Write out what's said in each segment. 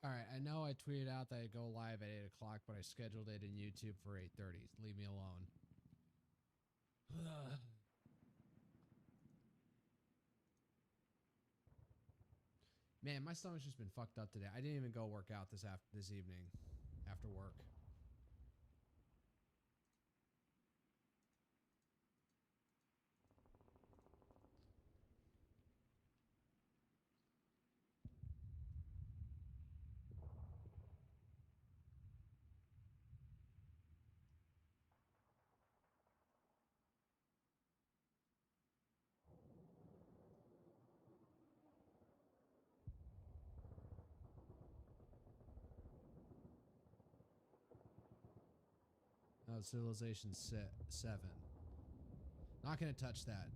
Alright, I know I tweeted out that I'd go live at 8 o'clock, but I scheduled it in YouTube for 8:30. Leave me alone. Man, my stomach's just been fucked up today. I didn't even go work out this evening after work. Oh, Civilization 7. Not gonna touch that.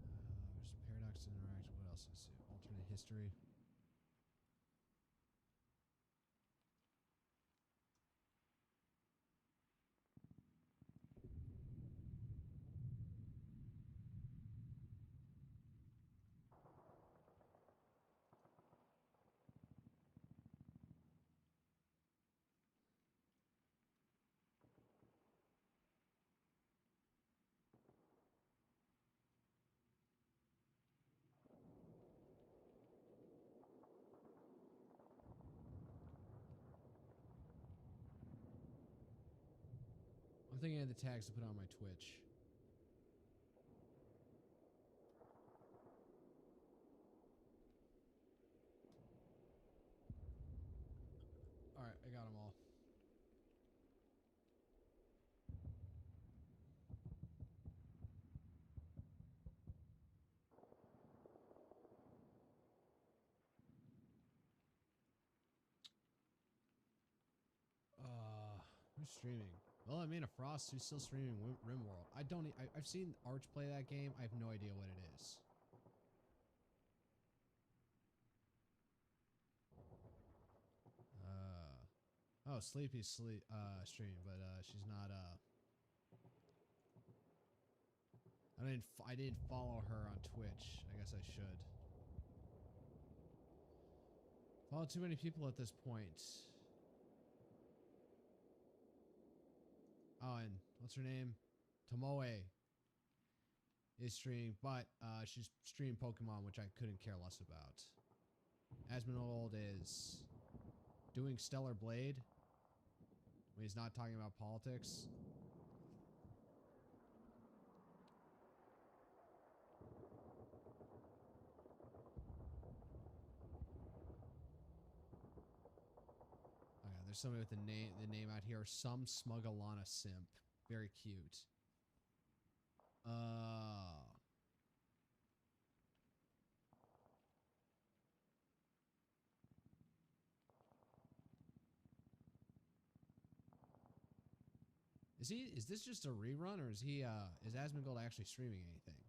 There's paradox interaction. What else is it? Alternate history. I'm thinking of the tags to put on my Twitch. Alright, I got them all. Who's streaming? Well, I mean, a Frost who's still streaming RimWorld. I've seen Arch play that game. I have no idea what it is. Oh, Sleepy's streaming, but she's not. I didn't follow her on Twitch. I guess I should. Follow too many people at this point. Oh, and what's her name? Tomoe is streaming, but she's streaming Pokemon, which I couldn't care less about. Asmongold is doing Stellar Blade when he's not talking about politics. Okay, there's somebody with the name out here. Some Smugalana simp. Very cute. Is this just a rerun, or is Asmongold actually streaming anything?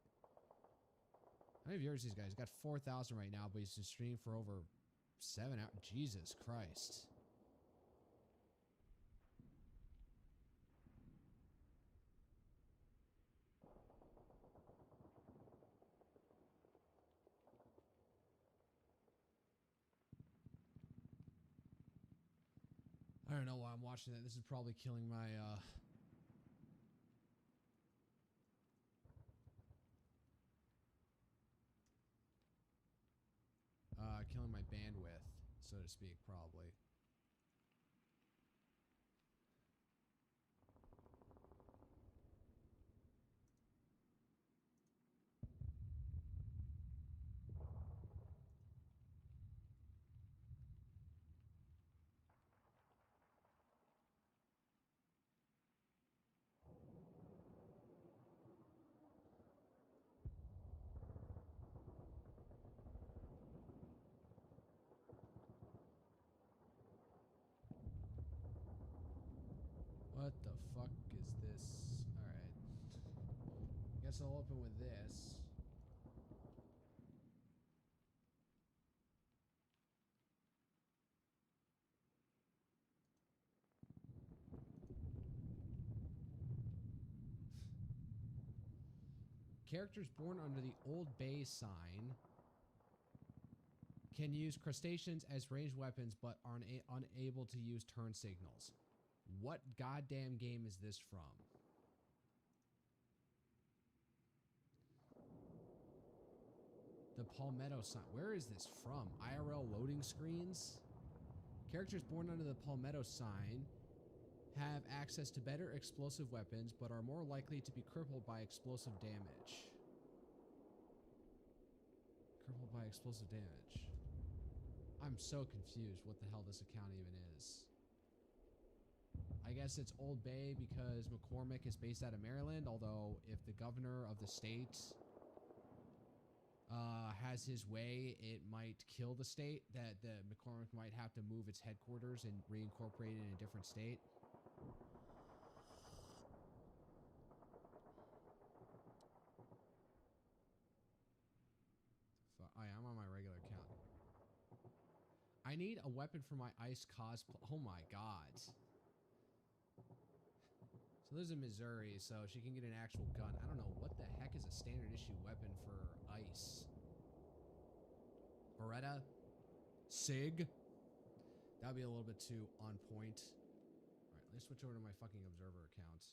How many viewers these guys? He's got 4,000 right now, but he's been streaming for over 7 hours. Jesus Christ. I don't know why I'm watching that. This is probably killing my, killing my bandwidth, so to speak, probably. What the fuck is this? Alright. Guess I'll open with this. Characters born under the Old Bay sign can use crustaceans as ranged weapons, but are unable to use turn signals. What goddamn game is this from? The Palmetto sign. Where is this from? IRL loading screens? Characters born under the Palmetto sign have access to better explosive weapons, but are more likely to be crippled by explosive damage. Crippled by explosive damage. I'm so confused what the hell this account even is. I guess it's Old Bay because McCormick is based out of Maryland, although if the governor of the state has his way, it might kill the state, that the McCormick might have to move its headquarters and reincorporate it in a different state. I'm on my regular account. I need a weapon for my ice cosplay. Oh my god. So there's a Missouri, so she can get an actual gun. I don't know what the heck is a standard issue weapon for ice. Beretta? SIG? That would be a little bit too on point. Alright, let's switch over to my fucking observer account.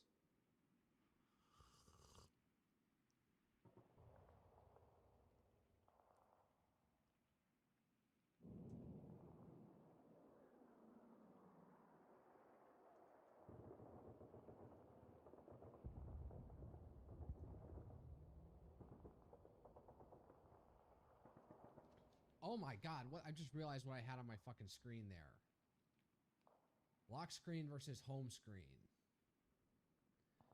Oh my god, what? I just realized what I had on my fucking screen there. Lock screen versus home screen.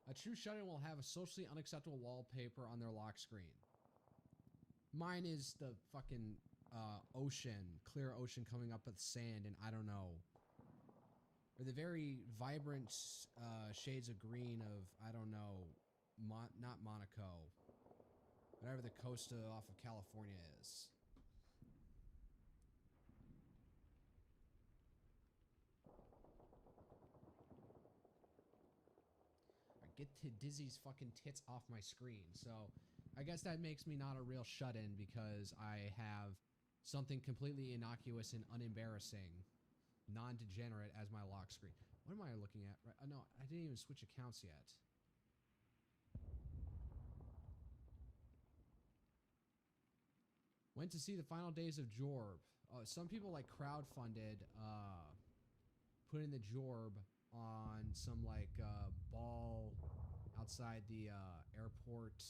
A true shut-in will have a socially unacceptable wallpaper on their lock screen. Mine is the fucking ocean, clear ocean coming up with sand and I don't know. Or the very vibrant shades of green of, I don't know, not Monaco. Whatever the coast off of California is. Get to Dizzy's fucking tits off my screen. So I guess that makes me not a real shut-in because I have something completely innocuous and unembarrassing, non-degenerate as my lock screen. What am I looking at? Right? No, I didn't even switch accounts yet. Went to see the final days of Jorb. Some people like crowdfunded putting the Jorb on some like ball outside the airport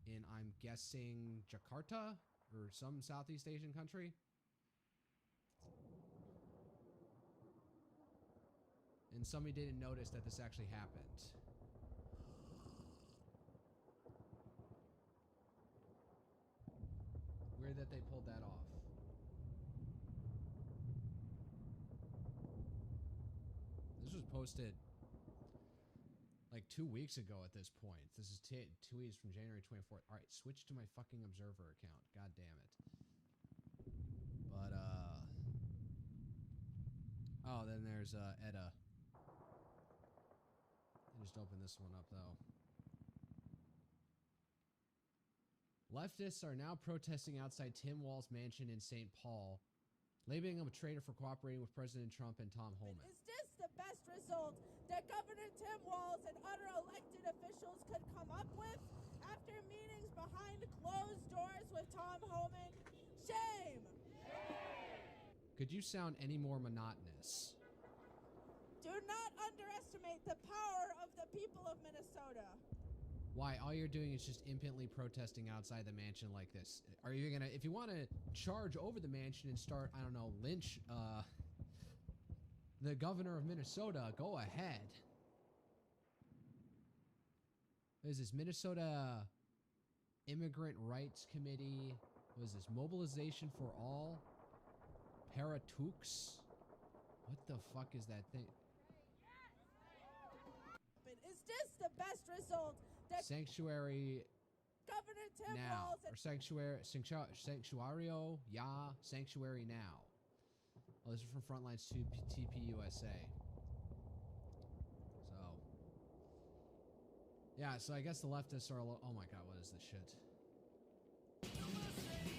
in, I'm guessing, Jakarta or some Southeast Asian country. And somebody didn't notice that this actually happened. Weird that they pulled that off. This was posted like 2 weeks ago at this point. This is tweets from January 24th. All right, switch to my fucking observer account. God damn it. But, oh, then there's, Edda. I just opened this one up, though. Leftists are now protesting outside Tim Walz's mansion in St. Paul, labeling him a traitor for cooperating with President Trump and Tom Homan. Is this the best result that Governor Tim Walz and other elected officials could come up with after meetings behind closed doors with Tom Homan? Shame! Could you sound any more monotonous? Do not underestimate the power of the people of Minnesota. Why? All you're doing is just impotently protesting outside the mansion like this. Are you gonna, if you want to charge over the mansion and start, I don't know, lynch the governor of Minnesota, go ahead. What is this? Minnesota Immigrant Rights Committee. What is this? Mobilization for All? Paratooks? What the fuck is that thing? Is this the best result that Sanctuary Governor Tim now, Walz or Sanctuario, Sanctuary now. Oh, this is from Frontlines 2 TPUSA. So, yeah, so I guess the leftists are a little, oh my god, what is this shit?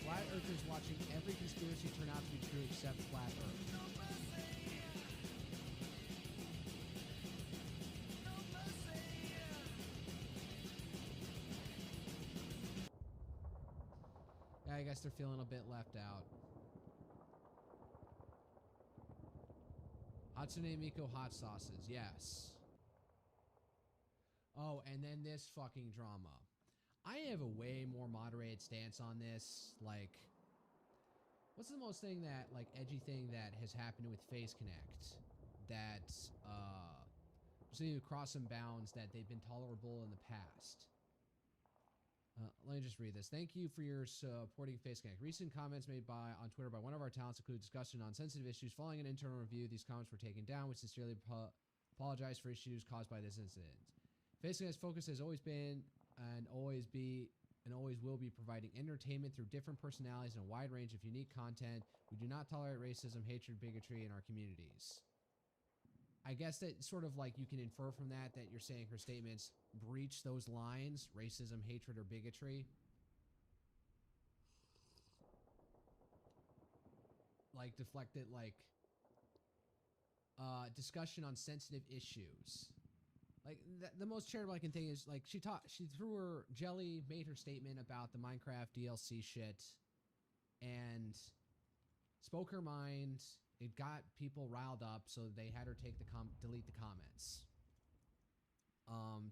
Flat Earthers watching every conspiracy turn out to be true except Flat Earth. Yeah, I guess they're feeling a bit left out. Hatsune Miku hot sauces, yes. Oh, and then this fucking drama. I have a way more moderated stance on this. Like, what's the most thing that, like, edgy thing that has happened with Face Connect? That, just need to cross some bounds that they've been tolerable in the past. Let me just read this. Thank you for your supporting Face Connect. Recent comments made on Twitter by one of our talents include discussion on sensitive issues. Following an internal review, these comments were taken down. We sincerely apologize for issues caused by this incident. Face Connect's focus has always been and always will be providing entertainment through different personalities and a wide range of unique content. We do not tolerate racism, hatred, bigotry in our communities. I guess that sort of like you can infer from that you're saying her statements breach those lines, racism, hatred, or bigotry. Like deflected, like discussion on sensitive issues. Like the most charitable I can think is like she threw her Jelly made her statement about the Minecraft DLC shit and spoke her mind. It got people riled up, so they had her delete the comments,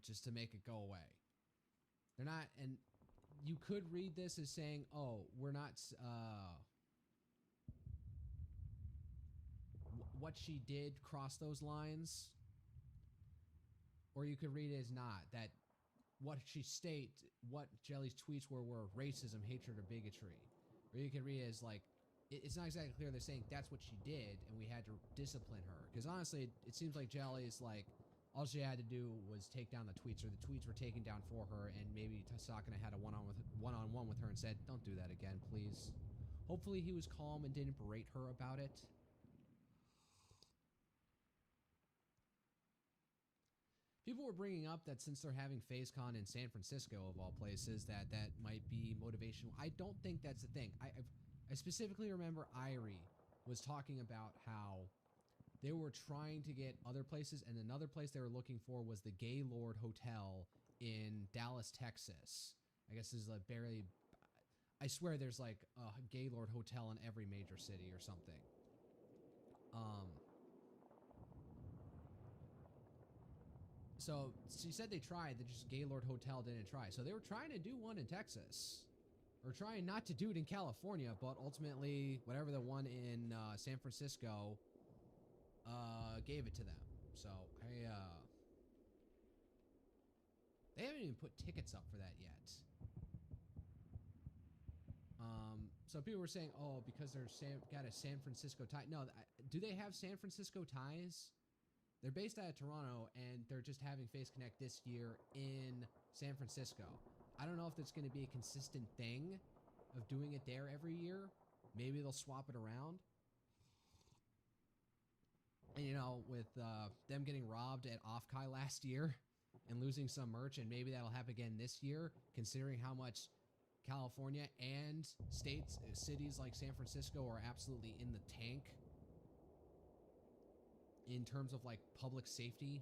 just to make it go away. They're not, and you could read this as saying, "Oh, we're not." What she did cross those lines, or you could read it as not that what Jelly's tweets were racism, hatred, or bigotry, or you could read it as like. It's not exactly clear they're saying that's what she did and we had to discipline her. Because honestly, it seems like Jelly is like, all she had to do was take down the tweets, or the tweets were taken down for her, and maybe Sakuna had a one-on-one with her and said, don't do that again, please. Hopefully he was calm and didn't berate her about it. People were bringing up that since they're having FaceCon in San Francisco, of all places, that might be motivational. I don't think that's the thing. I specifically remember Irie was talking about how they were trying to get other places, and another place they were looking for was the Gaylord Hotel in Dallas, Texas. I guess this is like barely. I swear there's like a Gaylord Hotel in every major city or something. So she said they tried, just Gaylord Hotel didn't try. So they were trying to do one in Texas. Or trying not to do it in California, but ultimately, whatever the one in San Francisco gave it to them. So, they haven't even put tickets up for that yet. So people were saying, oh, because they're got a San Francisco tie. No, do they have San Francisco ties? They're based out of Toronto, and they're just having Face Connect this year in San Francisco. I don't know if it's going to be a consistent thing of doing it there every year. Maybe they'll swap it around. And, you know, with them getting robbed at Offkai last year and losing some merch, and maybe that'll happen again this year, considering how much California and cities like San Francisco are absolutely in the tank in terms of, like, public safety.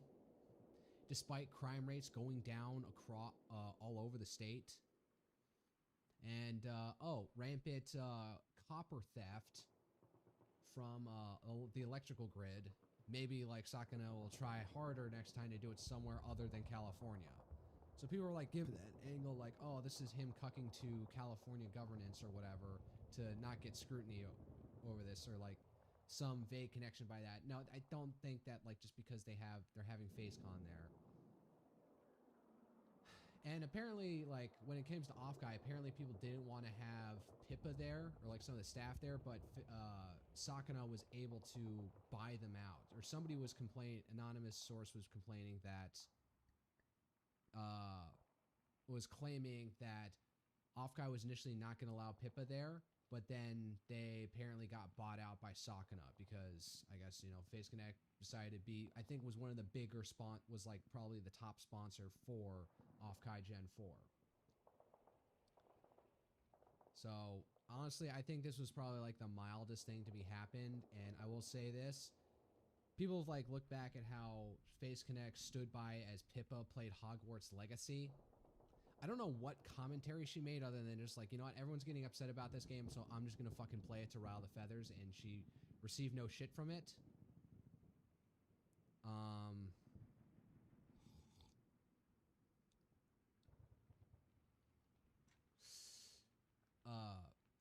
Despite crime rates going down across all over the state. And, rampant copper theft from the electrical grid. Maybe, like, Sakuna will try harder next time to do it somewhere other than California. So people were, like, give that angle, like, oh, this is him cucking to California governance or whatever to not get scrutiny over this, or, like, some vague connection by that. No, I don't think that, like, just because they're having FaceCon there. And apparently, like, when it comes to Offkai, apparently people didn't want to have Pippa there, or, like, some of the staff there, but Sakuna was able to buy them out. Or somebody was anonymous source was complaining that, was claiming that Offkai was initially not going to allow Pippa there, but then they apparently got bought out by Sakuna because, I guess, you know, Face Connect decided to be, I think was one of the bigger was like probably the top sponsor for Offkai Gen 4. So honestly, I think this was probably like the mildest thing to be happened. And I will say this. People have like looked back at how Face Connect stood by as Pippa played Hogwarts Legacy. I don't know what commentary she made other than just like, you know what, everyone's getting upset about this game, so I'm just gonna fucking play it to rile the feathers, and she received no shit from it.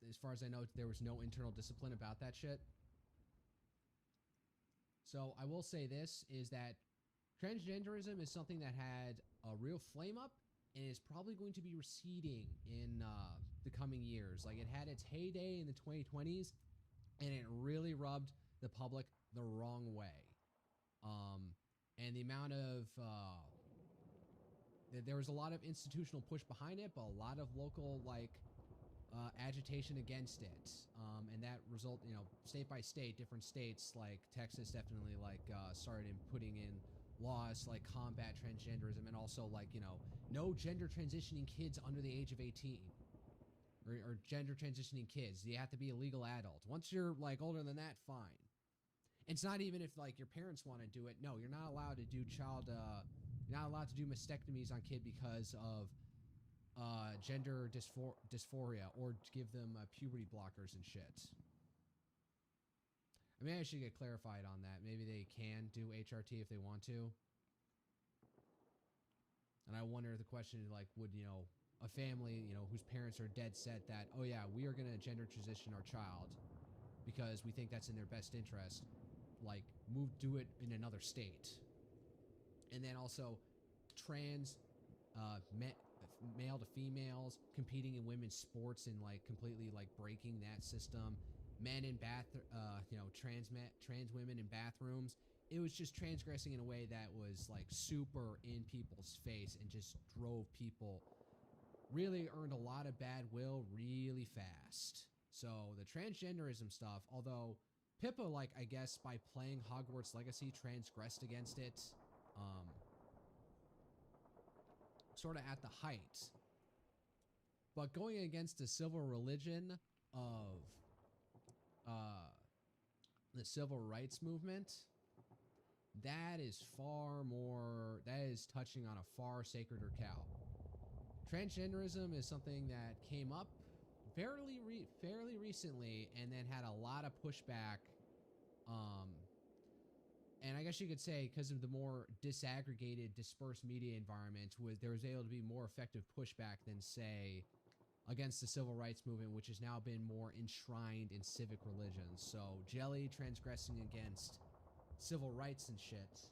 As far as I know, there was no internal discipline about that shit. So I will say this, is that transgenderism is something that had a real flame up and is probably going to be receding in the coming years. Like, it had its heyday in the 2020s, and it really rubbed the public the wrong way. And the amount of there was a lot of institutional push behind it, but a lot of local agitation against it, and that result, you know, state by state, different states like Texas definitely started putting in laws to like combat transgenderism, and also like, you know, no gender transitioning kids under the age of 18, or gender transitioning kids. You have to be a legal adult. Once you're like older than that, fine. It's not even if like your parents want to do it. No, you're not allowed to do you're not allowed to do mastectomies on kid because of gender dysphoria, or to give them puberty blockers and shit. I mean, I should get clarified on that. Maybe they can do HRT if they want to. And I wonder if the question is like, would, you know, a family, you know, whose parents are dead set that, oh yeah, we are going to gender transition our child because we think that's in their best interest, like, do it in another state. And then also trans male to females competing in women's sports and like completely like breaking that system. Men in trans women in bathrooms. It was just transgressing in a way that was like super in people's face and just drove people, really earned a lot of bad will really fast. So the transgenderism stuff, although Pippa, like, I guess by playing Hogwarts Legacy transgressed against it, sort of at the height. But going against the civil religion of the civil rights movement, that is touching on a far sacreder cow. Transgenderism is something that came up fairly recently, and then had a lot of pushback. And I guess you could say because of the more disaggregated, dispersed media environment, there was able to be more effective pushback than, say, against the civil rights movement, which has now been more enshrined in civic religions. So Jelly transgressing against civil rights and shit.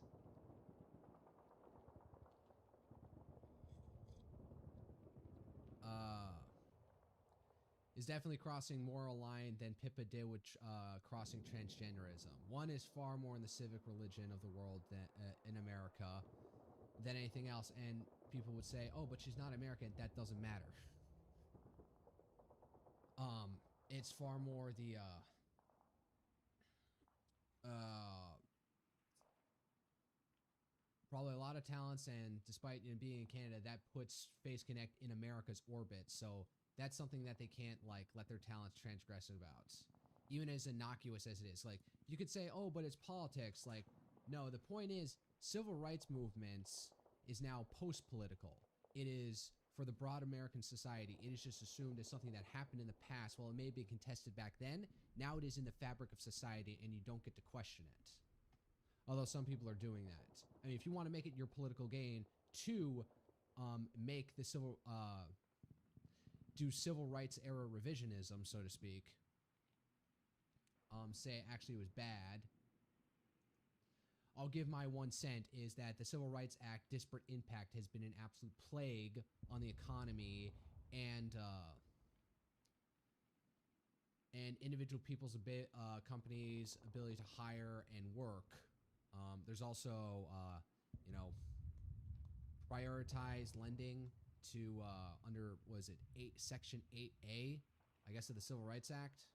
Is definitely crossing more a line than Pippa did with crossing transgenderism. One is far more in the civic religion of the world than in America than anything else. And people would say, oh, but she's not American. That doesn't matter. It's far more the probably a lot of talents, and despite, you know, being in Canada, that puts Face Connect in America's orbit. So that's something that they can't like let their talents transgress about, even as innocuous as it is. Like, you could say, oh, but it's politics. Like, no, the point is civil rights movements is now post-political. It is for the broad American society. It is just assumed as something that happened in the past. While it may be contested back then, now it is in the fabric of society, and you don't get to question it. Although some people are doing that. I mean, if you want to make it your political gain to make the do civil rights era revisionism, so to speak, say it actually was bad, I'll give my 1 cent, is that the Civil Rights Act disparate impact has been an absolute plague on the economy and individual people's companies' ability to hire and work. There's also, you know, prioritized lending to under, was it Section 8A, I guess, of the Civil Rights Act.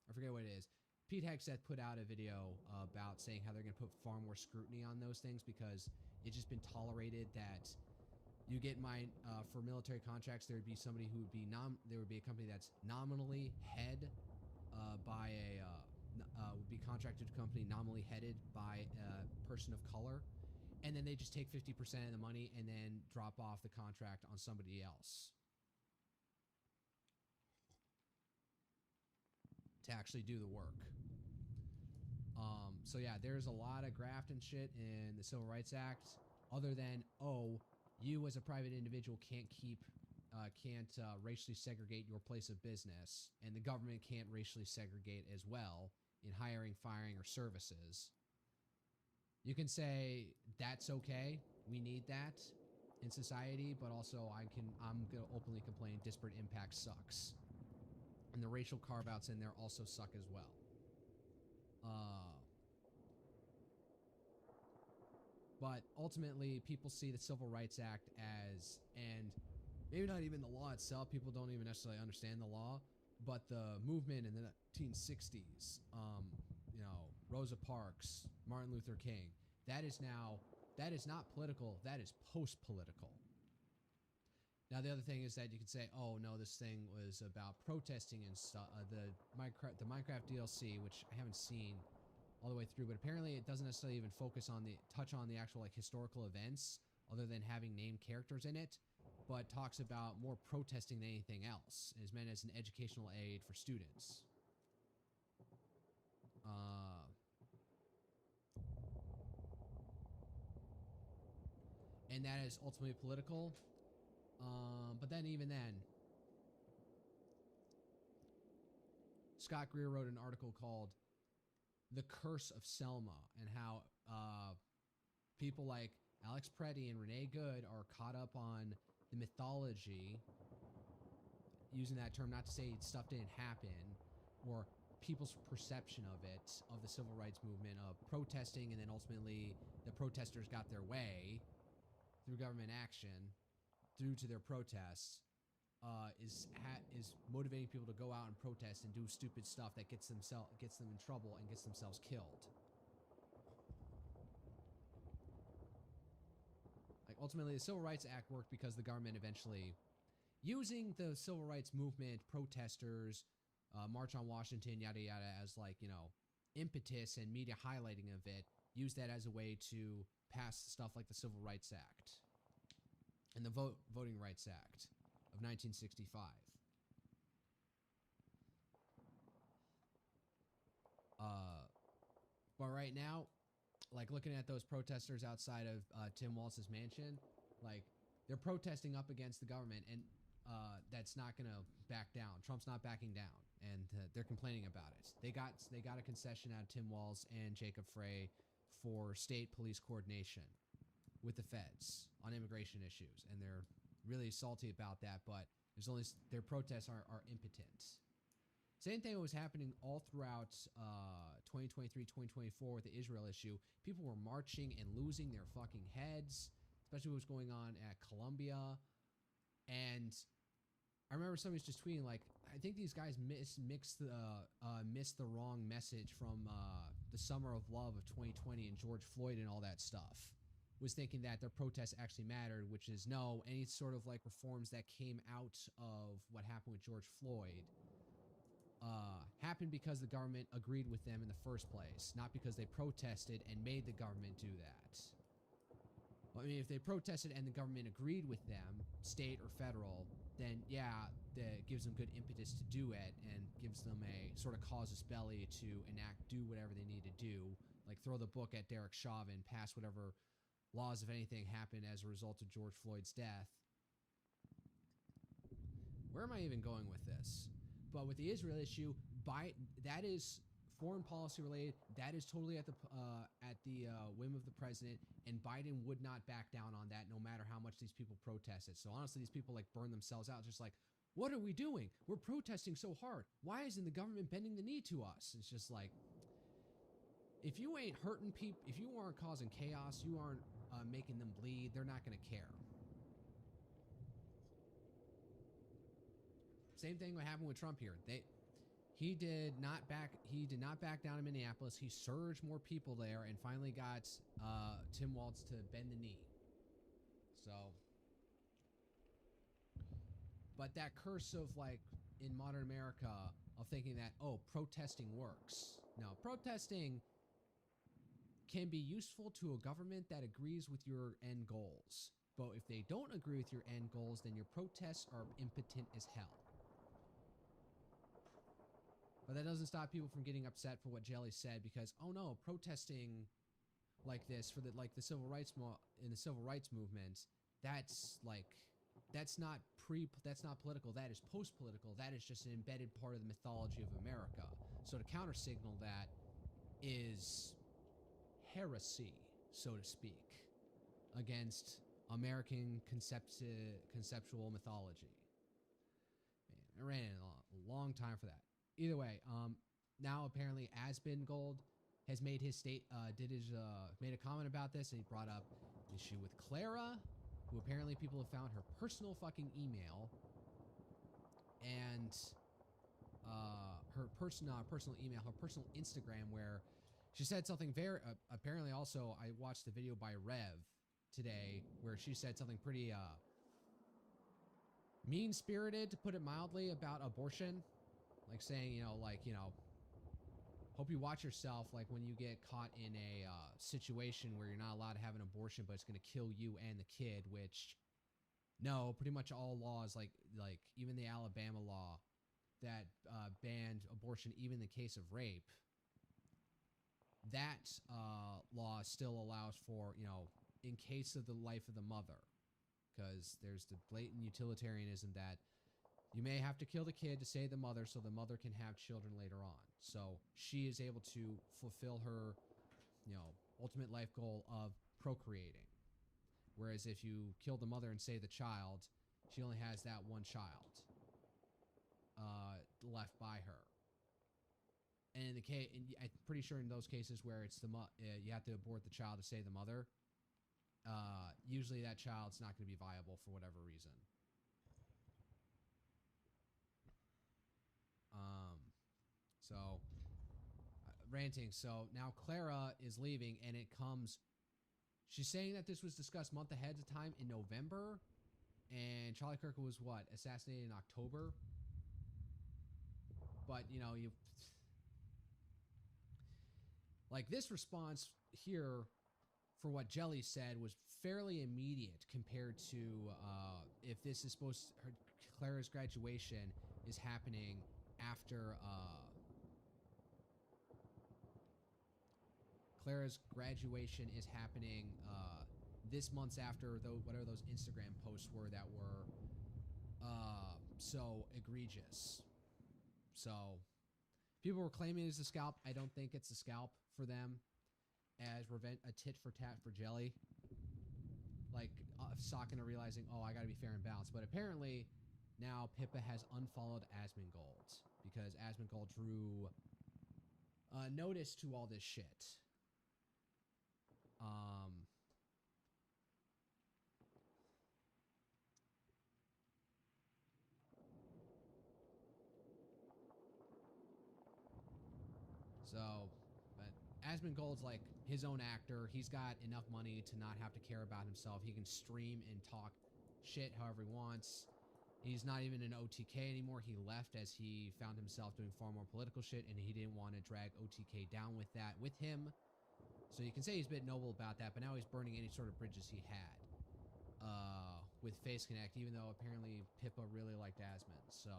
I forget what it is. Pete Hegseth put out a video about saying how they're going to put far more scrutiny on those things because it's just been tolerated that You get for military contracts, there would be somebody who would be there would be a company that's nominally head by would be contracted to a company nominally headed by a person of color, and then they just take 50% of the money and then drop off the contract on somebody else to actually do the work. So yeah, there's a lot of graft and shit in the Civil Rights Act, other than, oh, you as a private individual can't racially segregate your place of business, and the government can't racially segregate as well in hiring, firing, or services. You can say that's okay, we need that in society, but also I'm gonna openly complain disparate impact sucks. And the racial carve-outs in there also suck as well. But ultimately, people see the Civil Rights Act as, and maybe not even the law itself, people don't even necessarily understand the law, but the movement in the 1960s, Rosa Parks, Martin Luther King, that is not political, that is post-political. Now, the other thing is that you could say, oh, no, this thing was about protesting and stuff. The Minecraft DLC, which I haven't seen all the way through, but apparently it doesn't necessarily even touch on the actual like historical events other than having named characters in it, but talks about more protesting than anything else. It is meant as an educational aid for students. And that is ultimately political. But then even then, Scott Greer wrote an article called The Curse of Selma, and how people like Alex Preddy and Renee Good are caught up on the mythology, using that term not to say stuff didn't happen, or people's perception of it, of the civil rights movement, of protesting, and then ultimately the protesters got their way through government action, due to their protests, is motivating people to go out and protest and do stupid stuff that gets them in trouble and gets themselves killed. Like, ultimately, the Civil Rights Act worked because the government eventually, using the civil rights movement, protesters, March on Washington, yada yada, as like, impetus and media highlighting of it, used that as a way to pass stuff like the Civil Rights Act and the Voting Rights Act of 1965. But right now, like, looking at those protesters outside of Tim Walz's mansion, like, they're protesting up against the government, and that's not gonna back down. Trump's not backing down, and they're complaining about it. They got a concession out of Tim Walz and Jacob Frey for state police coordination with the feds on immigration issues, and they're really salty about that, but their protests are impotent. Same thing was happening all throughout 2023, 2024 with the Israel issue. People were marching and losing their fucking heads, especially what was going on at Columbia. And I remember somebody was just tweeting, like, I think these guys missed the wrong message from the Summer of Love of 2020 and George Floyd and all that stuff. Was thinking that their protests actually mattered, which is no, any sort of like reforms that came out of what happened with George Floyd happened because the government agreed with them in the first place, not because they protested and made the government do that. I mean, if they protested and the government agreed with them, state or federal, then yeah, that gives them good impetus to do it and gives them a sort of casus belli to do whatever they need to do, like throw the book at Derek Chauvin, pass whatever laws, if anything, happened as a result of George Floyd's death. Where am I even going with this? But with the Israel issue, that is foreign policy related. That is totally at the whim of the president, and Biden would not back down on that, no matter how much these people protested. So honestly, these people like burn themselves out, just like, what are we doing? We're protesting so hard. Why isn't the government bending the knee to us? It's just like, if you ain't hurting people, if you aren't causing chaos, you aren't making them bleed, they're not going to care. Same thing what happened with Trump here. He did not back down in Minneapolis. He surged more people there and finally got Tim Walz to bend the knee. So But that curse of like in modern America of thinking that, oh, protesting works. No, protesting can be useful to a government that agrees with your end goals. But if they don't agree with your end goals, then your protests are impotent as hell. But that doesn't stop people from getting upset for what Jelly said because, oh no, protesting like this for the civil rights in the civil rights movement, that's not political, that is post-political, that is just an embedded part of the mythology of America. So to counter-signal that is heresy, so to speak, against American conceptual mythology. Man, I ran a long time for that. Either way, now apparently Asmongold has made his made a comment about this, and he brought up the issue with Clara, who apparently people have found her personal fucking email and her personal Instagram, where she said something very apparently. Also, I watched the video by Rev today where she said something pretty mean-spirited, to put it mildly, about abortion, like saying, hope you watch yourself, like when you get caught in a situation where you're not allowed to have an abortion, but it's going to kill you and the kid. Which, no, pretty much all laws, like even the Alabama law that banned abortion, even in the case of rape, that law still allows for, in case of the life of the mother, because there's the blatant utilitarianism that you may have to kill the kid to save the mother so the mother can have children later on. So she is able to fulfill her, ultimate life goal of procreating. Whereas if you kill the mother and save the child, she only has that one child left by her. And in the case, I'm pretty sure in those cases where it's you have to abort the child to save the mother, usually that child's not going to be viable for whatever reason. Ranting. So now Clara is leaving, and she's saying that this was discussed month ahead of time in November, and Charlie Kirk was assassinated in October. But, this response here for what Jelly said was fairly immediate compared to if this is Clara's graduation is happening after Clara's graduation is happening this month's after whatever those Instagram posts were that were so egregious. So people were claiming it's a scalp. I don't think it's a scalp for them, as a tit for tat for Jelly. Sokka realizing, oh, I gotta be fair and balanced. But apparently now Pippa has unfollowed Asmongold because Asmongold drew notice to all this shit. But Asmongold's like his own actor. He's got enough money to not have to care about himself. He can stream and talk shit however he wants. He's not even an OTK anymore. He left as he found himself doing far more political shit, and he didn't want to drag OTK down with him. So you can say he's a bit noble about that, but now he's burning any sort of bridges he had with Face Connect, even though apparently Pippa really liked Asmon. So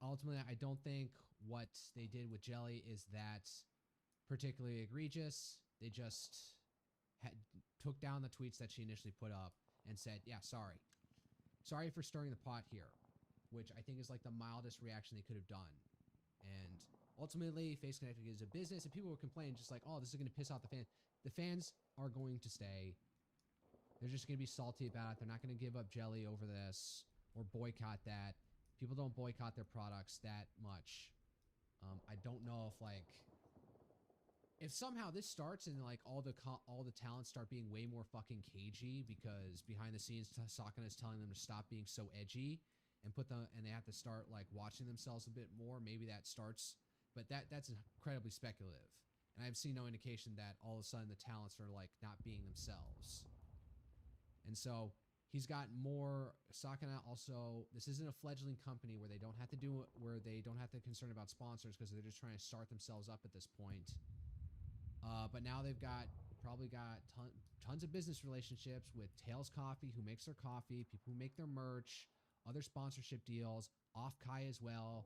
ultimately, I don't think what they did with Jelly is that particularly egregious. They just took down the tweets that she initially put up and said, yeah, sorry for stirring the pot here, which I think is like the mildest reaction they could have done. And ultimately, Face Connected is a business, and people were complaining just like, oh, this is going to piss off the fans. The fans are going to stay. They're just going to be salty about it. They're not going to give up Jelly over this or boycott that. People don't boycott their products that much. I don't know if somehow this starts and all the talents start being way more fucking cagey because behind the scenes Sokka is telling them to stop being so edgy and they have to start watching themselves a bit more. Maybe that starts, but that's incredibly speculative. And I've seen no indication that all of a sudden the talents are not being themselves. And so he's got more. Sakana also, this isn't a fledgling company where they don't have to concern about sponsors because they're just trying to start themselves up at this point. But now they've probably got tons of business relationships with Tails Coffee, who makes their coffee, people who make their merch, other sponsorship deals, Off Kai as well.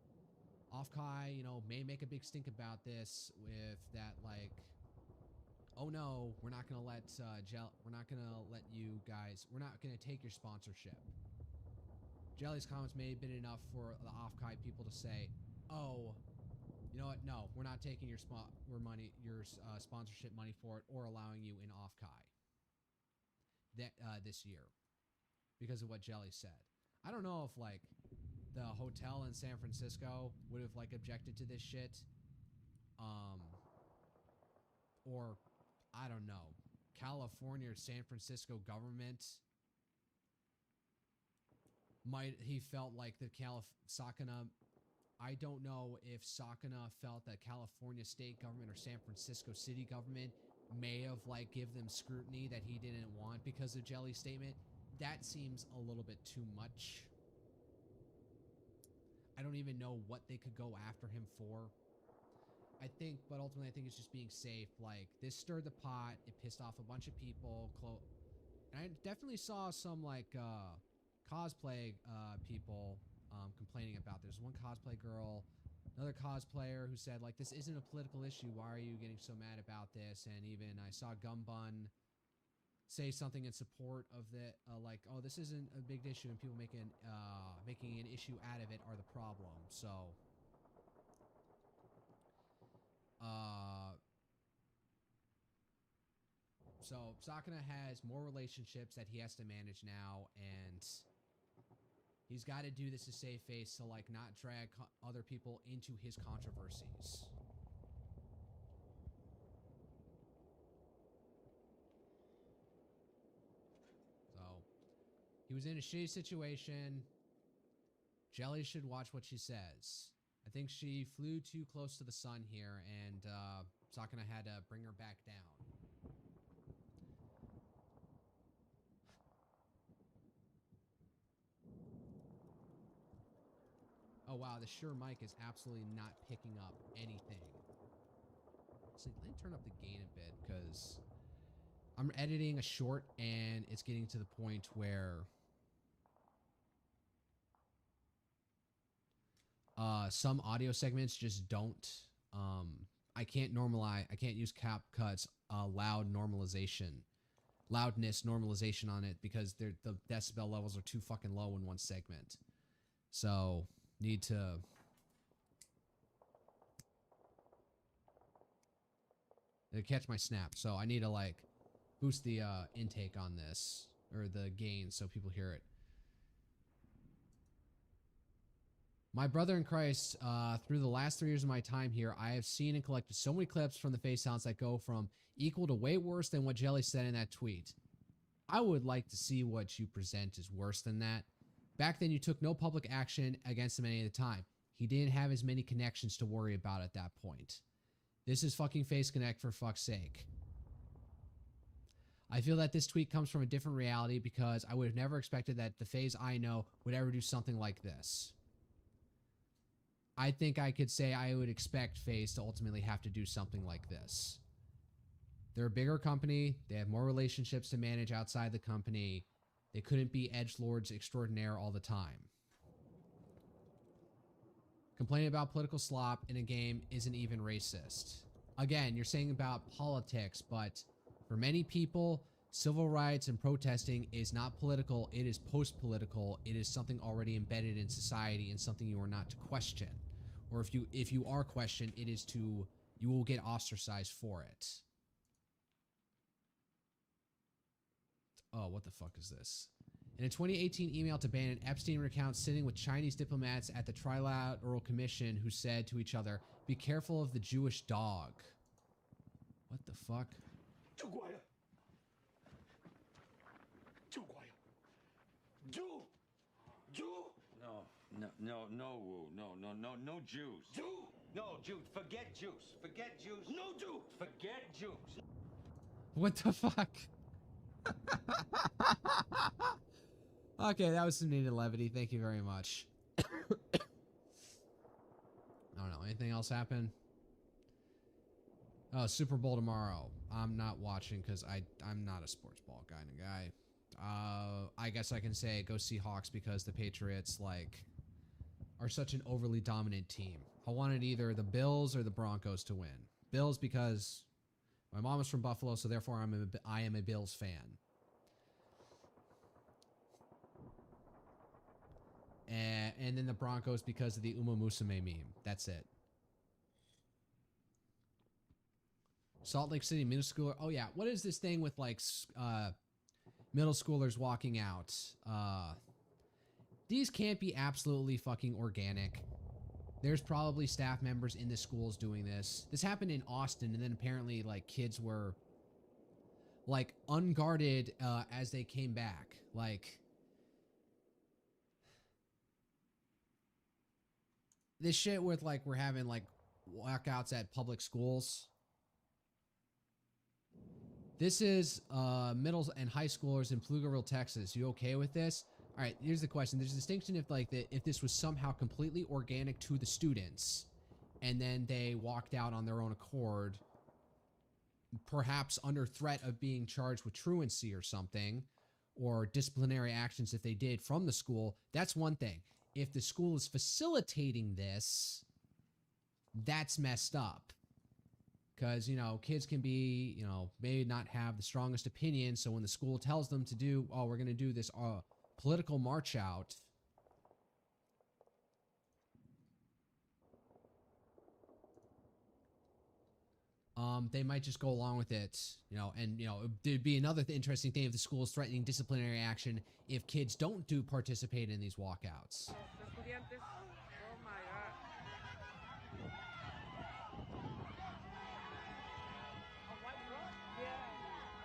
Off Kai, you know, may make a big stink about this with that, like, oh no, we're not gonna let we're not gonna let you guys, we're not gonna take your sponsorship. Jelly's comments may have been enough for the Off Kai people to say, oh, you know what? No, we're not taking your sponsorship money for it or allowing you in Off Kai this year because of what Jelly said. I don't know if like the hotel in San Francisco would have like objected to this shit, or I don't know, California or San Francisco government he felt like the Sakana. I don't know if Sakana felt that California state government or San Francisco city government may have like give them scrutiny that he didn't want because of Jelly's statement. That seems a little bit too much. I don't even know what they could go after him for. But ultimately I think it's just being safe. Like, this stirred the pot. It pissed off a bunch of people. And I definitely saw some like cosplay people complaining about this. One cosplay girl, another cosplayer who said like, this isn't a political issue, why are you getting so mad about this? And even I saw Gumbun say something in support of the like, oh, this isn't a big issue, and people making an issue out of it are the problem. So Sakana has more relationships that he has to manage now, and he's got to do this to save face to like not drag other people into his controversies. So he was in a shitty situation. Jelly should watch what she says. I think she flew too close to the sun here, and Sakana had to bring her back down. Oh wow, the Shure mic is absolutely not picking up anything. So let me turn up the gain a bit, because I'm editing a short and it's getting to the point where some audio segments just don't. I can't use CapCut's loudness normalization on it, because the decibel levels are too fucking low in one segment. So need to catch my snap. So I need to like boost the intake on this, or the gain, so people hear it. My brother in Christ, through the last 3 years of my time here, I have seen and collected so many clips from the face sounds that go from equal to way worse than what Jelly said in that tweet. I would like to see what you present is worse than that. Back then, you took no public action against him any of the time. He didn't have as many connections to worry about at that point. This is fucking Face Connect, for fuck's sake. I feel that this tweet comes from a different reality, because I would have never expected that the Faze I know would ever do something like this. I think I could say I would expect Faze to ultimately have to do something like this. They're a bigger company. They have more relationships to manage outside the company. They couldn't be edgelords extraordinaire all the time. Complaining about political slop in a game isn't even racist. Again, you're saying about politics, but for many people, civil rights and protesting is not political. It is post-political. It is something already embedded in society and something you are not to question. Or if you are questioned, you will get ostracized for it. Oh, what the fuck is this? In a 2018 email to Bannon, Epstein recounts sitting with Chinese diplomats at the Trilateral Commission who said to each other, "Be careful of the Jewish dog." What the fuck? No Jews. Jew? No Jews. Forget Jews. Forget Jews. No Jews. Forget Jews. What the fuck? Okay, that was some needed levity. Thank you very much. I don't know. Anything else happen? Oh, Super Bowl tomorrow. I'm not watching because I'm not a sports ball kind of guy. I guess I can say go Seahawks because the Patriots like are such an overly dominant team. I wanted either the Bills or the Broncos to win. Bills because my mom is from Buffalo, so therefore I am a Bills fan. And then the Broncos because of the Uma Musume meme. That's it. Salt Lake City middle schooler. Oh yeah, what is this thing with like middle schoolers walking out? These can't be absolutely fucking organic. There's probably staff members in the schools doing this. This happened in Austin, and then apparently like kids were like unguarded as they came back. Like this shit with like we're having like walkouts at public schools. This is middle and high schoolers in Pflugerville, Texas. You okay with this? All right, here's the question. There's a distinction if like if this was somehow completely organic to the students and then they walked out on their own accord, perhaps under threat of being charged with truancy or something, or disciplinary actions if they did from the school, that's one thing. If the school is facilitating this, that's messed up. Because, you know, kids can be, you know, may not have the strongest opinion. So when the school tells them to do, oh, we're going to do this political march out. They might just go along with it, you know, and, you know, there'd be another interesting thing if the school is threatening disciplinary action if kids don't participate in these walkouts.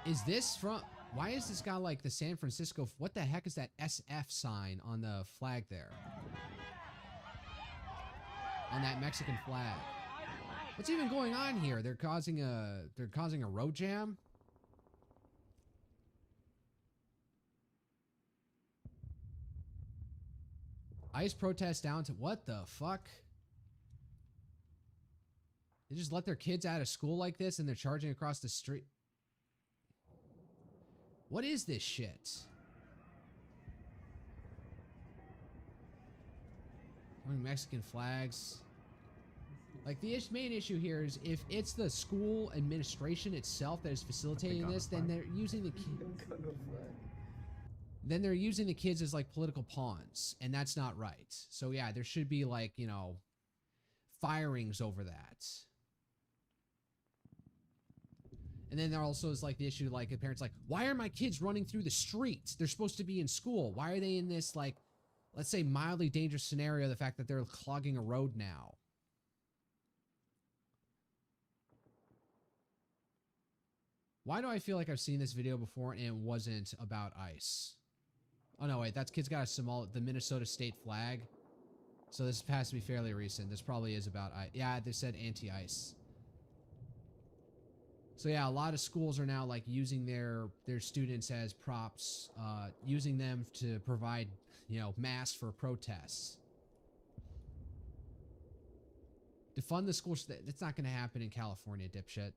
Is this from... Why is this got like the San Francisco... What the heck is that SF sign on the flag there? On that Mexican flag. What's even going on here? They're causing a road jam? ICE protest down to... What the fuck? They just let their kids out of school like this and they're charging across the street... What is this shit? Mexican flags. Like, the main issue here is if it's the school administration itself that is facilitating this, then they're using the they're using the kids as like political pawns, and that's not right. So yeah, there should be like, you know, firings over that. And then there also is like the issue, like the parents like, why are my kids running through the streets? They're supposed to be in school. Why are they in this, like, let's say mildly dangerous scenario, the fact that they're clogging a road now? Why do I feel like I've seen this video before and it wasn't about ICE? Oh no, wait, that kid's got the Minnesota state flag. So this has to be fairly recent. This probably is about ICE. Yeah, they said anti-ICE. So yeah, a lot of schools are now like using their students as props, using them to provide, you know, masks for protests. Defund the schools. That's not going to happen in California, dipshit.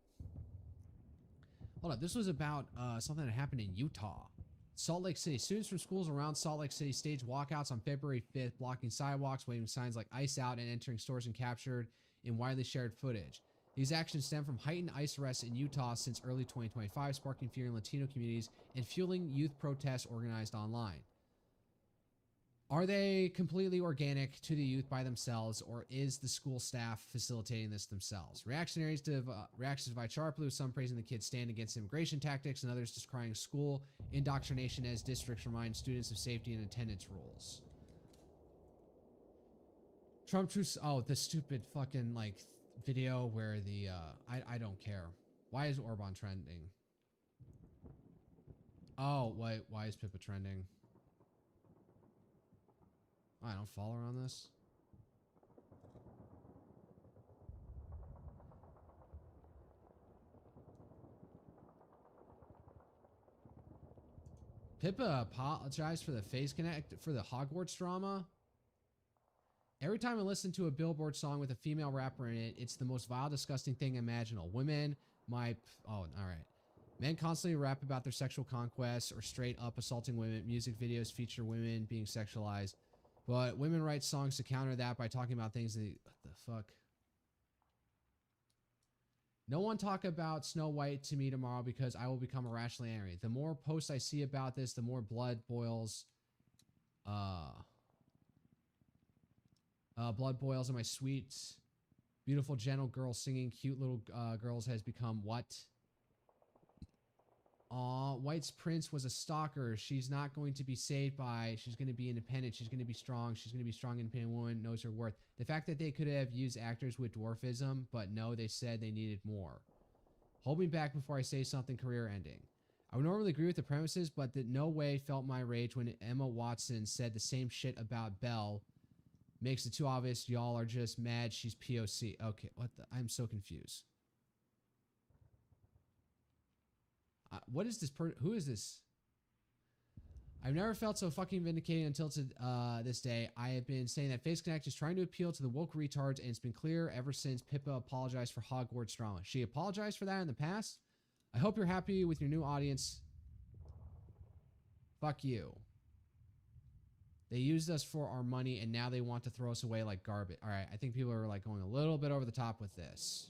Hold up, this was about something that happened in Utah. Salt Lake City. Students from schools around Salt Lake City staged walkouts on February 5th, blocking sidewalks, waving signs like ICE out, and entering stores and captured in widely shared footage. These actions stem from heightened ICE arrests in Utah since early 2025, sparking fear in Latino communities and fueling youth protests organized online. Are they completely organic to the youth by themselves, or is the school staff facilitating this themselves? Reactions divide sharply, with some praising the kids' stand against immigration tactics and others decrying school indoctrination as districts remind students of safety and attendance rules. Trump truce. Oh, the stupid fucking like video where the I don't care. Why is Orban trending? Oh, wait, why is Pippa trending? I don't follow her on this. Pippa apologized for the Phase Connect for the Hogwarts drama. Every time I listen to a Billboard song with a female rapper in it, it's the most vile, disgusting thing imaginable. Women, all right. Men constantly rap about their sexual conquests or straight up assaulting women. Music videos feature women being sexualized. But women write songs to counter that by talking about things that... What the fuck? No one talk about Snow White to me tomorrow because I will become irrationally angry. The more posts I see about this, the more blood boils. Blood boils and my sweet, beautiful, gentle girl singing cute little girls has become what? White's prince was a stalker. She's not going to be saved by... She's going to be independent. She's going to be strong. She's going to be strong, independent woman, knows her worth. The fact that they could have used actors with dwarfism, but no, they said they needed more. Hold me back before I say something career ending. I would normally agree with the premises, but that no way felt my rage when Emma Watson said the same shit about Belle. Makes it too obvious y'all are just mad she's POC. Okay, what the... I'm so confused. What is this who is this? I've never felt so fucking vindicated until this day. I have been saying that Face Connect is trying to appeal to the woke retards, and it's been clear ever since Pippa apologized for Hogwarts drama. She apologized for that in the past? I hope you're happy with your new audience. Fuck you. They used us for our money, and now they want to throw us away like garbage. All right, I think people are like going a little bit over the top with this.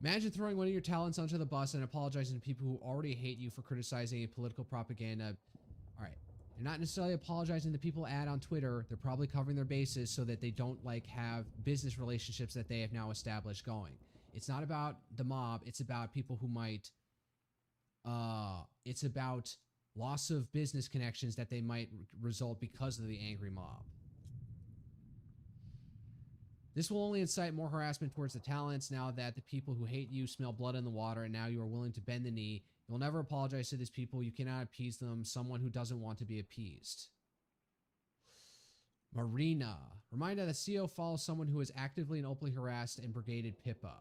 Imagine throwing one of your talents onto the bus and apologizing to people who already hate you for criticizing a political propaganda. All right. You're not necessarily apologizing to people ad on Twitter. They're probably covering their bases so that they don't like have business relationships that they have now established going. It's not about the mob. It's about people who might, it's about loss of business connections that they might result because of the angry mob. This will only incite more harassment towards the talents now that the people who hate you smell blood in the water and now you are willing to bend the knee. You'll never apologize to these people. You cannot appease them. Someone who doesn't want to be appeased. Marina. Reminder that CEO follows someone who is actively and openly harassed and brigaded Pippa.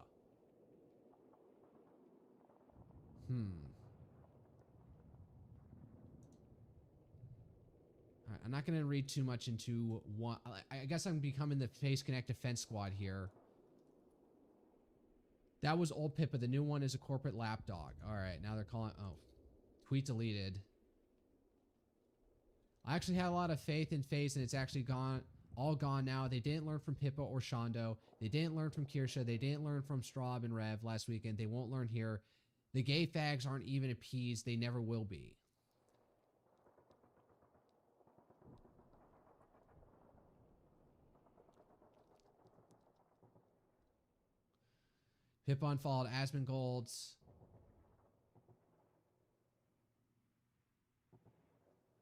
I'm not going to read too much into one. I guess I'm becoming the Face Connect defense squad here. That was old Pippa. The new one is a corporate lapdog. All right, now they're calling... Oh, tweet deleted. I actually had a lot of faith in Face, and it's actually all gone now. They didn't learn from Pippa or Shondo. They didn't learn from Kirsha. They didn't learn from Straub and Rev last weekend. They won't learn here. The gay fags aren't even appeased. They never will be. Pippa unfollowed Asmongold's.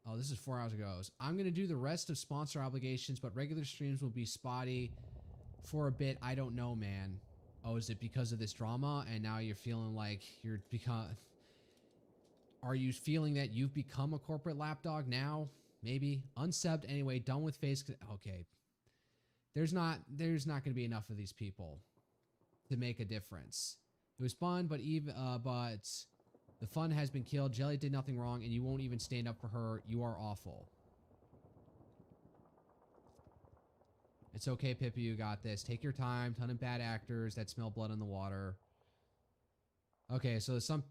Oh, this is 4 hours ago. I'm going to do the rest of sponsor obligations, but regular streams will be spotty for a bit. I don't know, man. Oh, is it because of this drama? And now you're feeling like you're become... Are you feeling that you've become a corporate lapdog now? Maybe. Unsubbed anyway. Done with face... Okay. There's not going to be enough of these people to make a difference. It was fun, but the fun has been killed. Jelly did nothing wrong, and you won't even stand up for her. You are awful. It's okay, Pippa, you got this. Take your time. Ton of bad actors that smell blood in the water. Okay, so some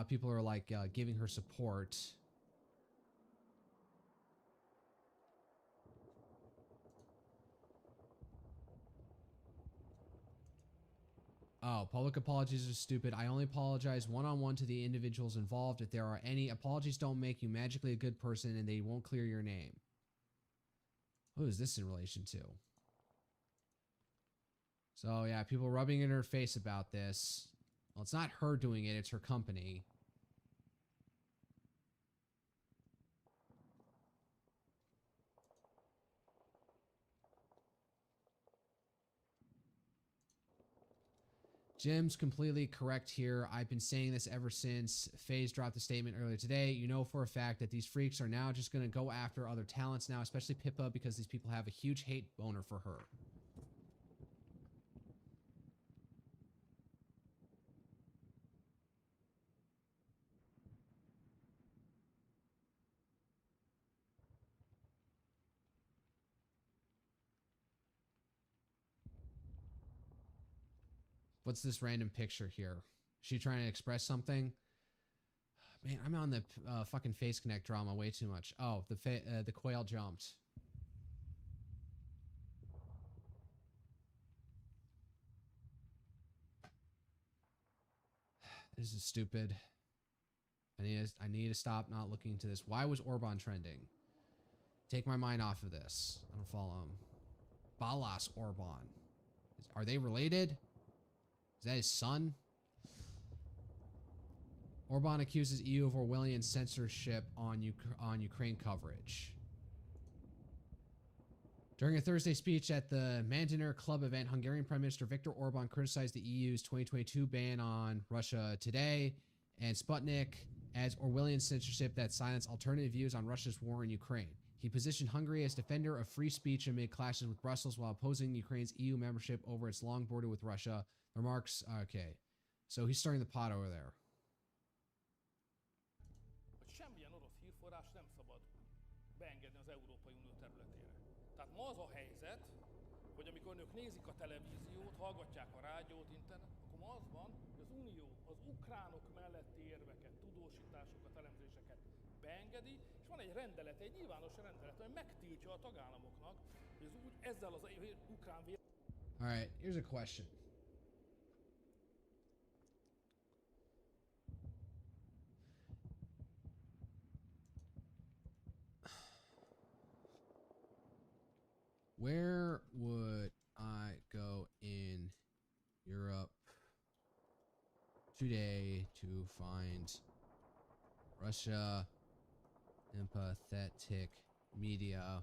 people are like giving her support. Oh, public apologies are stupid. I only apologize one-on-one to the individuals involved. If there are any, apologies don't make you magically a good person and they won't clear your name. Who is this in relation to? So, yeah, people rubbing in her face about this. Well, it's not her doing it, it's her company. Jim's completely correct here. I've been saying this ever since FaZe dropped the statement earlier today. You know for a fact that these freaks are now just going to go after other talents now, especially Pippa, because these people have a huge hate boner for her. What's this random picture here? Is she trying to express something? Man, I'm on the fucking Face Connect drama way too much. Oh, the quail jumped. This is stupid. I need to stop not looking into this. Why was Orban trending? Take my mind off of this. I don't follow him. Balas Orban. Are they related? Is that his son? Orban accuses EU of Orwellian censorship on Ukraine coverage. During a Thursday speech at the Mandaner Club event, Hungarian Prime Minister Viktor Orban criticized the EU's 2022 ban on Russia Today and Sputnik as Orwellian censorship that silenced alternative views on Russia's war in Ukraine. He positioned Hungary as defender of free speech amid clashes with Brussels while opposing Ukraine's EU membership over its long border with Russia. The remarks, okay. So he's stirring the pot over there. Semmilyen orosz hírforrás nem szabad beengedni az Európai Unió területére. Tehát ma az a helyzet, hogy amikor önök nézik a televíziót, hallgatják a rádiót, internet, akkor ma az van, hogy az Unió az ukránok melletti érveket, tudósításokat, elemzéseket beengedi, és van egy rendelet, egy nyilvános rendelet, ami megtiltja a tagállamoknak, hogy az úgy ezzel az ukrán All right, here's a question. Where would I go in Europe today to find Russia empathetic media?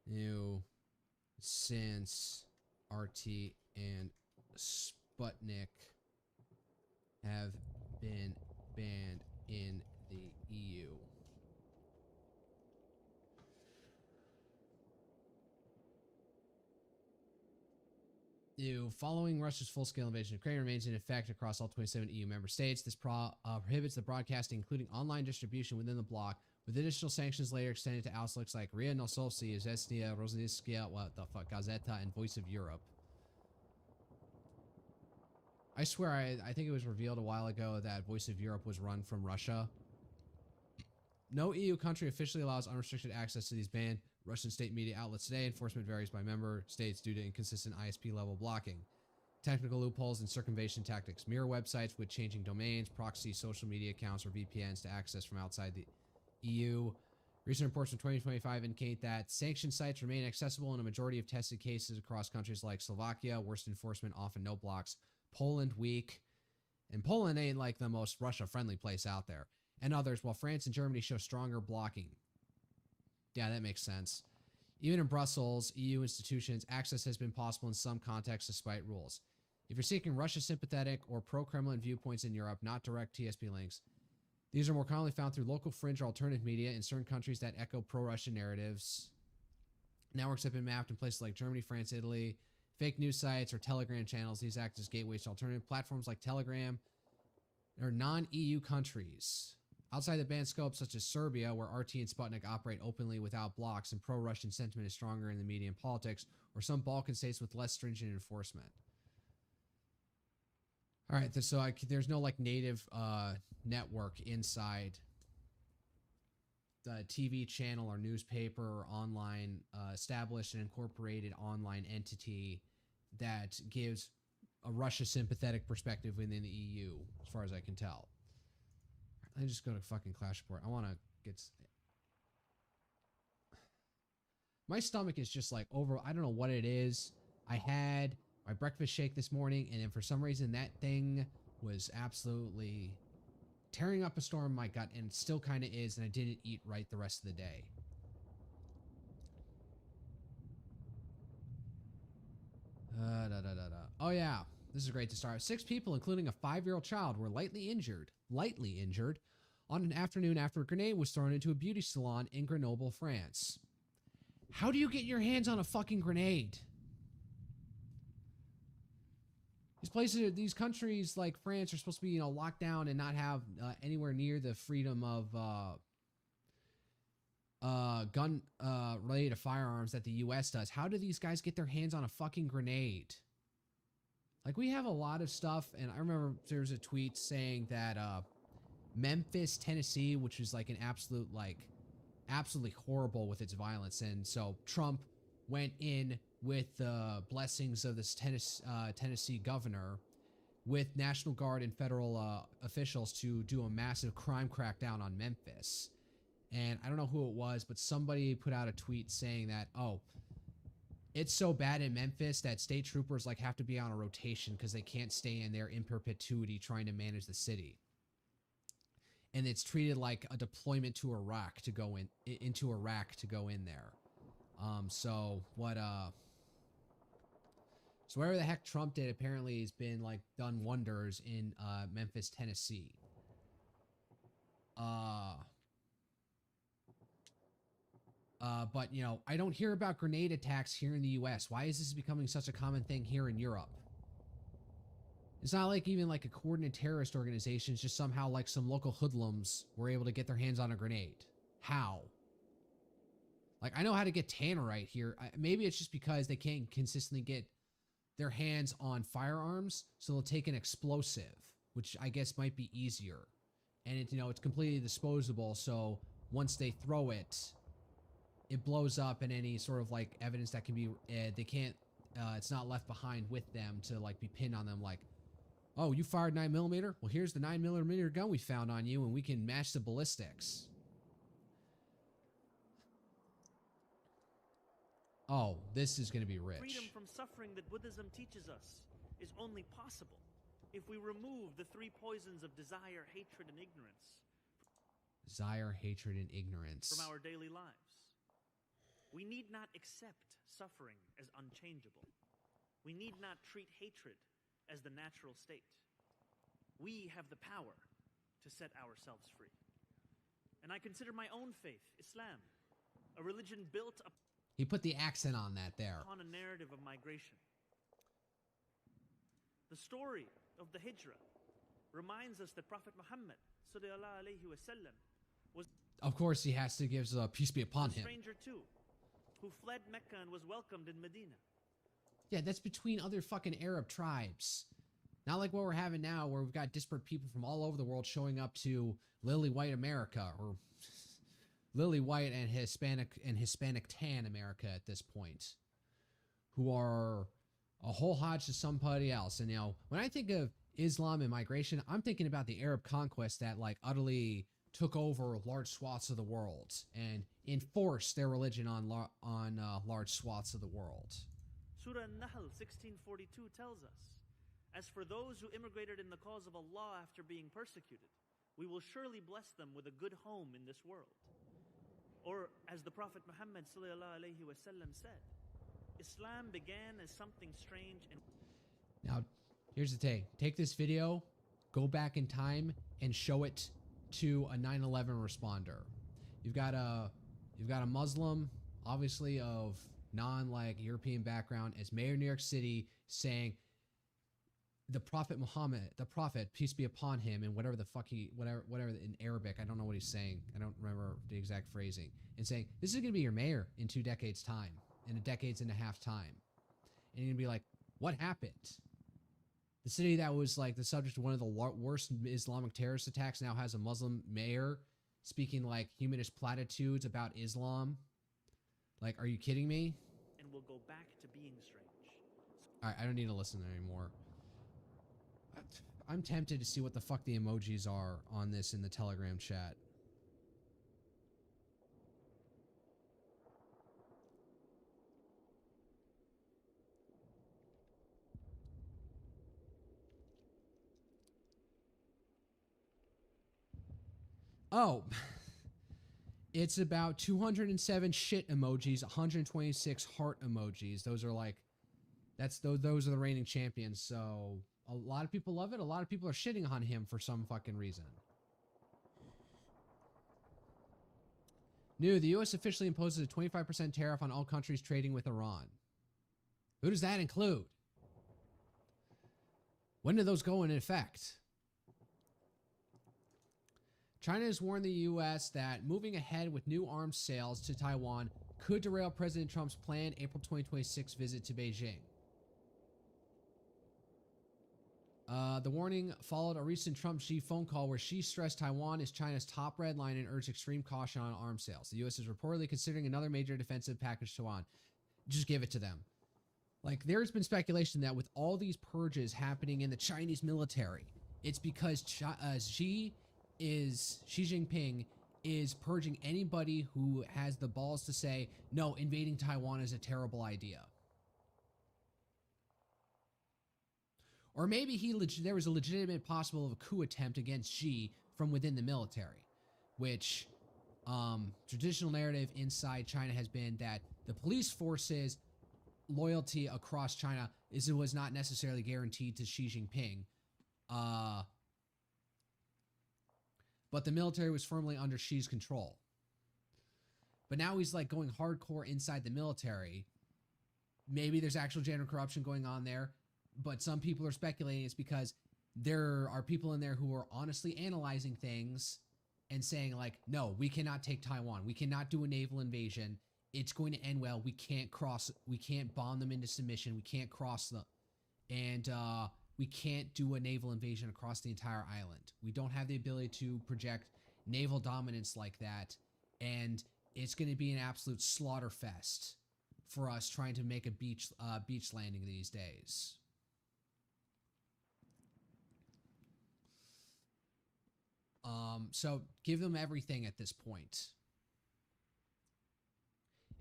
New since RT and Sputnik have been banned in the EU. Following Russia's full-scale invasion of Ukraine remains in effect across all 27 EU member states. This prohibits the broadcasting, including online distribution within the bloc, with additional sanctions later extended to outlets like RIA Novosti, Izvestia, Rossiyskaya, what the fuck, Gazeta, and Voice of Europe. I swear, I think it was revealed a while ago that Voice of Europe was run from Russia. No EU country officially allows unrestricted access to these banned Russian state media outlets today. Enforcement varies by member states due to inconsistent ISP level blocking, technical loopholes, and circumvention tactics. Mirror websites with changing domains, proxy social media accounts, or VPNs to access from outside the EU. Recent reports from 2025 indicate that sanctioned sites remain accessible in a majority of tested cases across countries like Slovakia, worst enforcement, often no blocks. Poland, weak. And Poland ain't like the most Russia-friendly place out there. And others, while France and Germany show stronger blocking. Yeah, that makes sense. Even in Brussels, EU institutions, access has been possible in some contexts despite rules. If you're seeking Russia-sympathetic or pro-Kremlin viewpoints in Europe, not direct TSP links, these are more commonly found through local fringe or alternative media in certain countries that echo pro-Russian narratives. Networks have been mapped in places like Germany, France, Italy. Fake news sites or Telegram channels, these act as gateways to alternative platforms like Telegram or non-EU countries. Outside the banned scope, such as Serbia, where RT and Sputnik operate openly without blocks and pro-Russian sentiment is stronger in the media and politics, or some Balkan states with less stringent enforcement. All right, so there's no like native network inside the TV channel or newspaper or online established and incorporated online entity that gives a Russia sympathetic perspective within the EU, as far as I can tell. Let me just go to fucking Clash Report. I want to get... My stomach is just like over... I don't know what it is. I had my breakfast shake this morning, and then for some reason that thing was absolutely tearing up a storm in my gut, and it still kind of is, and I didn't eat right the rest of the day. Oh, yeah. This is great to start. 6 people, including a 5-year-old child, were lightly injured on an afternoon after a grenade was thrown into a beauty salon in Grenoble, France. How do you get your hands on a fucking grenade? These places, these countries like France are supposed to be, locked down and not have anywhere near the freedom of gun related to firearms that the U.S. does. How do these guys get their hands on a fucking grenade? Like, we have a lot of stuff, and I remember there was a tweet saying that Memphis, Tennessee, which is like an absolutely horrible with its violence, and so Trump went in with the blessings of this Tennessee governor with National Guard and federal officials to do a massive crime crackdown on Memphis. And I don't know who it was, but somebody put out a tweet saying that, oh, it's so bad in Memphis that state troopers like have to be on a rotation because they can't stay in there in perpetuity trying to manage the city. And it's treated like a deployment to Iraq to go into Iraq to go in there. So whatever the heck Trump did apparently has been like done wonders in Memphis, Tennessee. But you know, I don't hear about grenade attacks here in the US. Why is this becoming such a common thing here in Europe? It's not like even like a coordinated terrorist organization. It's just somehow like some local hoodlums were able to get their hands on a grenade. How? Like, I know how to get tannerite here. Maybe it's just because they can't consistently get their hands on firearms, so they'll take an explosive, which I guess might be easier. And it, you know, it's completely disposable, so once they throw it, it blows up, and any sort of like evidence that can be, they can't, it's not left behind with them to like be pinned on them like, oh, you fired 9mm? Well, here's the 9mm gun we found on you, and we can match the ballistics. Oh, this is going to be rich. Freedom from suffering that Buddhism teaches us is only possible if we remove the three poisons of desire, hatred, and ignorance. Desire, hatred, and ignorance. From our daily lives. We need not accept suffering as unchangeable. We need not treat hatred as the natural state. We have the power to set ourselves free. And I consider my own faith, Islam, a religion built He put the accent on that there. upon a narrative of migration. The story of the Hijrah reminds us that Prophet Muhammad sallallahu alaihi wasallam was Of course, he has to give peace be upon a him. stranger too, who fled Mecca and was welcomed in Medina. Yeah, that's between other fucking Arab tribes. Not like what we're having now, where we've got disparate people from all over the world showing up to Lily White America, or Lily White and Hispanic tan America at this point, who are a whole hodge to somebody else. And you know, when I think of Islam and migration, I'm thinking about the Arab conquest that like utterly took over large swaths of the world and enforced their religion on large swaths of the world. Surah An-Nahl 1642 tells us, as for those who immigrated in the cause of Allah after being persecuted, we will surely bless them with a good home in this world. Or, as the Prophet Muhammad sallallahu alaihi wasallam said, Islam began as something strange and... Now, here's the thing. Take this video, go back in time, and show it to a 9/11 responder. You've got a Muslim, obviously of European background, as mayor of New York City, saying the Prophet Muhammad, the Prophet, peace be upon him, and whatever in Arabic, I don't know what he's saying. I don't remember the exact phrasing. And saying, this is going to be your mayor in 2 decades time, in a decades and a half time. And you're going to be like, what happened? The city that was like the subject of one of the worst Islamic terrorist attacks now has a Muslim mayor speaking like humanist platitudes about Islam. Like, are you kidding me? And will go back to being strange. All right, I don't need to listen anymore. I'm tempted to see what the fuck the emojis are on this in the Telegram chat. Oh, it's about 207 shit emojis, 126 heart emojis. Those are like, those are the reigning champions. So a lot of people love it. A lot of people are shitting on him for some fucking reason. New, the U.S. officially imposes a 25% tariff on all countries trading with Iran. Who does that include? When do those go into effect? China has warned the U.S. that moving ahead with new arms sales to Taiwan could derail President Trump's planned April 2026 visit to Beijing. The warning followed a recent Trump-Xi phone call where Xi stressed Taiwan is China's top red line and urged extreme caution on arms sales. The U.S. is reportedly considering another major defensive package to Taiwan. Just give it to them. Like, there's been speculation that with all these purges happening in the Chinese military, it's because Xi Jinping is purging anybody who has the balls to say, no, invading Taiwan is a terrible idea. Or maybe there was a legitimate possible of a coup attempt against Xi from within the military, which traditional narrative inside China has been that the police forces loyalty across China was not necessarily guaranteed to Xi Jinping. But the military was firmly under Xi's control. But now he's like going hardcore inside the military. Maybe there's actual general corruption going on there. But some people are speculating it's because there are people in there who are honestly analyzing things and saying like, no, we cannot take Taiwan. We cannot do a naval invasion. It's going to end well. We can't bomb them into submission. We can't cross them. And we can't do a naval invasion across the entire island. We don't have the ability to project naval dominance like that. And it's going to be an absolute slaughter fest for us trying to make a beach landing these days. So give them everything at this point.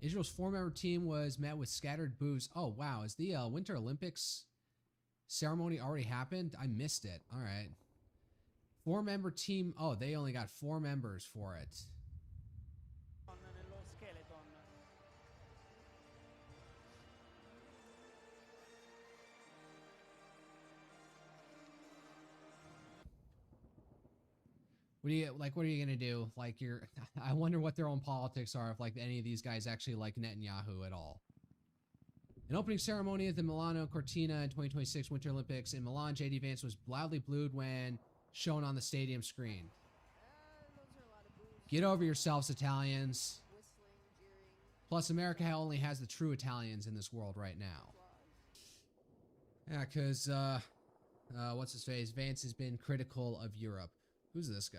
Israel's four-member team was met with scattered boos. Oh, wow. Is the Winter Olympics ceremony already happened? I missed it. All right. Four-member team. Oh, they only got 4 members for it. What are you gonna do? Like, I wonder what their own politics are if like any of these guys actually like Netanyahu at all. An opening ceremony at the Milano Cortina in 2026 Winter Olympics in Milan, J.D. Vance was loudly booed when shown on the stadium screen. Get over yourselves, Italians. Plus, America only has the true Italians in this world right now. Yeah, because what's his face? Vance has been critical of Europe. Who's this guy?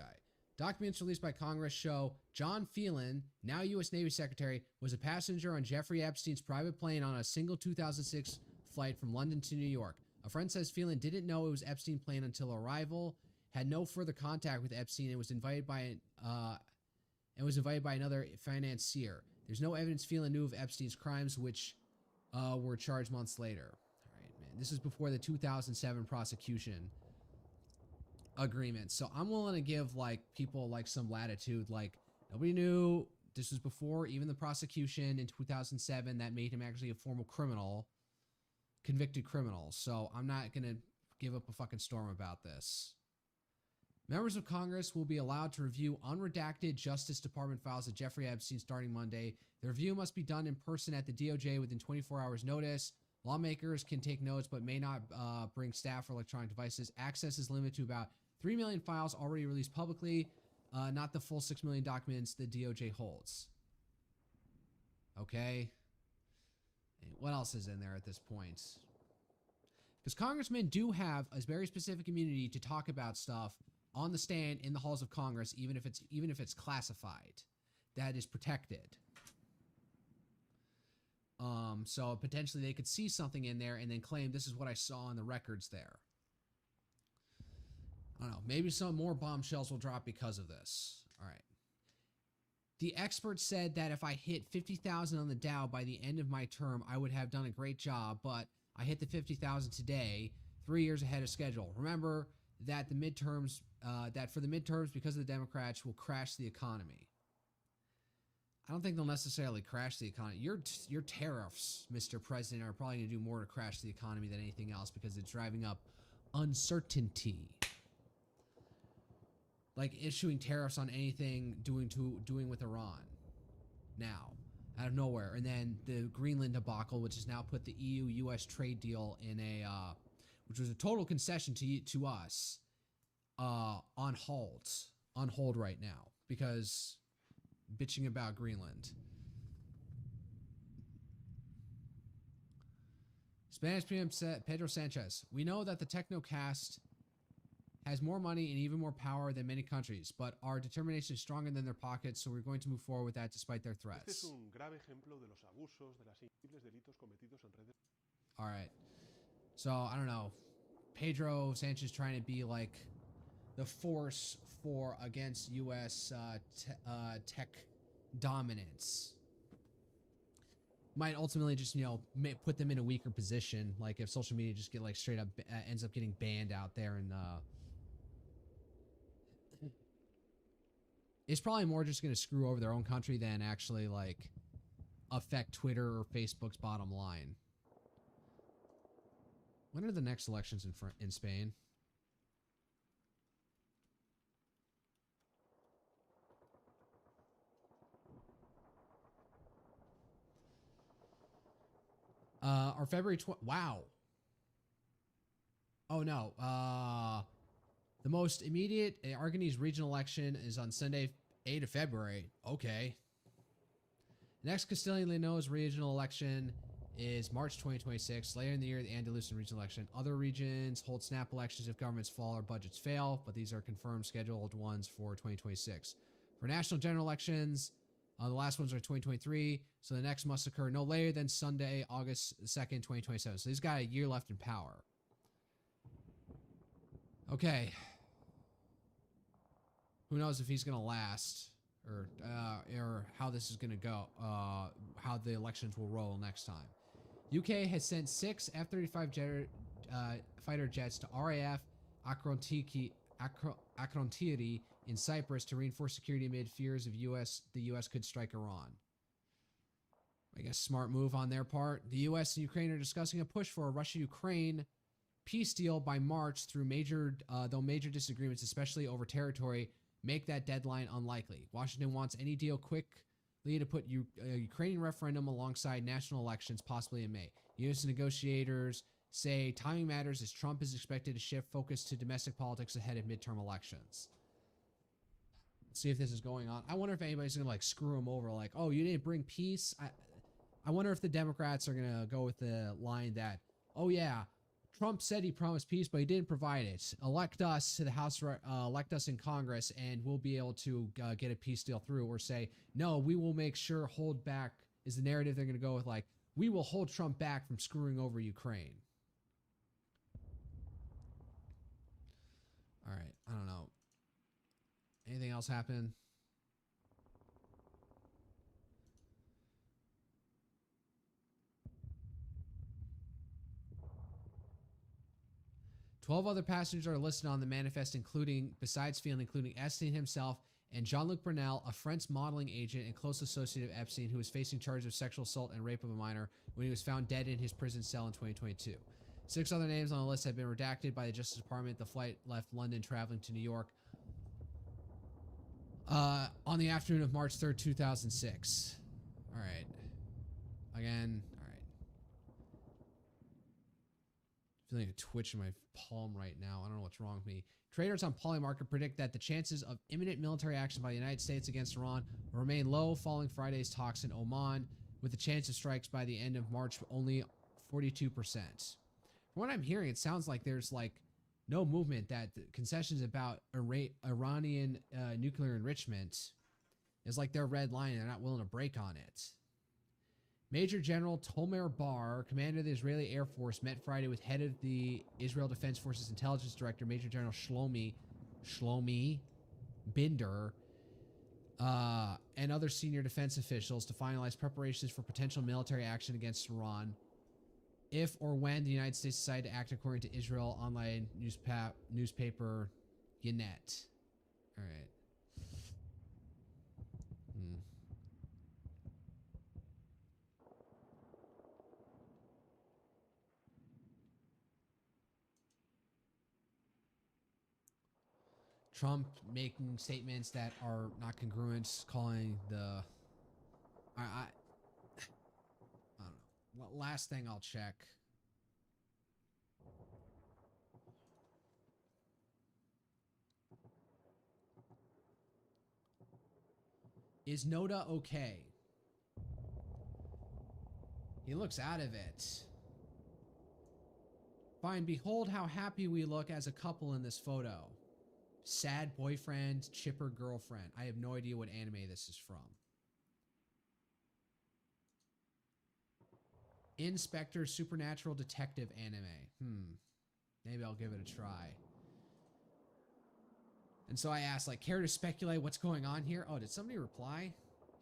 Documents released by Congress show John Phelan, now U.S. Navy Secretary, was a passenger on Jeffrey Epstein's private plane on a single 2006 flight from London to New York. A friend says Phelan didn't know it was Epstein's plane until arrival, had no further contact with Epstein, and was invited by another financier. There's no evidence Phelan knew of Epstein's crimes, which were charged months later. All right, man. This is before the 2007 prosecution agreement. So I'm willing to give like people like some latitude. Like, nobody knew. This was before even the prosecution in 2007 that made him actually a formal criminal, convicted criminal. So I'm not gonna give up a fucking storm about this. Members of Congress will be allowed to review unredacted Justice Department files of Jeffrey Epstein starting Monday. The review must be done in person at the DOJ within 24 hours notice. Lawmakers can take notes but may not bring staff or electronic devices. Access is limited to about 3 million files already released publicly, not the full 6 million documents the DOJ holds. Okay. What else is in there at this point? Because congressmen do have a very specific immunity to talk about stuff on the stand in the halls of Congress, even if it's classified. That is protected. So potentially they could see something in there and then claim this is what I saw on the records there. I don't know. Maybe some more bombshells will drop because of this. All right. The expert said that if I hit 50,000 on the Dow by the end of my term, I would have done a great job, but I hit the 50,000 today, 3 years ahead of schedule. Remember that for the midterms, because of the Democrats, will crash the economy. I don't think they'll necessarily crash the economy. Your tariffs, Mr. President, are probably going to do more to crash the economy than anything else because it's driving up uncertainty. Like issuing tariffs on anything doing with Iran now, out of nowhere. And then the Greenland debacle, which has now put the EU-US trade deal in which was a total concession to us, on halt on hold right now because bitching about Greenland. Spanish PM Pedro Sanchez. We know that the Technocast has more money and even more power than many countries, but our determination is stronger than their pockets, so we're going to move forward with that despite their threats. All right. So, I don't know. Pedro Sanchez trying to be like the force for against U.S. Tech dominance. Might ultimately just, you know, put them in a weaker position. Like if social media just get like straight up ends up getting banned out there, and it's probably more just going to screw over their own country than actually like affect Twitter or Facebook's bottom line. When are the next elections in Spain? Or February wow. Oh no. The most immediate Aragonese regional election is on Sunday, 8th of February. Okay. Next Castilian Leono's regional election is March 2026. Later in the year, the Andalusian regional election. Other regions hold snap elections if governments fall or budgets fail, but these are confirmed scheduled ones for 2026. For national general elections, the last ones are 2023, so the next must occur no later than Sunday, August 2nd, 2027. So he's got a year left in power. Okay. Who knows if he's going to last or how this is going to go, how the elections will roll next time. UK has sent 6 F-35 fighter jets to RAF Akrontiri in Cyprus to reinforce security amid fears of the U.S. could strike Iran. I guess smart move on their part. The U.S. and Ukraine are discussing a push for a Russia-Ukraine peace deal by March though major disagreements, especially over territory, make that deadline unlikely. Washington wants any deal quickly to put a Ukrainian referendum alongside national elections, possibly in May. U.S. negotiators say timing matters as Trump is expected to shift focus to domestic politics ahead of midterm elections. Let's see if this is going on. I wonder if anybody's going to like screw him over, like, oh, you didn't bring peace? I wonder if the Democrats are going to go with the line that, oh yeah, Trump said he promised peace, but he didn't provide it. Elect us to the House, elect us in Congress, and we'll be able to get a peace deal through. Or say, no, we will make sure hold back is the narrative they're going to go with. Like, we will hold Trump back from screwing over Ukraine. All right, I don't know. Anything else happen? Twelve other passengers are listed on the manifest, besides Field, including Epstein himself and Jean-Luc Brunel, a French modeling agent and close associate of Epstein, who was facing charges of sexual assault and rape of a minor when he was found dead in his prison cell in 2022. 6 other names on the list have been redacted by the Justice Department. The flight left London traveling to New York on the afternoon of March 3rd, 2006. All right. Again, all right. Feeling a twitch in my palm right now. I don't know what's wrong with me. Traders on Polymarket predict that the chances of imminent military action by the United States against Iran will remain low following Friday's talks in Oman, with the chance of strikes by the end of March only 42%. From what I'm hearing, it sounds like there's like no movement, that the concessions about Iranian nuclear enrichment is like their red line. They're not willing to break on it. Major General Tomer Bar, commander of the Israeli Air Force, met Friday with head of the Israel Defense Forces Intelligence Director, Major General Shlomi Binder, and other senior defense officials to finalize preparations for potential military action against Iran if or when the United States decide to act, according to Israel online newspaper Ynet. All right. Trump making statements that are not congruent, calling the... I don't know. Last thing I'll check. Is Noda okay? He looks out of it. Fine, behold how happy we look as a couple in this photo. Sad boyfriend, chipper girlfriend. I have no idea what anime this is from. Inspector Supernatural Detective anime. Maybe I'll give it a try. And so I asked, like, care to speculate what's going on here? Oh, did somebody reply?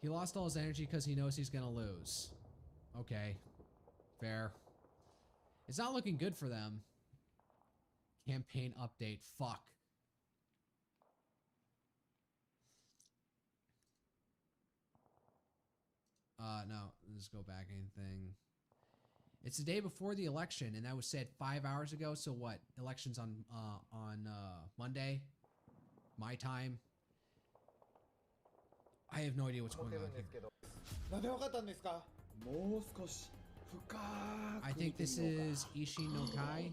He lost all his energy because he knows he's gonna lose. Okay. Fair. It's not looking good for them. Campaign update. Fuck. No. Let's go back anything. It's the day before the election, and that was said 5 hours ago. So what? Elections on Monday, my time. I have no idea what's going on here. I think this is Ishin no Kai.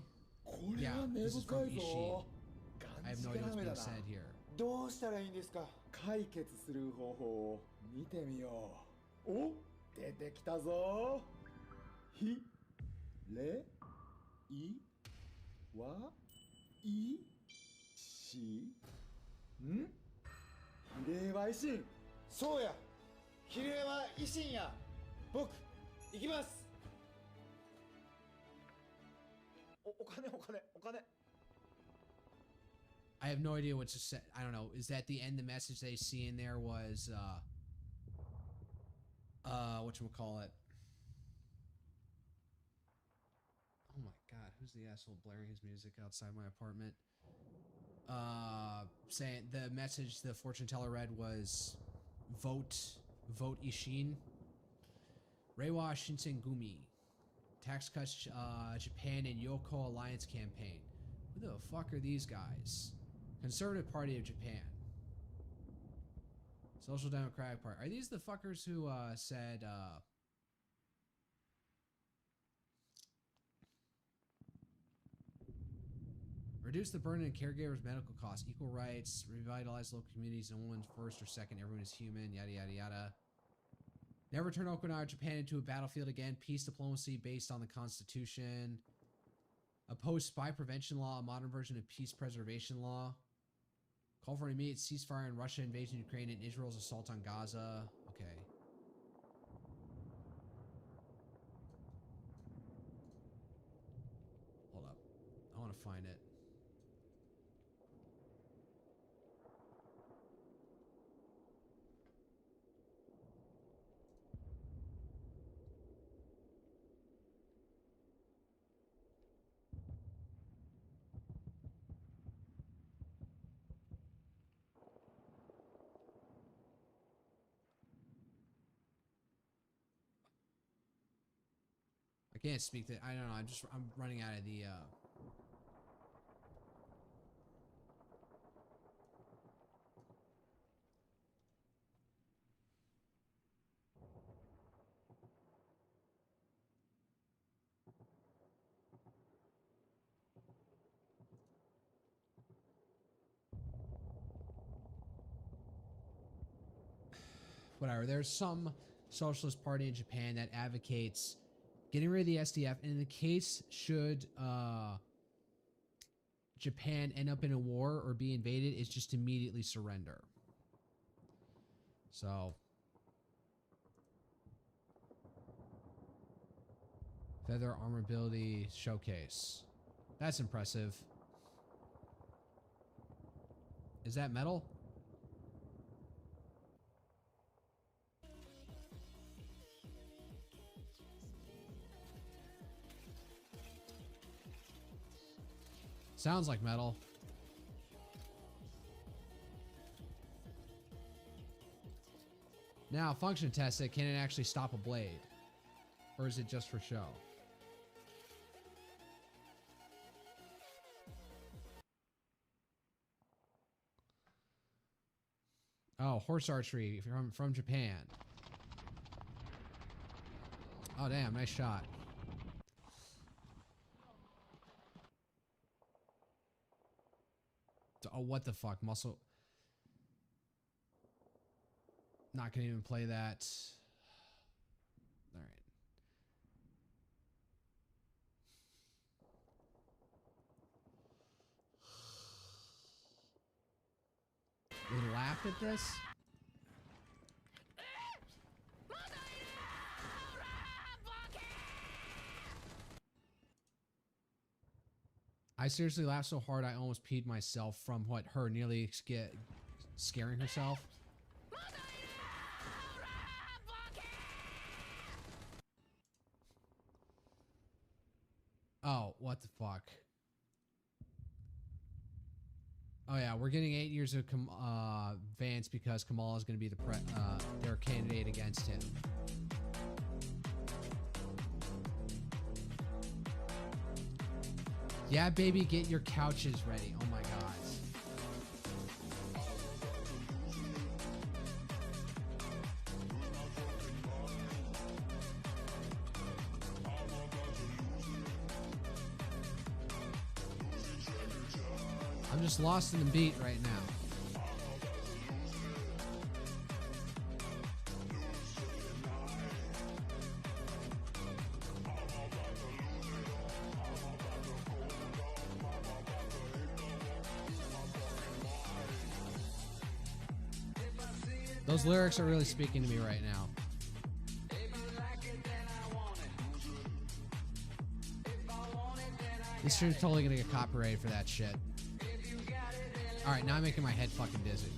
Yeah, this is from Ishin. I have no idea what's being said here. どうしたらいいんですか。解決する方法を見てみよう。お、出てきたぞ。ひ、れ、い、わ、い、し、ん？比例は維新。そうや。比例は維新や。僕、行きます。お金。I have no idea what to say. I don't know. Is that the end? The message they see in there was, whatchamacallit? Oh my god, who's the asshole blaring his music outside my apartment? Saying the message the fortune teller read was, vote Ishin. Reiwa Shinsengumi. Tax cuts, Japan and Yoko Alliance campaign. Who the fuck are these guys? Conservative Party of Japan. Social Democratic Party. Are these the fuckers who said reduce the burden of caregivers' medical costs, equal rights, revitalize local communities, no one's first or second, everyone is human, yada yada yada. Never turn Okinawa, Japan into a battlefield again. Peace diplomacy based on the Constitution. Oppose spy prevention law, a modern version of peace preservation law. Call for an immediate ceasefire in Russia invasion of Ukraine and Israel's assault on Gaza. Okay. Hold up. I want to find it. I can't speak to. I don't know. I'm running out of the. Whatever. There's some socialist party in Japan that advocates getting rid of the SDF, and in the case should Japan end up in a war or be invaded, is just immediately surrender. So feather armor ability showcase. That's impressive. Is that metal? Sounds like metal. Now, function test it. Can it actually stop a blade? Or is it just for show? Oh, horse archery from Japan. Oh, damn. Nice shot. Oh, what the fuck? Muscle. Not gonna even play that. All right. They laughed at this. I seriously laughed so hard I almost peed myself from what her nearly scaring herself. Oh, what the fuck? Oh yeah, we're getting 8 years of Vance because Kamala is going to be their candidate against him. Yeah, baby, get your couches ready. Oh my god. I'm just lost in the beat right now. Those lyrics are really speaking to me right now. This stream's totally gonna get copyrighted for that shit. Alright, now I'm making my head fucking dizzy.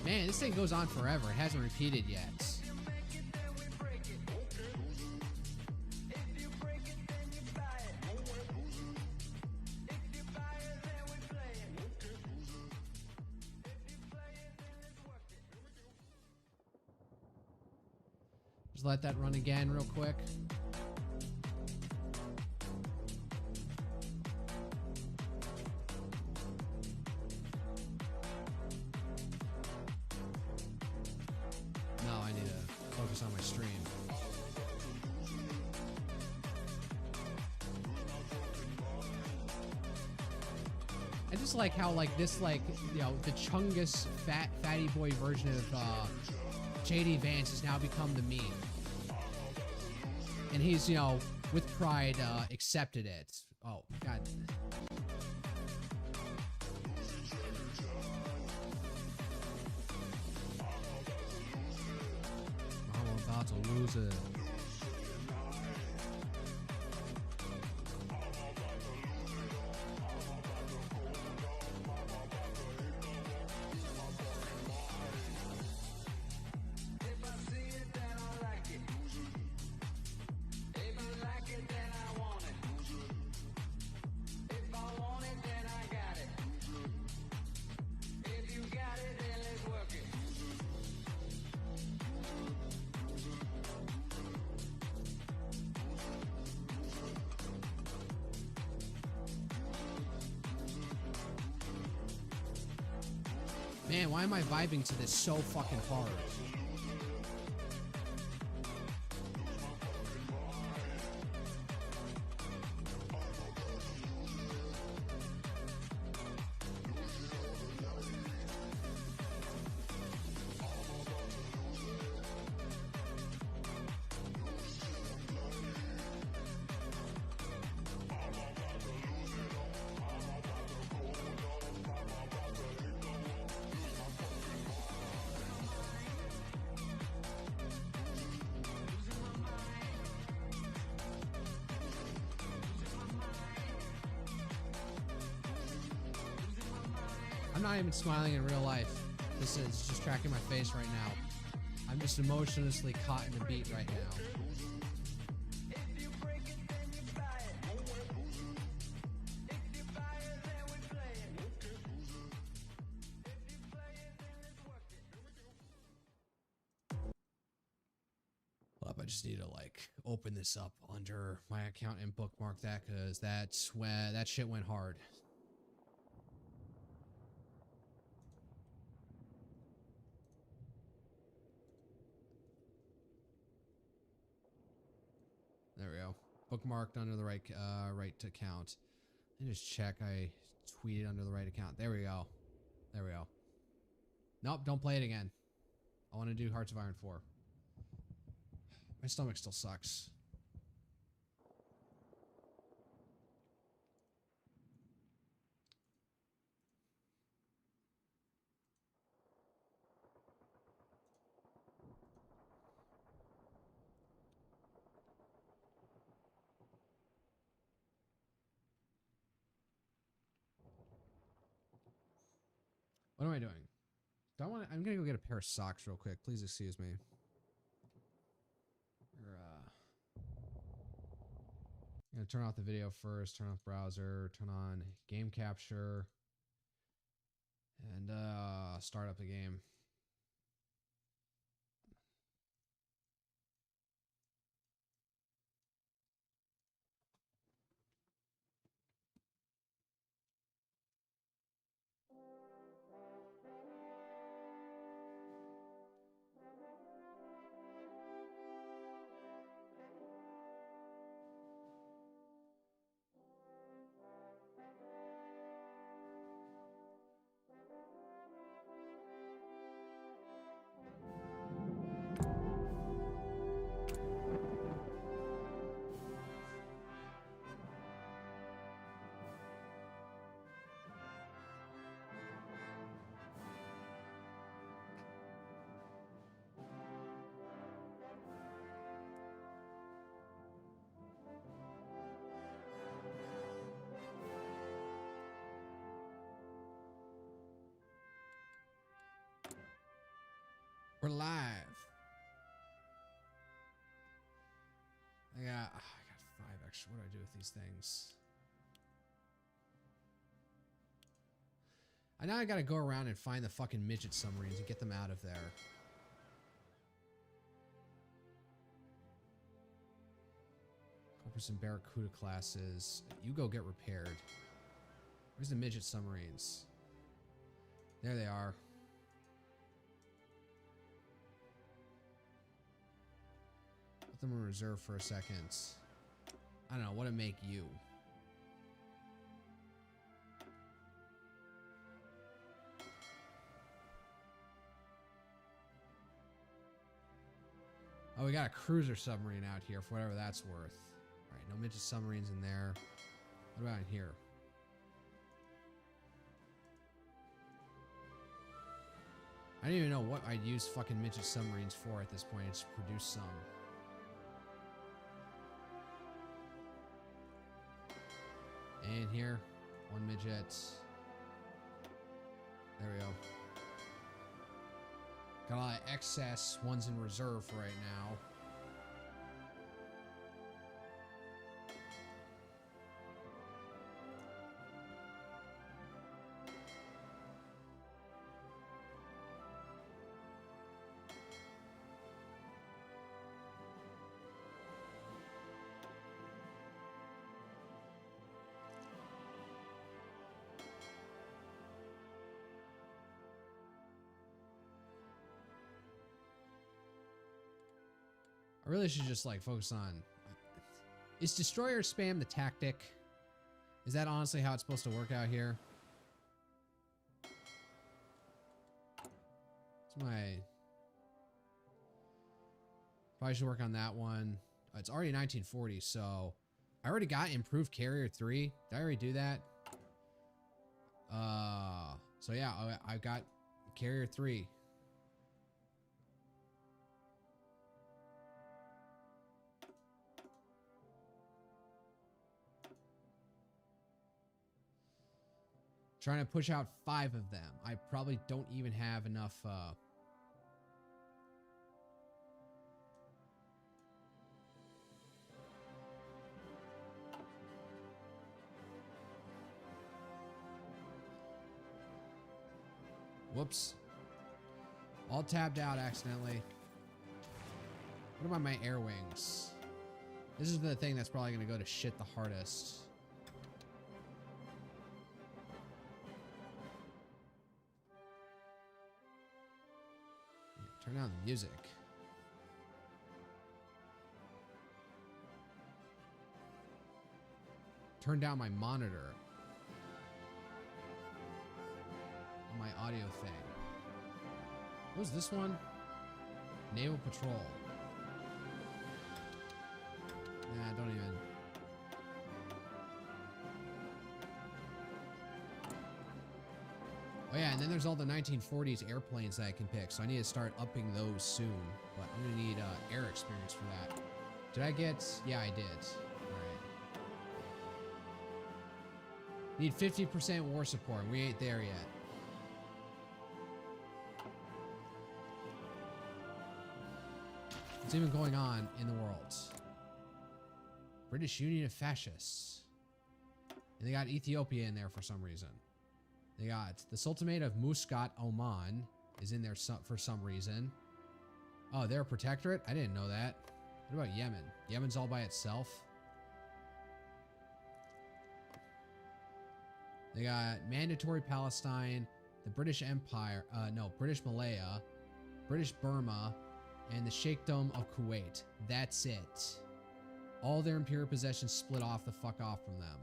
Man, this thing goes on forever. It hasn't repeated yet. Just let that run again real quick. On my stream. I just like how this the Chungus fatty boy version of JD Vance has now become the meme. And he's, with pride accepted it. Oh, god. To lose it. Man, why am I vibing to this so fucking hard? I'm not even smiling in real life. This is just tracking my face right now. I'm just emotionlessly caught in the beat right now. I just need to like open this up under my account and bookmark that, because that's when that shit went hard. There we go. Bookmarked under the right account. Let me just check I tweeted under the right account. There we go. There we go. Nope, don't play it again. I want to do Hearts of Iron 4. My stomach still sucks. What am I doing? I'm gonna go get a pair of socks real quick. Please excuse me. I'm gonna turn off the video first, turn off browser, turn on game capture, and start up the game. We're live. I got 5 extra. What do I do with these things? Now I gotta go around and find the fucking midget submarines and get them out of there. Corpus and Barracuda classes. You go get repaired. Where's the midget submarines? There they are. Put them in reserve for a second. I don't know, what to make you? Oh, we got a cruiser submarine out here for whatever that's worth. Alright, no midget submarines in there. What about in here? I don't even know what I'd use fucking midget submarines for at this point. It's produce some. And here, 1 midget. There we go. Got a lot of excess ones in reserve for right now. I really should just like focus on, is destroyer spam the tactic? Is that honestly how it's supposed to work out here? It's my, probably should work on that one. It's already 1940, so I already got improved carrier 3. Did I already do that? So yeah, I got carrier 3. Trying to push out 5 of them. I probably don't even have enough, Whoops. All tabbed out accidentally. What about my air wings? This is the thing that's probably going to go to shit the hardest. Turn down the music. Turn down my monitor. On my audio thing. What was this one? Naval Patrol. Nah, don't even. Oh yeah, and then there's all the 1940s airplanes that I can pick, so I need to start upping those soon. But I'm gonna need air experience for that. Did I get? Yeah, I did. All right. Need 50% war support. We ain't there yet. What's even going on in the world? British Union of Fascists. And they got Ethiopia in there for some reason. They got the Sultanate of Muscat, Oman is in there for some reason. Oh, they're a protectorate? I didn't know that. What about Yemen? Yemen's all by itself. They got Mandatory Palestine, the British Empire, British Malaya, British Burma, and the Sheikhdom of Kuwait. That's it. All their imperial possessions split off the fuck off from them.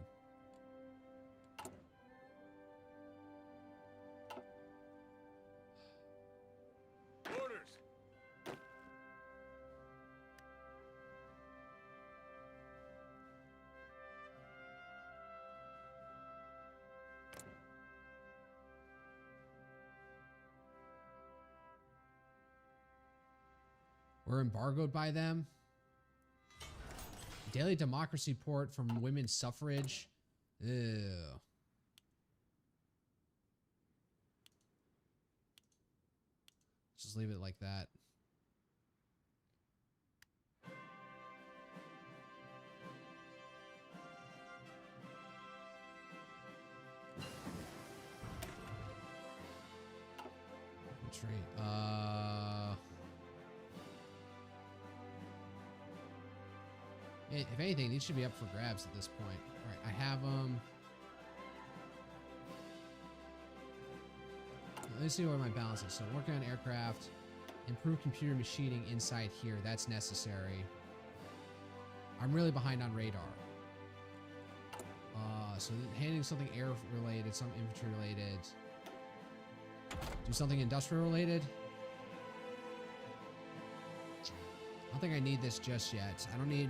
We're embargoed by them. Daily democracy report from women's suffrage. Ew. Just leave it like that. If anything, these should be up for grabs at this point. All right, I have them. Let's see what my balance is. So working on aircraft, improve computer machining inside here. That's necessary. I'm really behind on radar. So handling something air related, some infantry related. Do something industrial related. I don't think I need this just yet. I don't need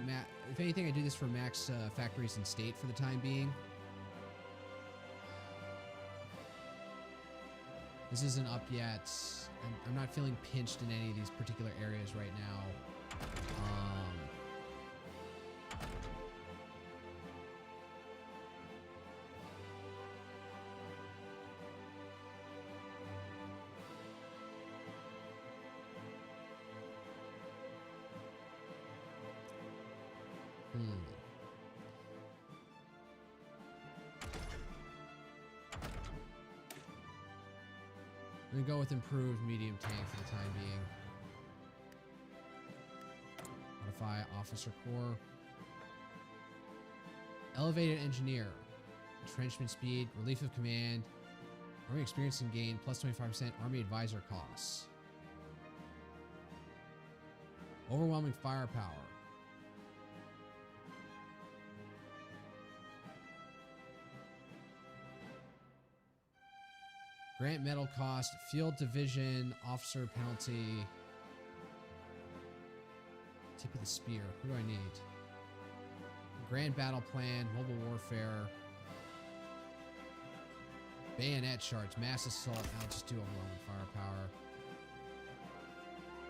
if anything, I do this for max factories and state for the time being. This isn't up yet. I'm not feeling pinched in any of these particular areas right now. I'm gonna go with improved medium tank for the time being. Modify officer corps. Elevated engineer. Entrenchment speed. Relief of command. Army experience and gain. Plus 25% army advisor costs. Overwhelming firepower. Grant medal cost, field division, officer penalty. Tip of the spear. Who do I need? Grand battle plan, mobile warfare. Bayonet charge, mass assault. I'll just do overwhelming firepower.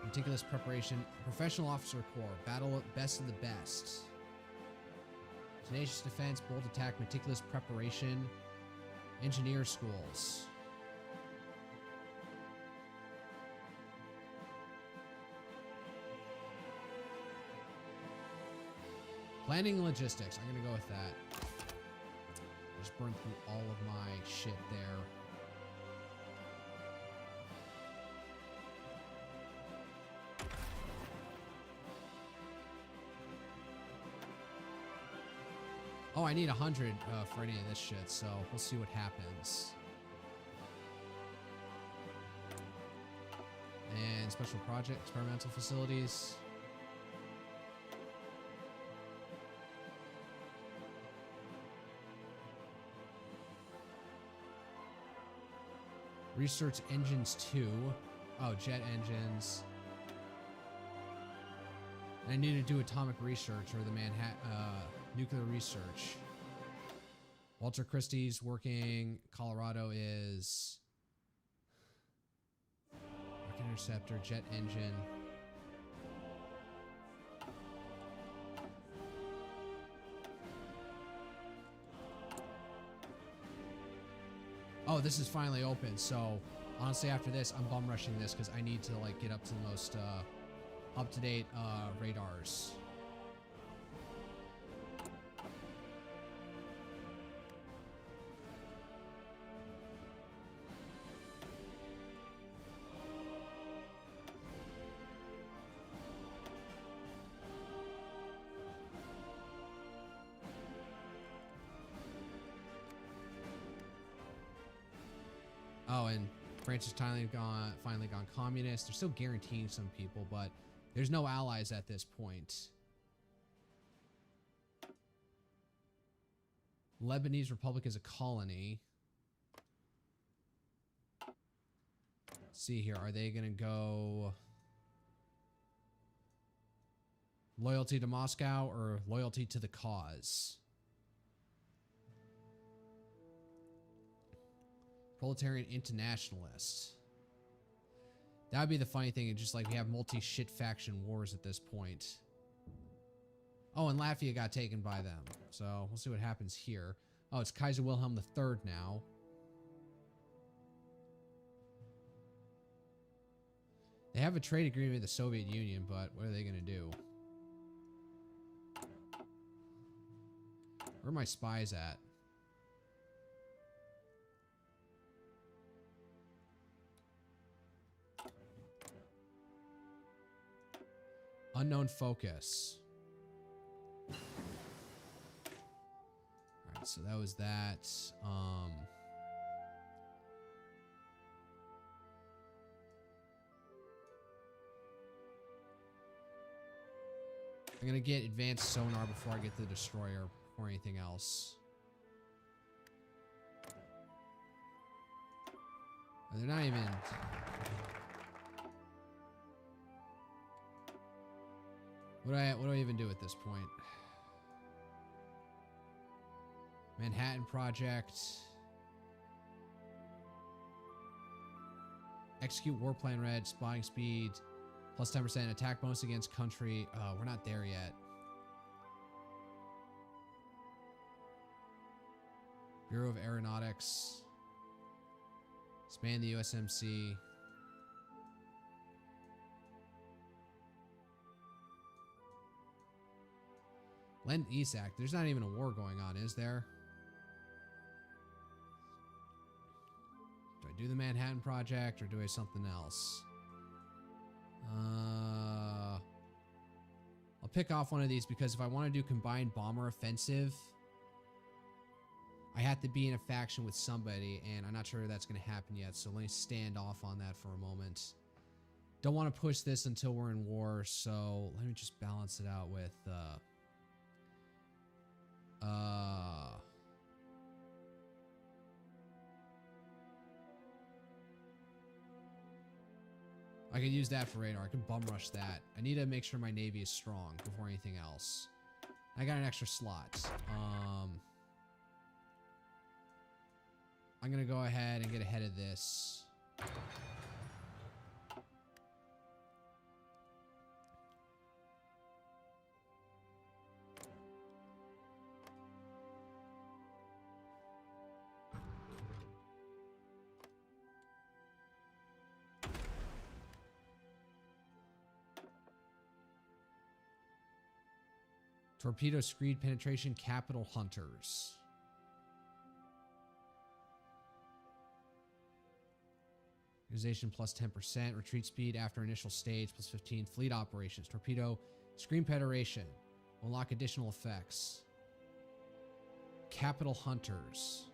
Meticulous preparation, professional officer corps, battle best of the best. Tenacious defense, bold attack, meticulous preparation. Engineer schools. Planning and logistics. I'm gonna go with that. Just burn through all of my shit there. Oh, I need 100 for any of this shit, so we'll see what happens. And special project, experimental facilities. Research engines 2. Oh, jet engines. And I need to do atomic research or the Manhattan nuclear research. Walter Christie's working. Colorado is rocket interceptor, jet engine. Oh, this is finally open. So honestly, after this, I'm bum rushing this because I need to like get up to the most up-to-date radars. Oh, and France has finally gone communist. They're still guaranteeing some people, but there's no allies at this point. Lebanese Republic is a colony. Let's see here. Are they going to go loyalty to Moscow or loyalty to the cause? Proletarian internationalist. That would be the funny thing. It's just like we have multi-shit faction wars at this point. Oh, and Latvia got taken by them. So we'll see what happens here. Oh, it's Kaiser Wilhelm III now. They have a trade agreement with the Soviet Union, but what are they going to do? Where are my spies at? Unknown focus. Alright, so that was that. I'm gonna get advanced sonar before I get the destroyer or anything else. They're not even... What do I even do at this point? Manhattan Project. Execute war plan red, spotting speed, plus 10% attack bonus against country. We're not there yet. Bureau of Aeronautics. Expand the USMC. Lend East Act. There's not even a war going on, is there? Do I do the Manhattan Project or do I something else? I'll pick off one of these because if I want to do combined bomber offensive, I have to be in a faction with somebody, and I'm not sure that's going to happen yet, so let me stand off on that for a moment. Don't want to push this until we're in war, so let me just balance it out with... I could use that for radar. I can bum rush that. I need to make sure my navy is strong before anything else. I got an extra slot. I'm gonna go ahead and get ahead of this. Torpedo screed penetration, capital hunters. Organization plus 10%. Retreat speed after initial stage plus 15. Fleet operations. Torpedo screen penetration. Unlock additional effects. Capital hunters.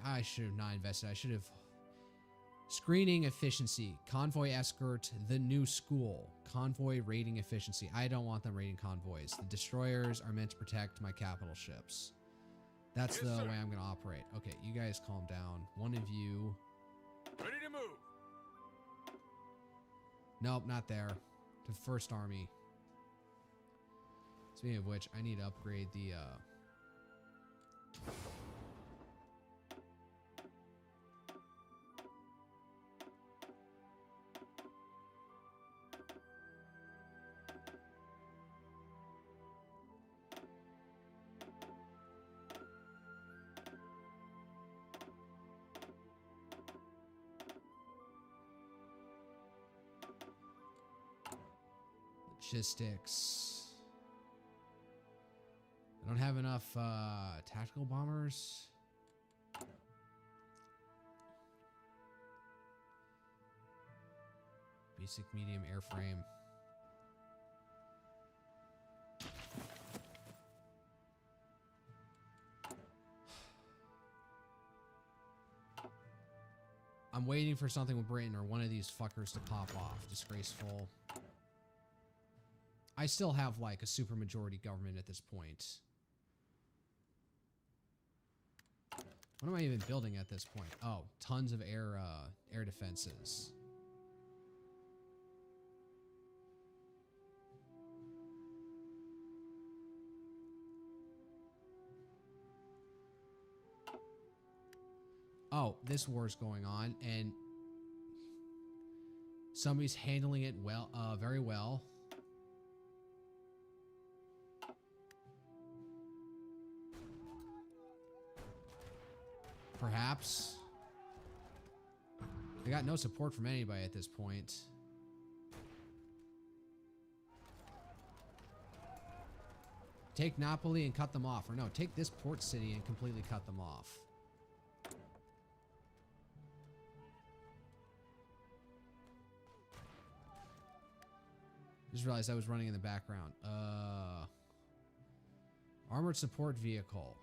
I should have not invested. I should have. Screening efficiency. Convoy escort. The new school. Convoy raiding efficiency. I don't want them raiding convoys. The destroyers are meant to protect my capital ships. That's the way I'm going to operate. Okay, you guys calm down. One of you. Ready to move. Nope, not there. To First Army. Speaking of which, I need to upgrade the logistics. I don't have enough tactical bombers. Basic medium airframe. I'm waiting for something with Britain or one of these fuckers to pop off. Disgraceful. I still have like a supermajority government at this point. What am I even building at this point? Oh, tons of air defenses. Oh, this war's going on, and somebody's handling it well, very well. Perhaps. They got no support from anybody at this point. Take Napoli and cut them off. Or no, take this port city and completely cut them off. Just realized I was running in the background. Armored support vehicle.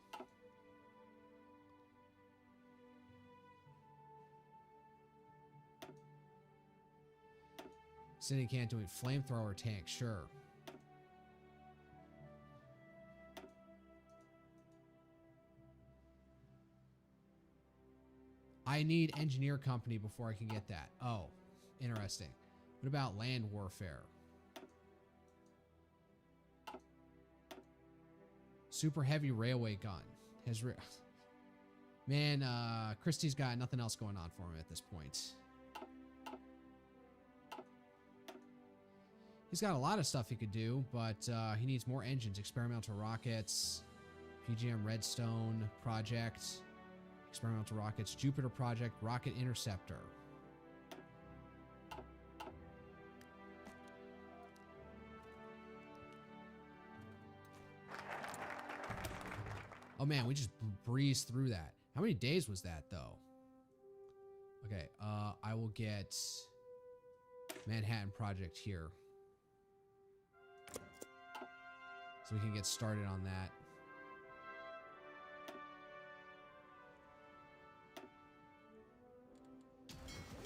City can't do it. Flamethrower tank, sure. I need engineer company before I can get that. Oh, interesting. What about land warfare? Super heavy railway gun. Man, Christie's got nothing else going on for him at this point. He's got a lot of stuff he could do, but he needs more engines. Experimental rockets, PGM Redstone project, experimental rockets, Jupiter project, rocket interceptor. Oh man, we just breezed through that. How many days was that though? Okay, I will get Manhattan project here. So we can get started on that.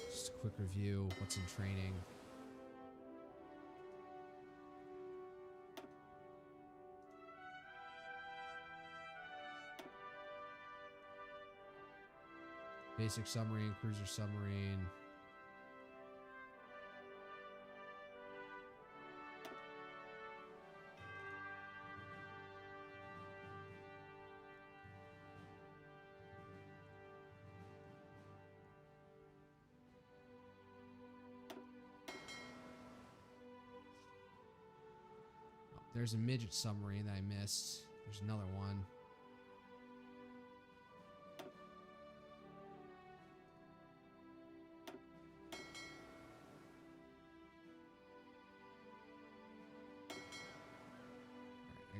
Just a quick review. What's in training? Basic submarine, cruiser submarine. There's a midget submarine that I missed. There's another one.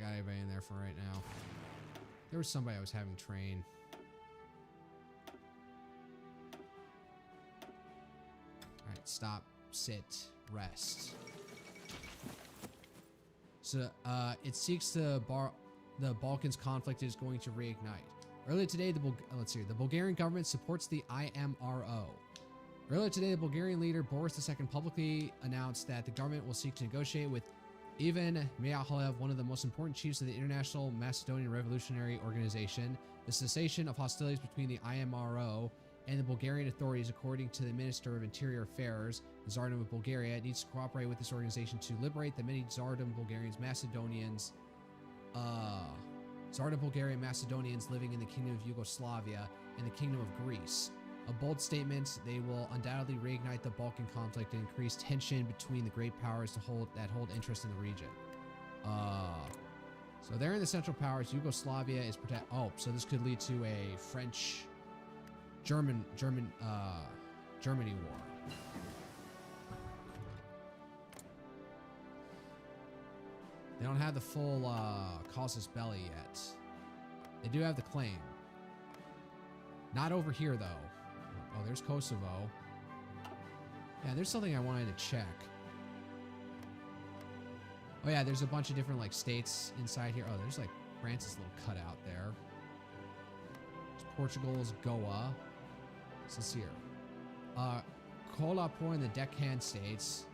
got anybody in there for right now. There was somebody I was having train. Alright, stop, sit, rest. So, it seeks the Balkans conflict is going to reignite. Earlier today, the Bulgarian government supports the IMRO. Earlier today, the Bulgarian leader Boris II publicly announced that the government will seek to negotiate with Ivan Myakhlev, one of the most important chiefs of the International Macedonian Revolutionary Organization, the cessation of hostilities between the IMRO and the Bulgarian authorities. According to the Minister of Interior Affairs, the Tsardom of Bulgaria needs to cooperate with this organization to liberate the many Tsardom Bulgarians, Tsardom Bulgarian Macedonians living in the Kingdom of Yugoslavia and the Kingdom of Greece. A bold statement, they will undoubtedly reignite the Balkan conflict and increase tension between the great powers that hold interest in the region. So they're in the Central Powers. Yugoslavia is so this could lead to a French-Germany war. They don't have the full casus belli yet. They do have the claim. Not over here, though. Oh, there's Kosovo. Yeah, there's something I wanted to check. Oh, yeah, there's a bunch of different, like, states inside here. Oh, there's, like, France's little cutout there. There's Portugal's Goa. What's this here? Kolhapur in the Deccan states.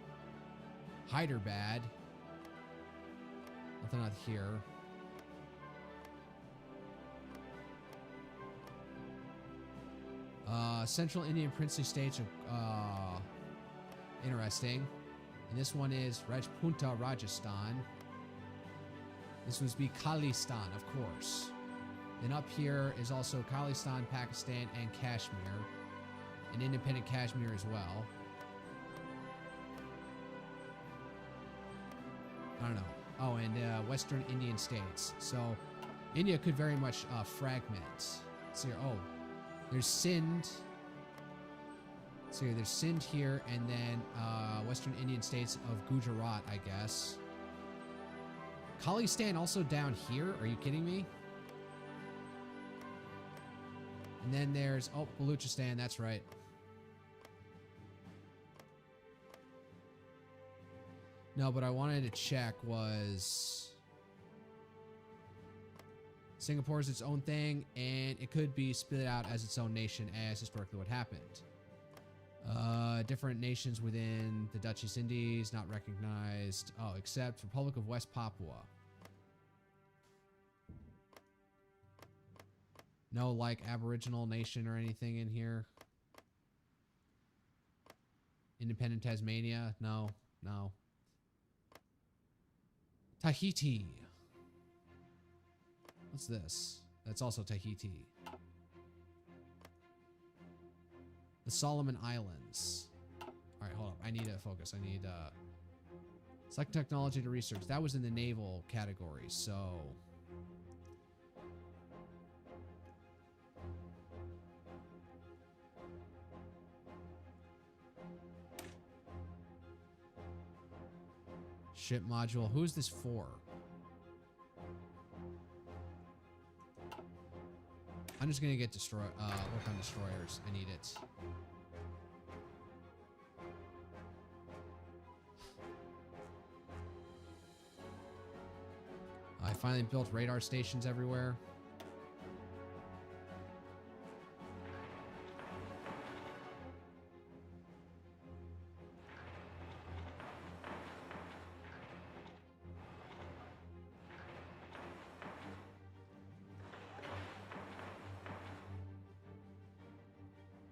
Hyderabad. Nothing out here. Central Indian princely states are interesting. And this one is Rajpunta, Rajasthan. This would be Khalistan, of course. Then up here is also Khalistan, Pakistan, and Kashmir. And independent Kashmir as well. I don't know. Oh, and Western Indian states. So India could very much fragment. Let's see here. Oh, there's Sindh. So here, there's Sindh here, and then Western Indian states of Gujarat, I guess. Khalistan also down here? Are you kidding me? And then there's, oh, Baluchistan, that's right. No, but I wanted to check was Singapore's its own thing, and it could be split out as its own nation, as historically what happened. Different nations within the Dutch East Indies not recognized. Oh, except Republic of West Papua. No, like, Aboriginal nation or anything in here. Independent Tasmania? No, no. Tahiti. What's this? That's also Tahiti. The Solomon Islands. Alright, hold up. I need to focus. I need, select technology to research. That was in the naval category, so... Ship module. Who's this for? I'm just gonna get work on destroyers. I need it. I finally built radar stations everywhere.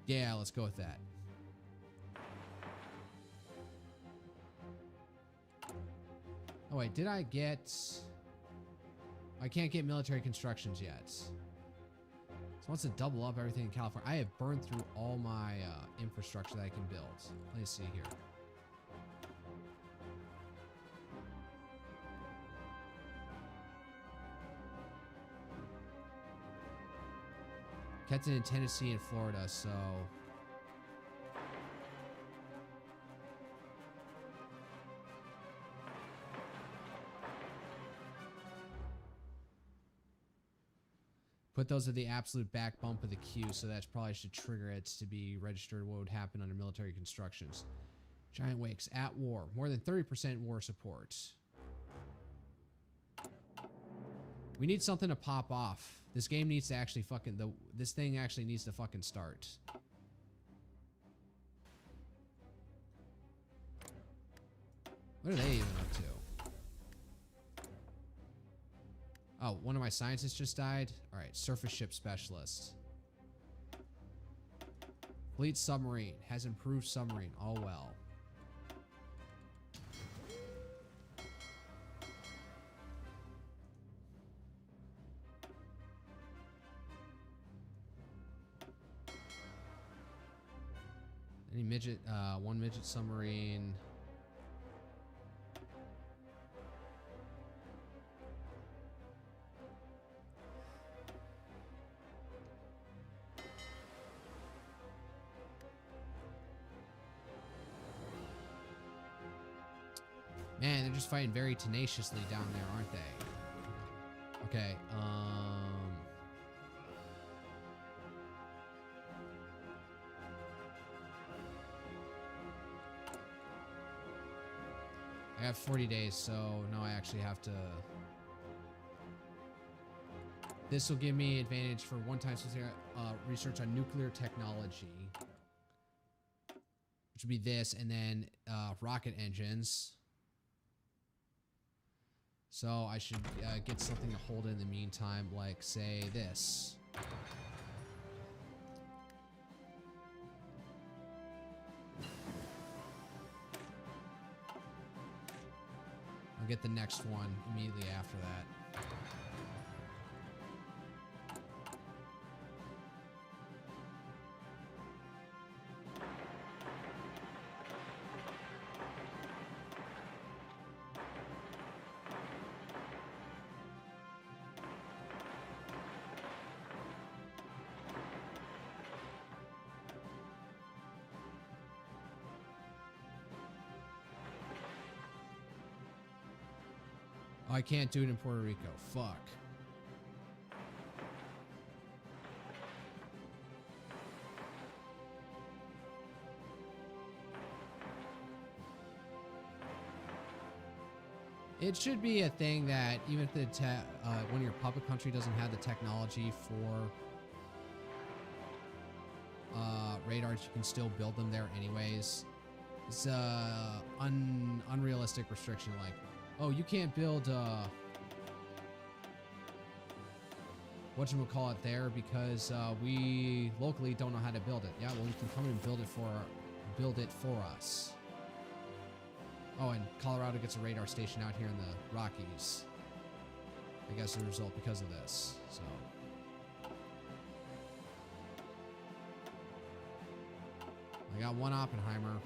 Yeah, let's go with that. Oh wait, did I get... I can't get military constructions yet. So wants to double up everything in California. I have burned through all my infrastructure that I can build. Let me see here. Kept it in Tennessee and Florida, so... Put those at the absolute back bump of the queue, so that probably should trigger it to be registered what would happen under military constructions. Giant wakes at war. More than 30% war support. We need something to pop off. This game needs to actually fucking... This thing actually needs to fucking start. What are they even up to? Oh, one of my scientists just died? Alright, surface ship specialist. Fleet submarine. Has improved submarine. All well. Any midget, one midget submarine. Man, they're just fighting very tenaciously down there, aren't they? Okay, I have 40 days, so no, I actually have to... This will give me advantage for one-time research on nuclear technology. Which would be this, and then rocket engines. So I should get something to hold in the meantime, like, say, this. I'll get the next one immediately after that. Oh, I can't do it in Puerto Rico. Fuck. It should be a thing that even if the when your puppet country doesn't have the technology for radars, you can still build them there anyways. It's a unrealistic restriction, like, oh, you can't build whatchamacallit there because we locally don't know how to build it. Yeah, well, you can come and build it for us. Oh, and Colorado gets a radar station out here in the Rockies. I guess as a result because of this. So I got one Oppenheimer.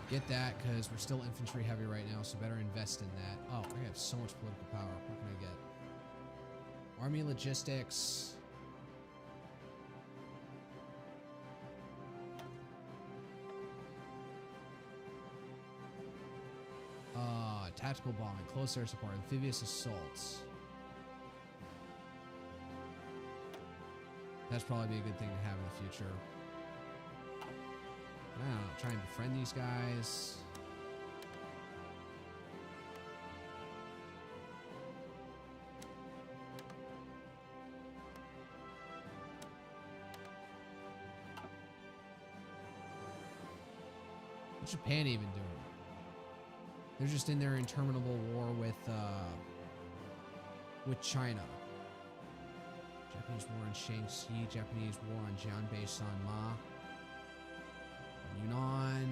Get that, because we're still infantry heavy right now, so better invest in that. Oh, I have so much political power. What can I get? Army logistics. Tactical bombing, close air support, amphibious assaults. That's probably be a good thing to have in the future. I don't know, try and befriend these guys. What's Japan even doing? They're just in their interminable war with China. Japanese war on Shaanxi, Japanese war on Jianbei Sanma. Yunnan.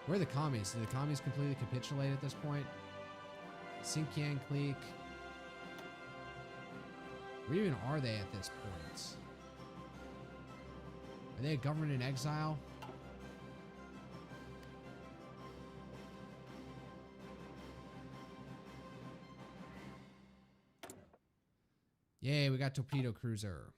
Where are the commies? Did the commies completely capitulate at this point? Xinjiang clique. Where even are they at this point? Are they a government in exile? Yay, we got torpedo cruiser.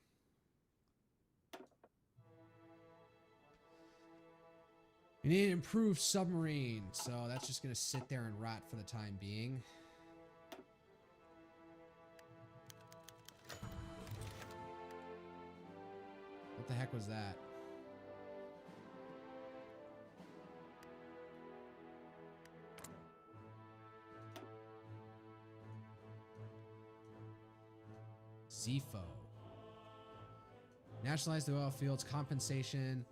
We need an improved submarine, so that's just gonna sit there and rot for the time being. What the heck was that? ZFO. Nationalize the oil fields, compensation,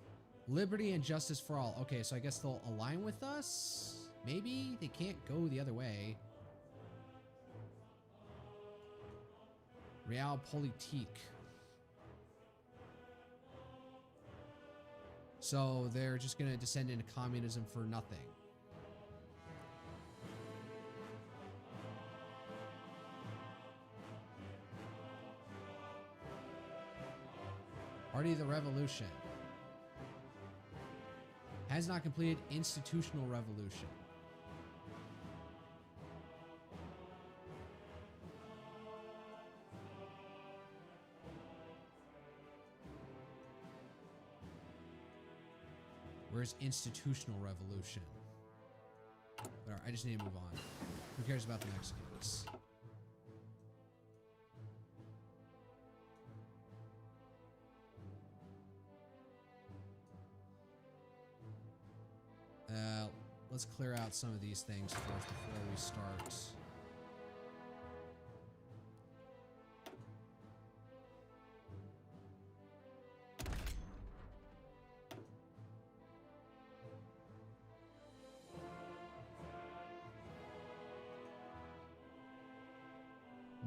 liberty and justice for all. Okay, so I guess they'll align with us? Maybe? They can't go the other way. Realpolitik. So they're just going to descend into communism for nothing. Party of the Revolution. Has not completed institutional revolution. Where's institutional revolution? But all right, I just need to move on. Who cares about the Mexicans? Let's clear out some of these things first before we start.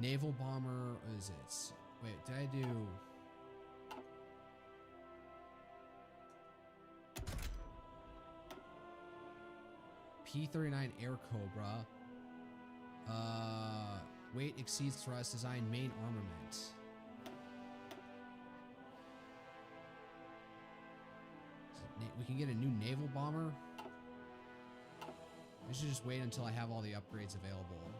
Naval bomber, what is it? Wait, did I do... P-39 Air Cobra. Weight exceeds thrust. Design main armament. We can get a new naval bomber. I should just wait until I have all the upgrades available.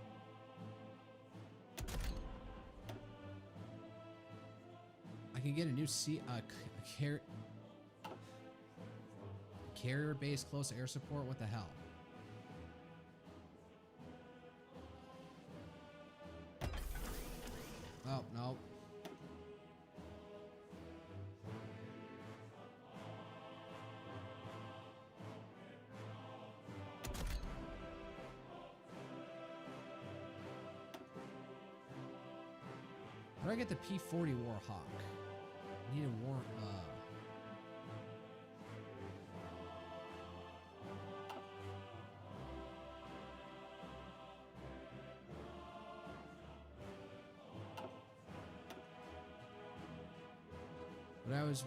I can get a new carrier-based close air support. What the hell? Oh, no. How do I get the P-40 Warhawk? I need a war...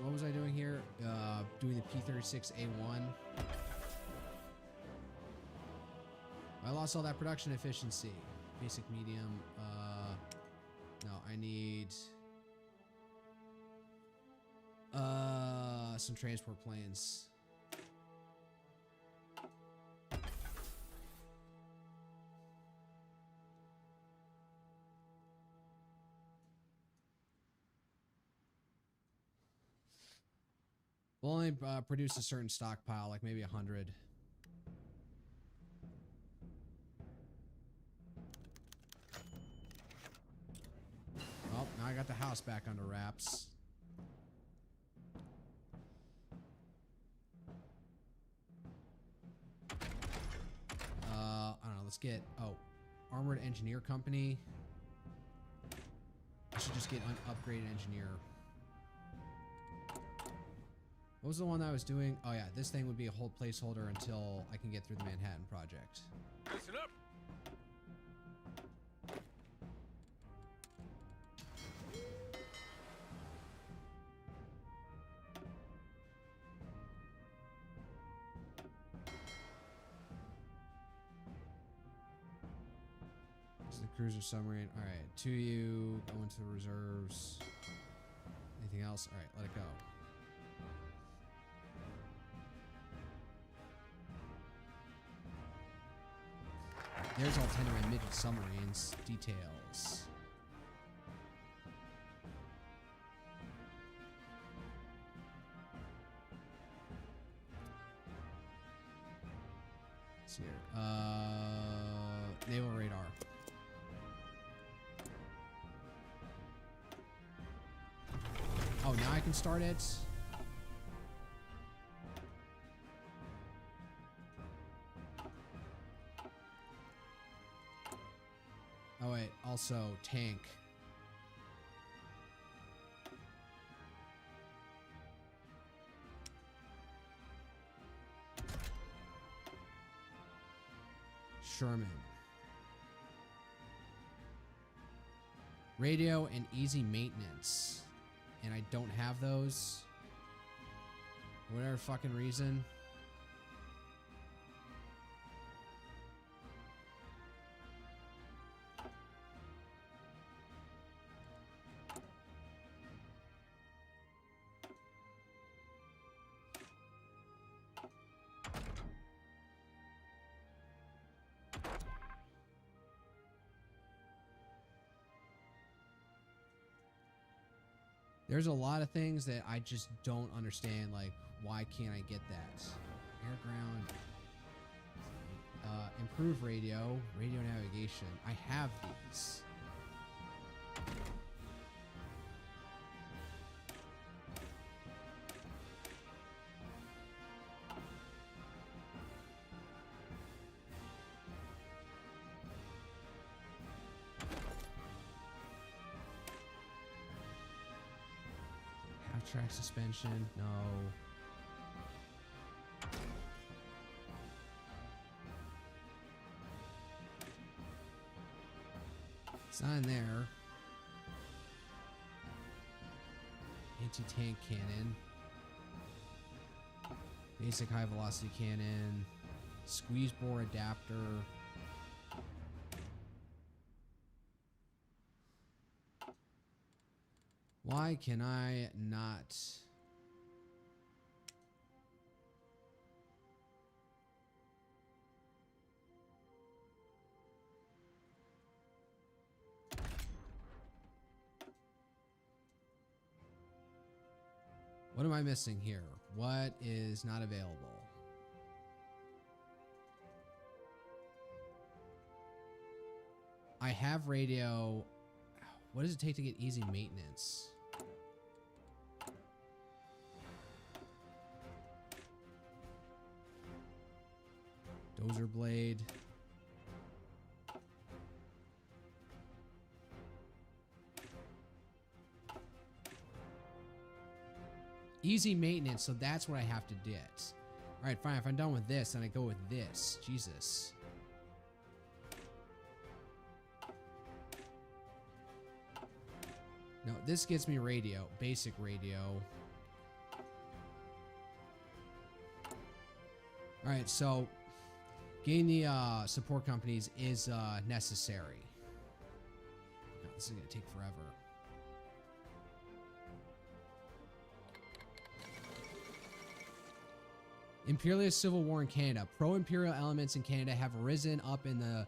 What was I doing here? Doing the P-36A1. I lost all that production efficiency. Basic, medium. No, I need some transport planes. We'll only produce a certain stockpile, like maybe 100. Oh, now I got the house back under wraps. I don't know, let's get... Oh, Armored Engineer Company. I should just get an upgraded engineer. What was the one that I was doing? Oh yeah, this thing would be a whole placeholder until I can get through the Manhattan Project. Listen up. This is the cruiser submarine. All right, 2U, go into the reserves. Anything else? All right, let it go. There's all 10 of my midget submarines. Details. see here. Naval radar. Oh, now I can start it. Oh wait, also tank. Sherman. Radio and easy maintenance. And I don't have those. For whatever fucking reason. There's a lot of things that I just don't understand, like, why can't I get that? Air ground. Improve radio. Radio navigation. I have these. Track suspension, no. It's not in there. Anti-tank cannon. Basic high velocity cannon. Squeeze bore adapter. Why can I not? What am I missing here? What is not available? I have radio. What does it take to get easy maintenance? Dozer blade. Easy maintenance, so that's what I have to get. Alright, fine. If I'm done with this, then I go with this. Jesus. No, this gets me radio. Basic radio. Alright, so getting the support companies is necessary. No, this is going to take forever. Imperialist Civil War in Canada. Pro-imperial elements in Canada have risen up in the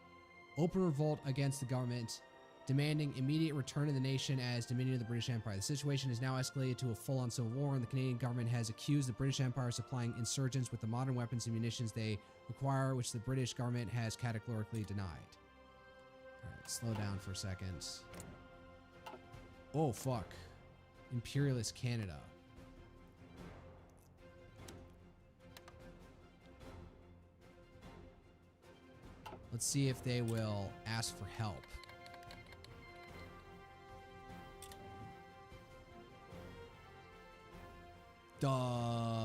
open revolt against the government, demanding immediate return of the nation as Dominion of the British Empire. The situation has now escalated to a full-on civil war, and the Canadian government has accused the British Empire of supplying insurgents with the modern weapons and munitions they require, which the British government has categorically denied. Alright, slow down for a second. Oh, fuck. Imperialist Canada. Let's see if they will ask for help. Duh.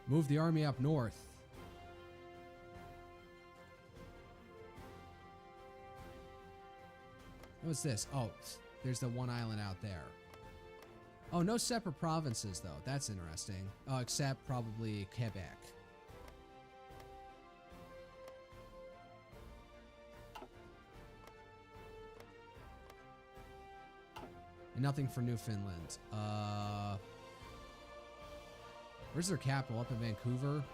Move the army up north. What's this? Oh, there's the one island out there. Oh, no separate provinces, though. That's interesting. Oh, except probably Quebec. And nothing for Newfoundland. Where's their capital? Up in Vancouver?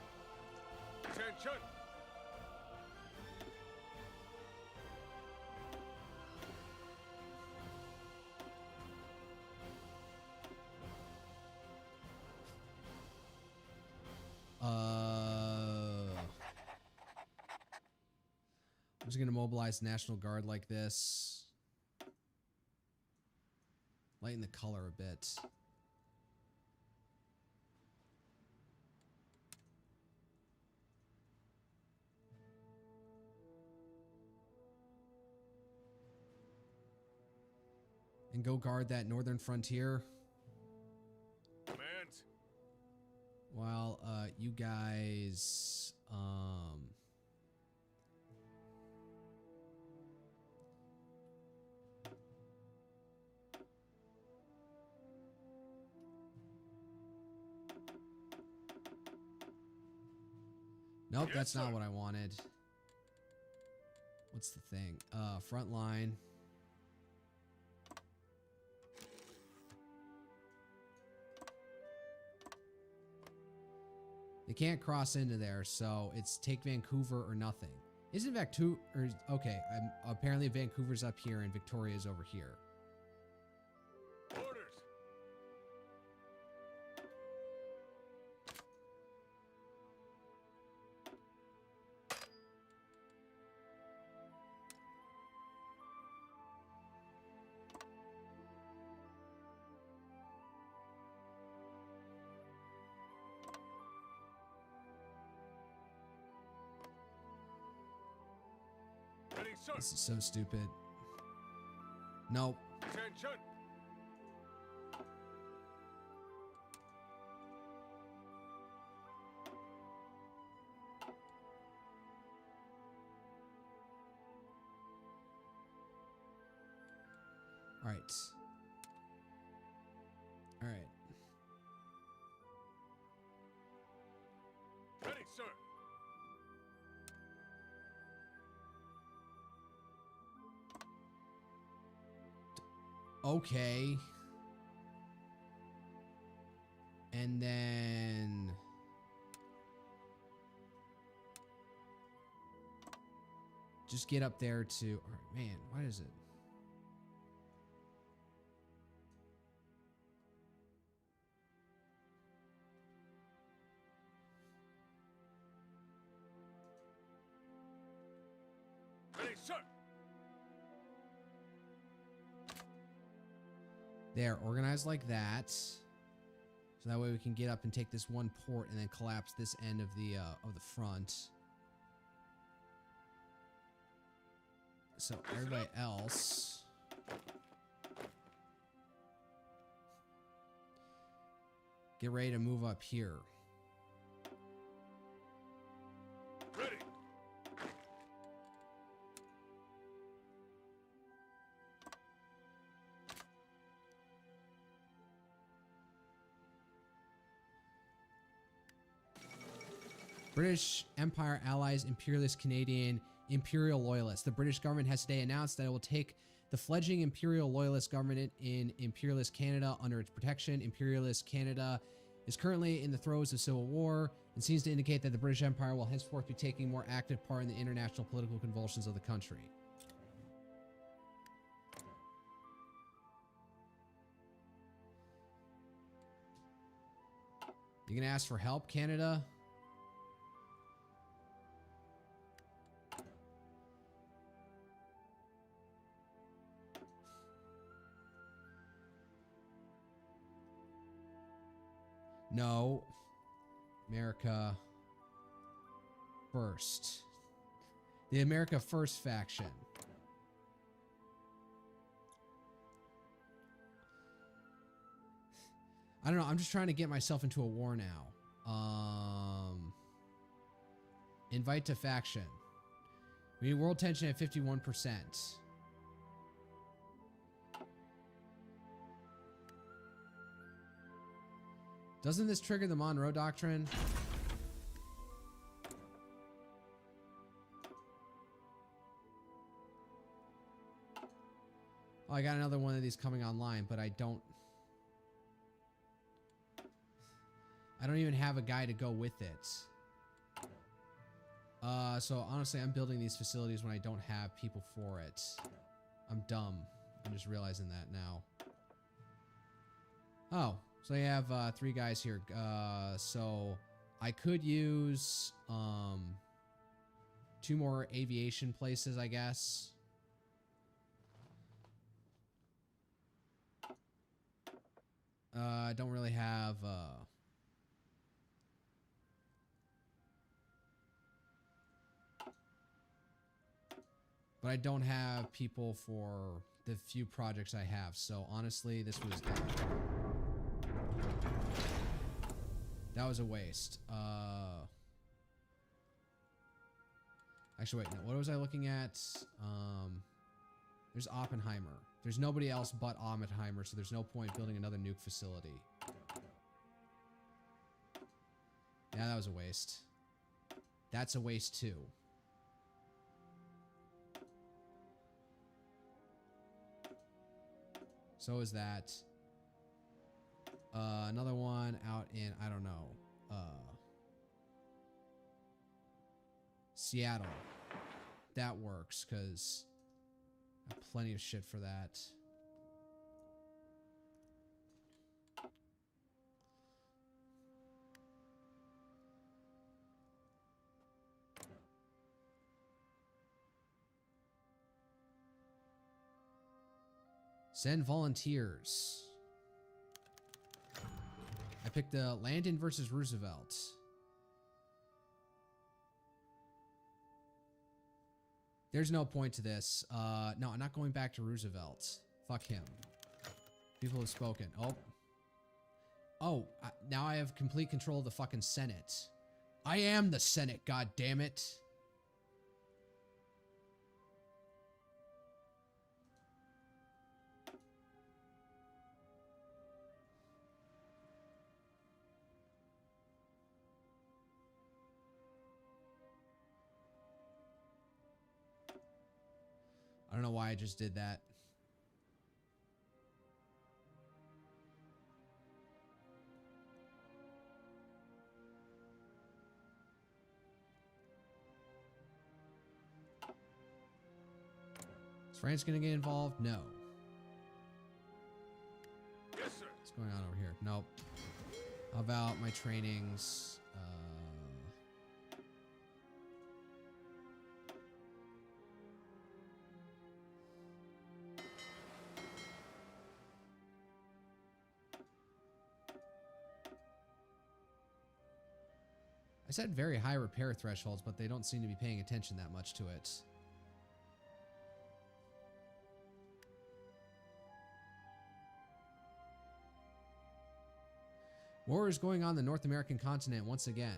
I'm just going to mobilize the National Guard like this. Lighten the color a bit. And go guard that northern frontier. Commands. While you guys nope, Yes, that's not sir. what I wanted. What's the thing? Front line. They can't cross into there, so it's take Vancouver or nothing. Isn't Vancouver... Okay, apparently Vancouver's up here and Victoria's over here. Orders. Ready, sir. This is so stupid. Nope. Attention. All right. All right. Ready, sir. Okay. And then... just get up there to... All right, man, why is it... Ready, sir. There, organized like that. So that way we can get up and take this one port and then collapse this end of the front. So everybody else... get ready to move up here. Ready. British Empire allies, imperialist Canadian, imperial loyalists. The British government has today announced that it will take the fledgling imperial loyalist government in imperialist Canada under its protection. Imperialist Canada is currently in the throes of civil war and seems to indicate that the British Empire will henceforth be taking more active part in the international political convulsions of the country. You gonna ask for help, Canada? No. America First. The America First faction. I don't know. I'm just trying to get myself into a war now. Invite to faction. We need world tension at 51%. Doesn't this trigger the Monroe Doctrine? Oh, I got another one of these coming online, but I don't even have a guy to go with it. So honestly, I'm building these facilities when I don't have people for it. I'm dumb. I'm just realizing that now. Oh, so I have 3 guys here. So I could use 2 more aviation places, I guess. I don't really have... but I don't have people for the few projects I have. So honestly, this was... that was a waste. Actually, wait, no. What was I looking at? There's Oppenheimer. There's nobody else but Oppenheimer, so there's no point building another nuke facility. Yeah, that was a waste. That's a waste, too. So is that. Another one out in, I don't know, Seattle. That works, because I have plenty of shit for that. Send volunteers. I picked Landon versus Roosevelt. There's no point to this. No, I'm not going back to Roosevelt. Fuck him. People have spoken. Now I have complete control of the fucking Senate. I am the Senate, god damn it. I don't know why I just did that. Is France gonna get involved? No. Yes, sir. What's going on over here? Nope. How about my trainings? I said very high repair thresholds, but they don't seem to be paying attention that much to it. War is going on the North American continent once again.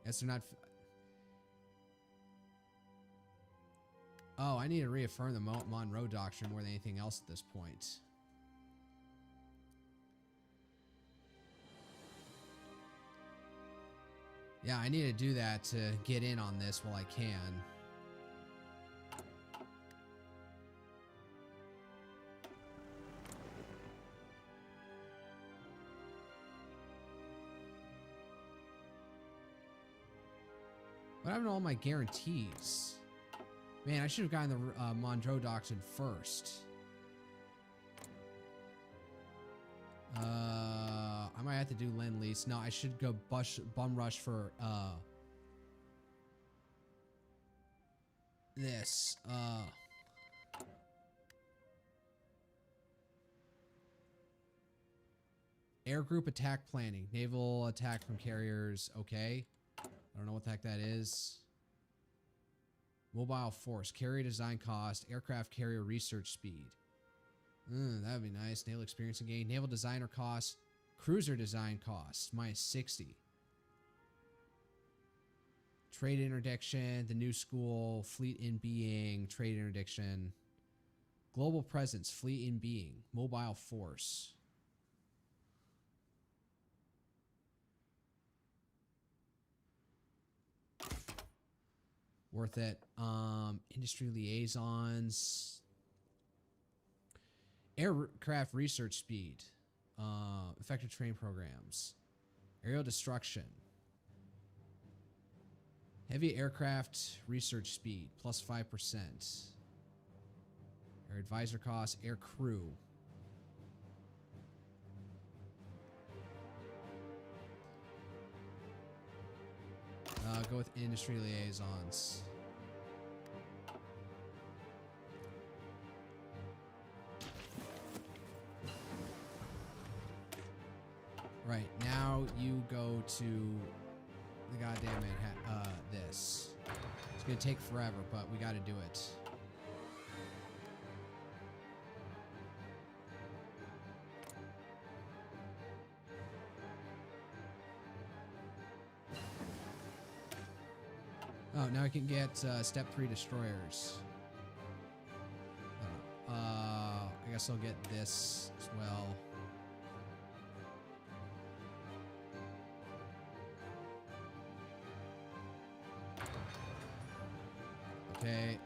Guess they're not... Oh, I need to reaffirm the Monroe Doctrine more than anything else at this point. Yeah, I need to do that to get in on this while I can. What happened to all my guarantees? Man, I should have gotten the Monroe Doctrine first. I might have to do Lend-Lease. No, I should go bum rush for this. Air group attack planning. Naval attack from carriers. Okay. I don't know what the heck that is. Mobile force. Carrier design cost. Aircraft carrier research speed. That would be nice. Naval experience and gain. Naval designer cost. Cruiser design costs. Minus 60. Trade interdiction. The new school. Fleet in being. Trade interdiction. Global presence. Fleet in being. Mobile force. Worth it. Industry liaisons. Aircraft research speed. Effective train programs. Aerial destruction. Heavy aircraft research speed. Plus 5%. Air advisor costs. Air crew. Go with industry liaisons. Right, now you go to the goddamn this. It's gonna take forever, but we gotta do it. Oh, now I can get step 3 destroyers. I guess I'll get this as well. Okay,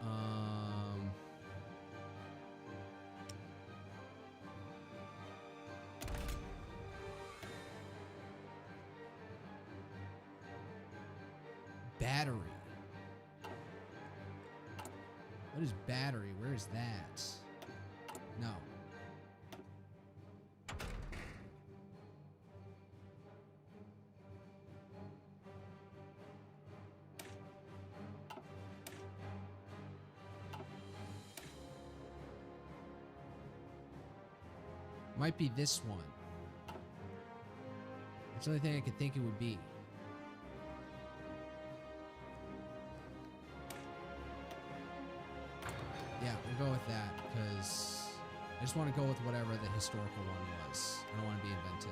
battery. What is battery? Where is that? No. Might be this one. It's the only thing I could think it would be. Yeah, we'll go with that, because I just want to go with whatever the historical one was. I don't want to be inventive.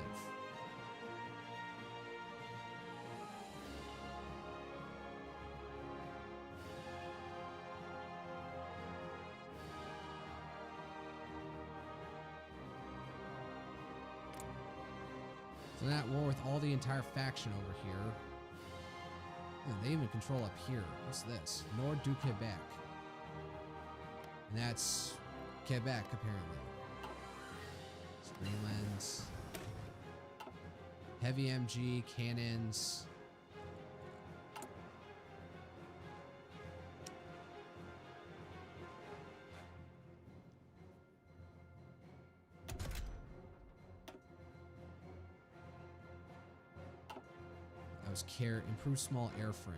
So they're at war with all the entire faction over here. Oh, they even control up here. What's this? Nord du Quebec. And that's Quebec, apparently. Greenlands. Heavy MG, cannons. That was improved small airframe.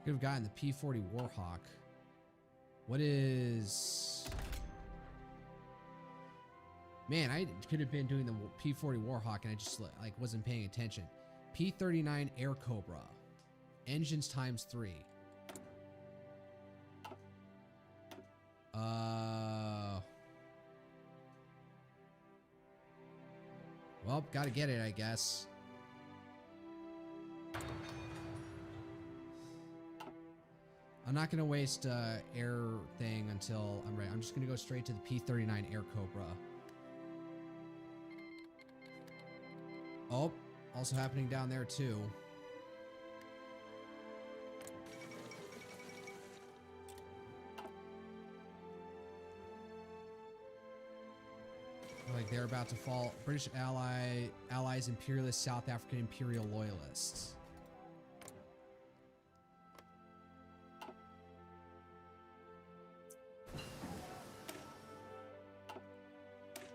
Could have gotten the P-40 Warhawk. What is... Man, I could have been doing the P-40 Warhawk and I just like wasn't paying attention. P-39 Air Cobra. Engines ×3. Well, gotta get it, I guess. I'm not going to waste air thing until I'm ready. I'm just going to go straight to the P-39 Air Cobra. Oh, also happening down there too. Like they're about to fall. British allies, imperialists, South African imperial loyalists.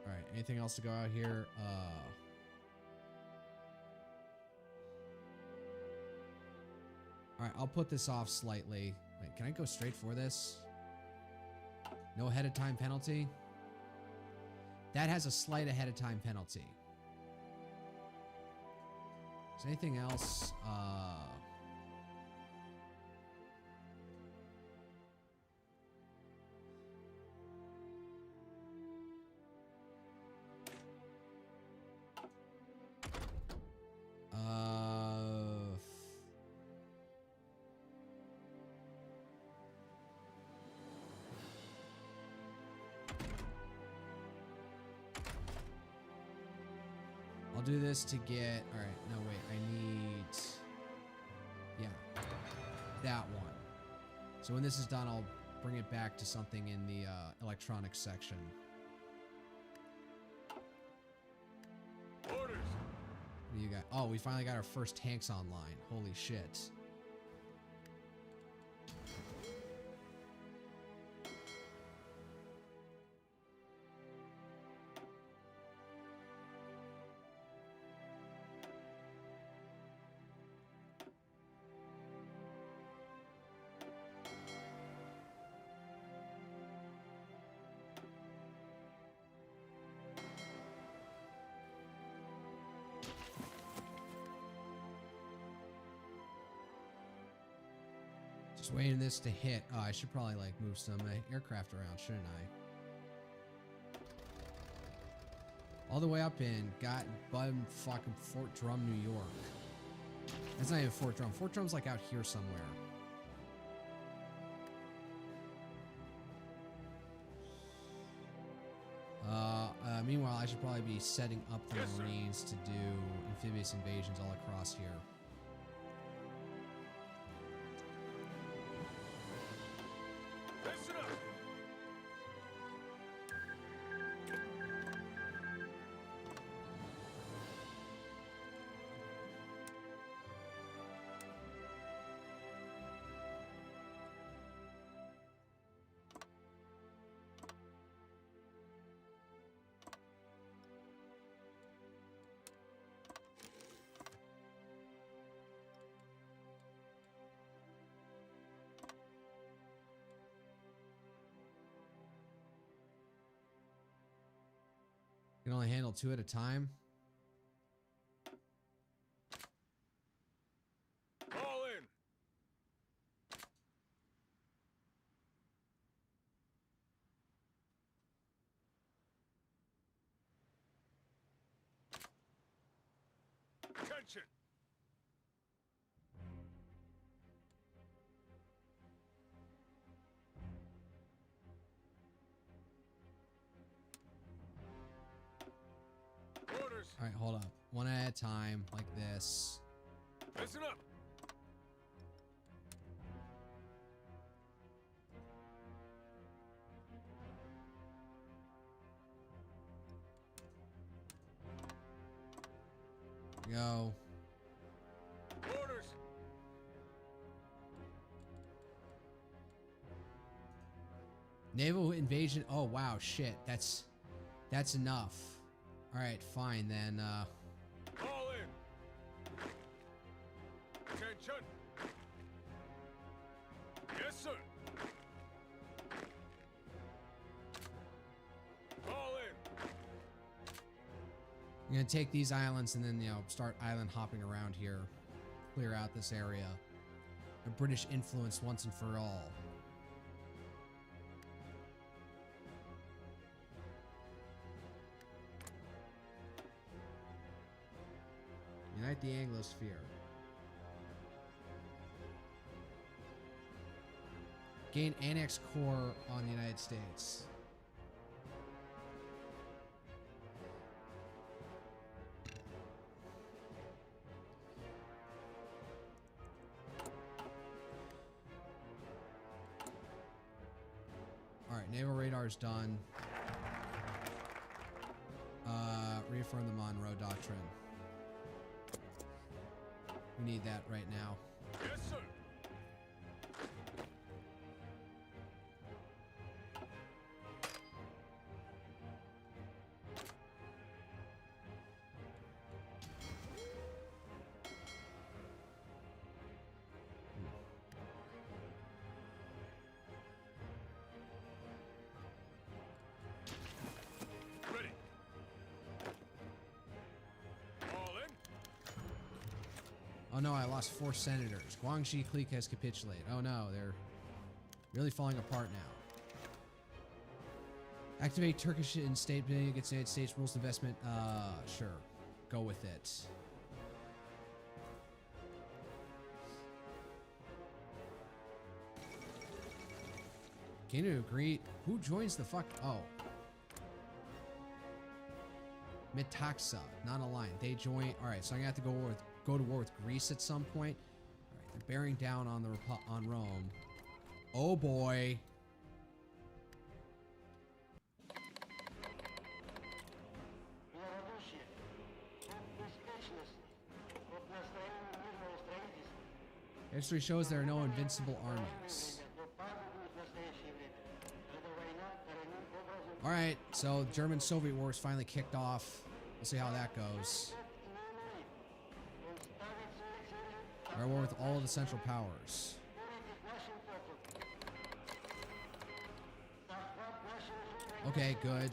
Alright, anything else to go out here? Alright, I'll put this off slightly. Wait, can I go straight for this? No ahead of time penalty? That has a slight ahead of time penalty. Is there anything else? I'll do this to get... Alright, no, wait. I need... Yeah. That one. So when this is done, I'll bring it back to something in the electronics section. Orders! You got. Oh, we finally got our first tanks online. Holy shit. Just waiting this to hit. Oh, I should probably like move some aircraft around, shouldn't I? All the way up in got bum fucking Fort Drum, New York. That's not even Fort Drum. Fort Drum's like out here somewhere. Meanwhile, I should probably be setting up the Marines to do amphibious invasions all across here. Listen up. You can only handle 2 at a time. All in. Attention. Orders. All right, hold up. 1 at a time, like this. Listen up. Go. Orders. Naval invasion. Oh wow, shit. That's enough. All right, fine then. All in. Attention. Yes, sir. All in. I'm gonna take these islands and then start island hopping around here, clear out this area. A British influence once and for all. Unite the Anglosphere. Gain annex core on the United States. Alright, naval radar's done. Reaffirm the Monroe Doctrine. We need that right now. Yes, sir. Ready. All in. Oh no, I lost 4 senators. Guangxi clique has capitulated. Oh no, they're really falling apart now. Activate Turkish and state bidding against United States rules investment. Sure. Go with it. Can you agree? Who joins the fuck? Oh. Metaxa, not aligned. They join. All right, so I'm gonna have to go to war with Greece at some point. All right, they're bearing down on on Rome. Oh boy. History shows there are no invincible armies. Alright, so German-Soviet War is finally kicked off. We'll see how that goes. We're at war with all of the Central Powers. Okay, good.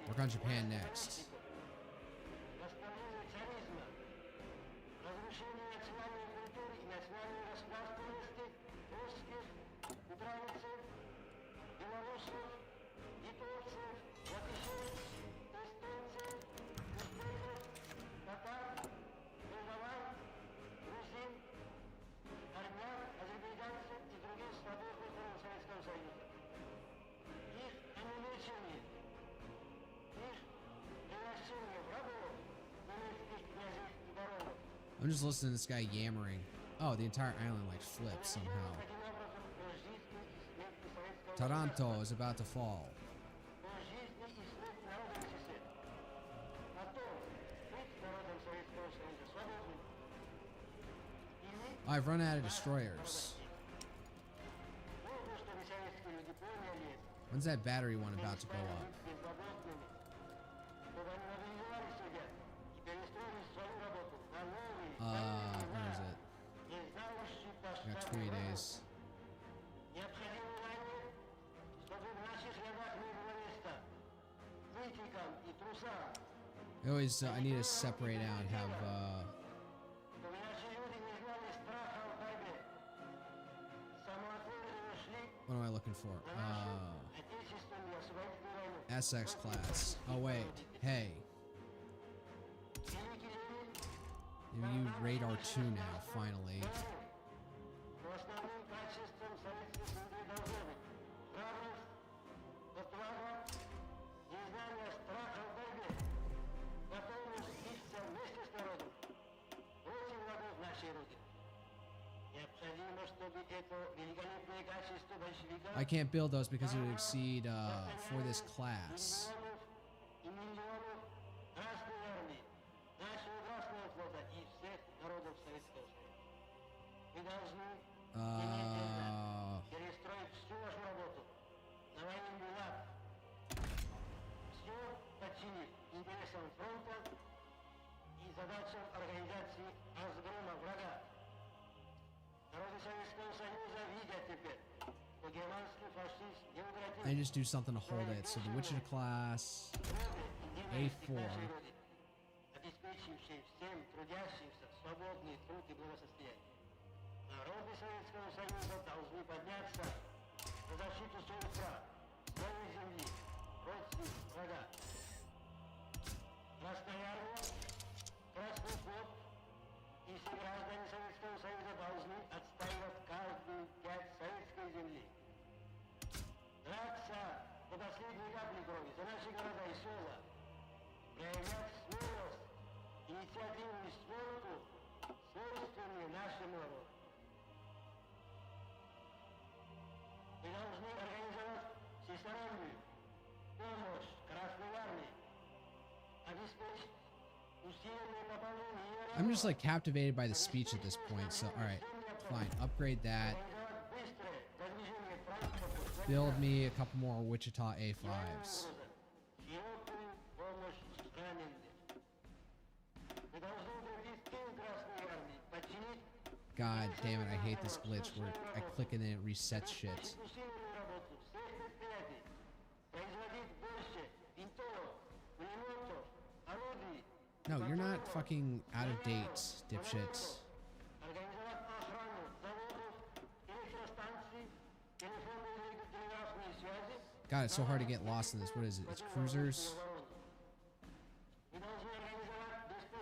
Work on Japan next. I'm just listening to this guy yammering. Oh, the entire island like flipped somehow. Taranto is about to fall. I've run out of destroyers. When's that battery one about to go up? Where is it? I got 20 days. I need to separate out and have, what am I looking for? SX class. Oh, wait. Hey. Maybe you radar 2 now, finally. I can't build those because it would exceed for this class. I just do something to hold it. So the Wichita class, A4. I'm just like captivated by the speech at this point, so alright, fine. Upgrade that. Build me a couple more Wichita A5s. God damn it, I hate this glitch where I click and then it resets shit. No, you're not fucking out of date, dipshit. God, it's so hard to get lost in this. What is it? It's cruisers.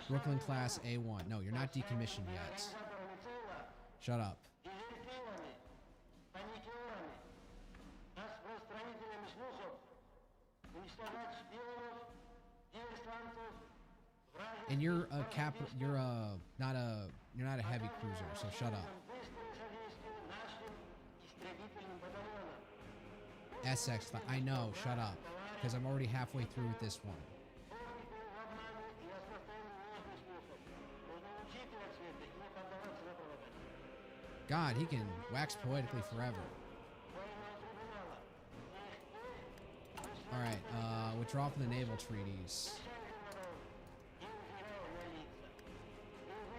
Brooklyn class A1. No, you're not decommissioned yet. Shut up. And you're not a heavy cruiser, so shut up. SX, I know, shut up, because I'm already halfway through with this one. God, he can wax poetically forever. All right, withdraw from the naval treaties.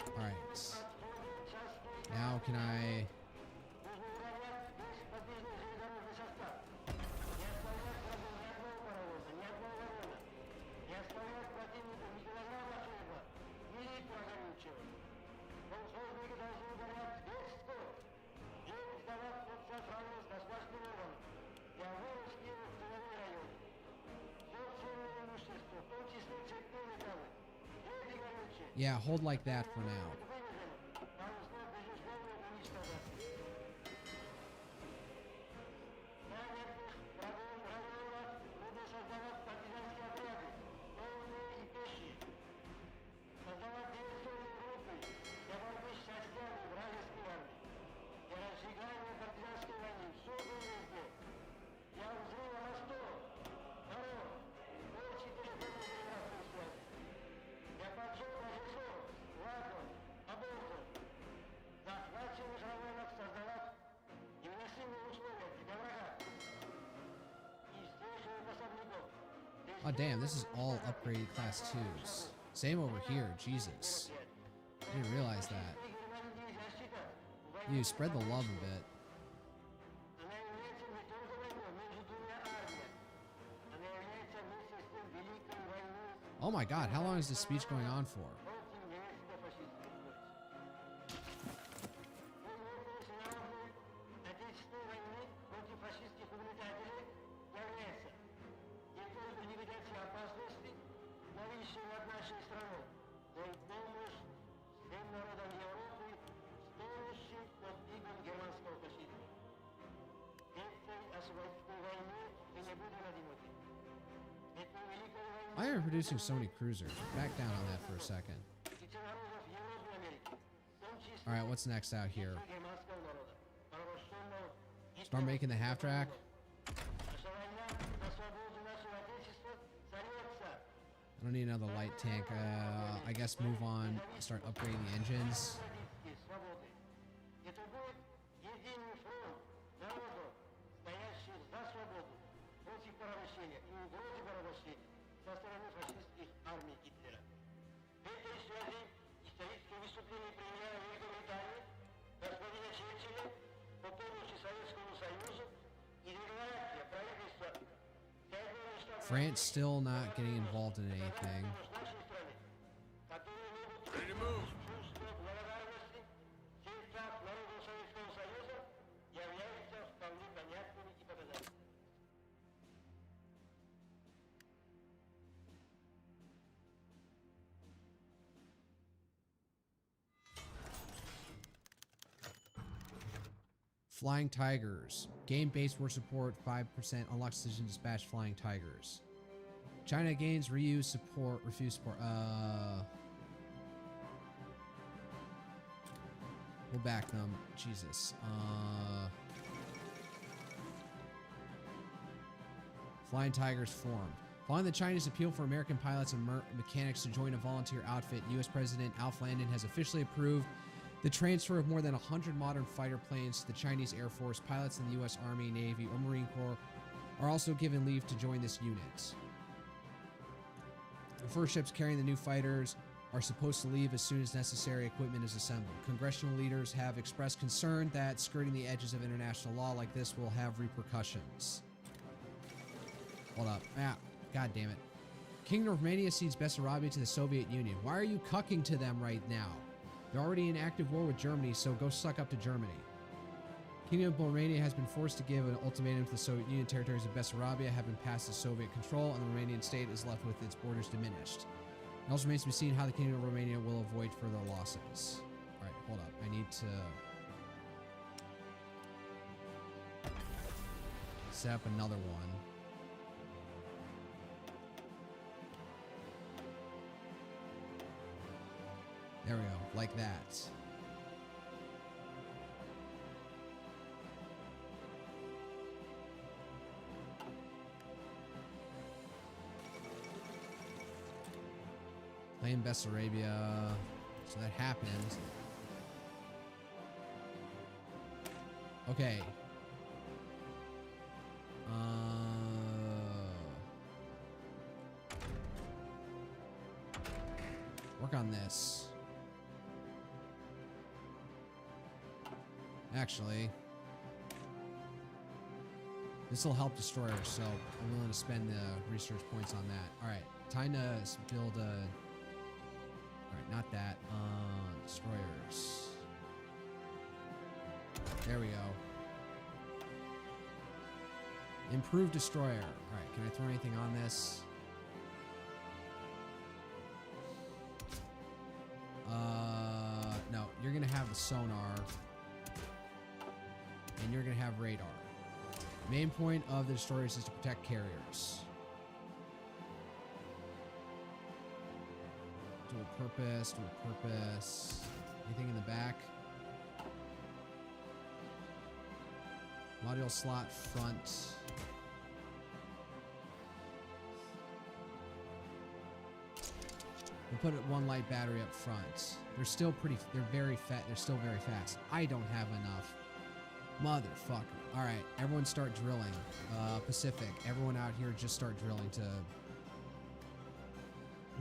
All right. Now can I... Yeah, hold like that for now. Oh, damn, this is all upgraded class 2s. Same over here, Jesus. I didn't realize that. You spread the love a bit. Oh my god, how long is this speech going on for? Why are we producing so many cruisers? Back down on that for a second. Alright, what's next out here? Start making the half track. I don't need another light tank. I guess move on, start upgrading the engines. France still not getting involved in anything. Ready to move. Flying Tigers. Game-based war support 5%. Unlock decision dispatch Flying Tigers. China gains reuse support. Refuse support. We'll back them. Jesus. Flying Tigers formed. Following the Chinese appeal for American pilots and mechanics to join a volunteer outfit, U.S. President Alf Landon has officially approved the transfer of more than 100 modern fighter planes to the Chinese Air Force. Pilots in the U.S. Army, Navy, or Marine Corps are also given leave to join this unit. The first ships carrying the new fighters are supposed to leave as soon as necessary equipment is assembled. Congressional leaders have expressed concern that skirting the edges of international law like this will have repercussions. Hold up. Ah, god damn it. Kingdom of Romania cedes Bessarabia to the Soviet Union. Why are you cucking to them right now? They're already in active war with Germany, so go suck up to Germany. Kingdom of Romania has been forced to give an ultimatum to the Soviet Union. Territories of Bessarabia have been passed to Soviet control, and the Romanian state is left with its borders diminished. It also remains to be seen how the Kingdom of Romania will avoid further losses. Alright, hold up. I need to set up another one. There we go, like that. Playing Bessarabia, so that happened. Okay. Work on this. Actually, this will help destroyers, so I'm willing to spend the research points on that. All right, time to build a. All right, not that. Destroyers. There we go. Improved destroyer. All right, can I throw anything on this? No, you're gonna have the sonar, and you're gonna have radar. Main point of the destroyers is to protect carriers. Dual purpose, dual purpose. Anything in the back? Module slot front. We'll put one light battery up front. They're still they're very fat. They're still very fast. I don't have enough. Motherfucker. All right, everyone start drilling. Pacific, everyone out here just start drilling to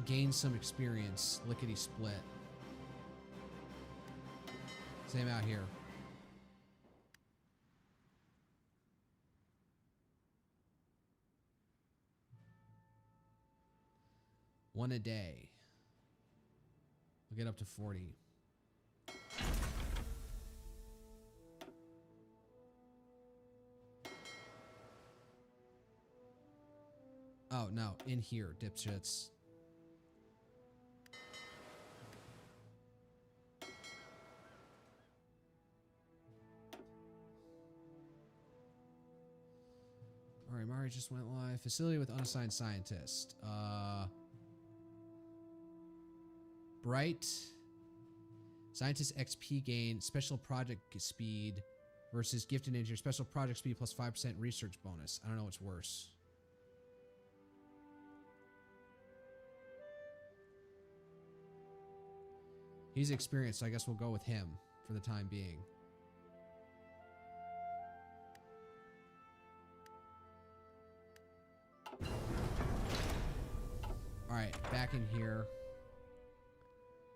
gain some experience. Lickety split. Same out here. One a day. We'll get up to 40. Oh, no. In here, dipshits. Alright, Mari just went live. Facility with unassigned scientist. Bright. Scientist XP gain. Special project speed versus gifted engineer. Special project speed plus 5% research bonus. I don't know what's worse. He's experienced, so I guess we'll go with him for the time being. Alright, back in here.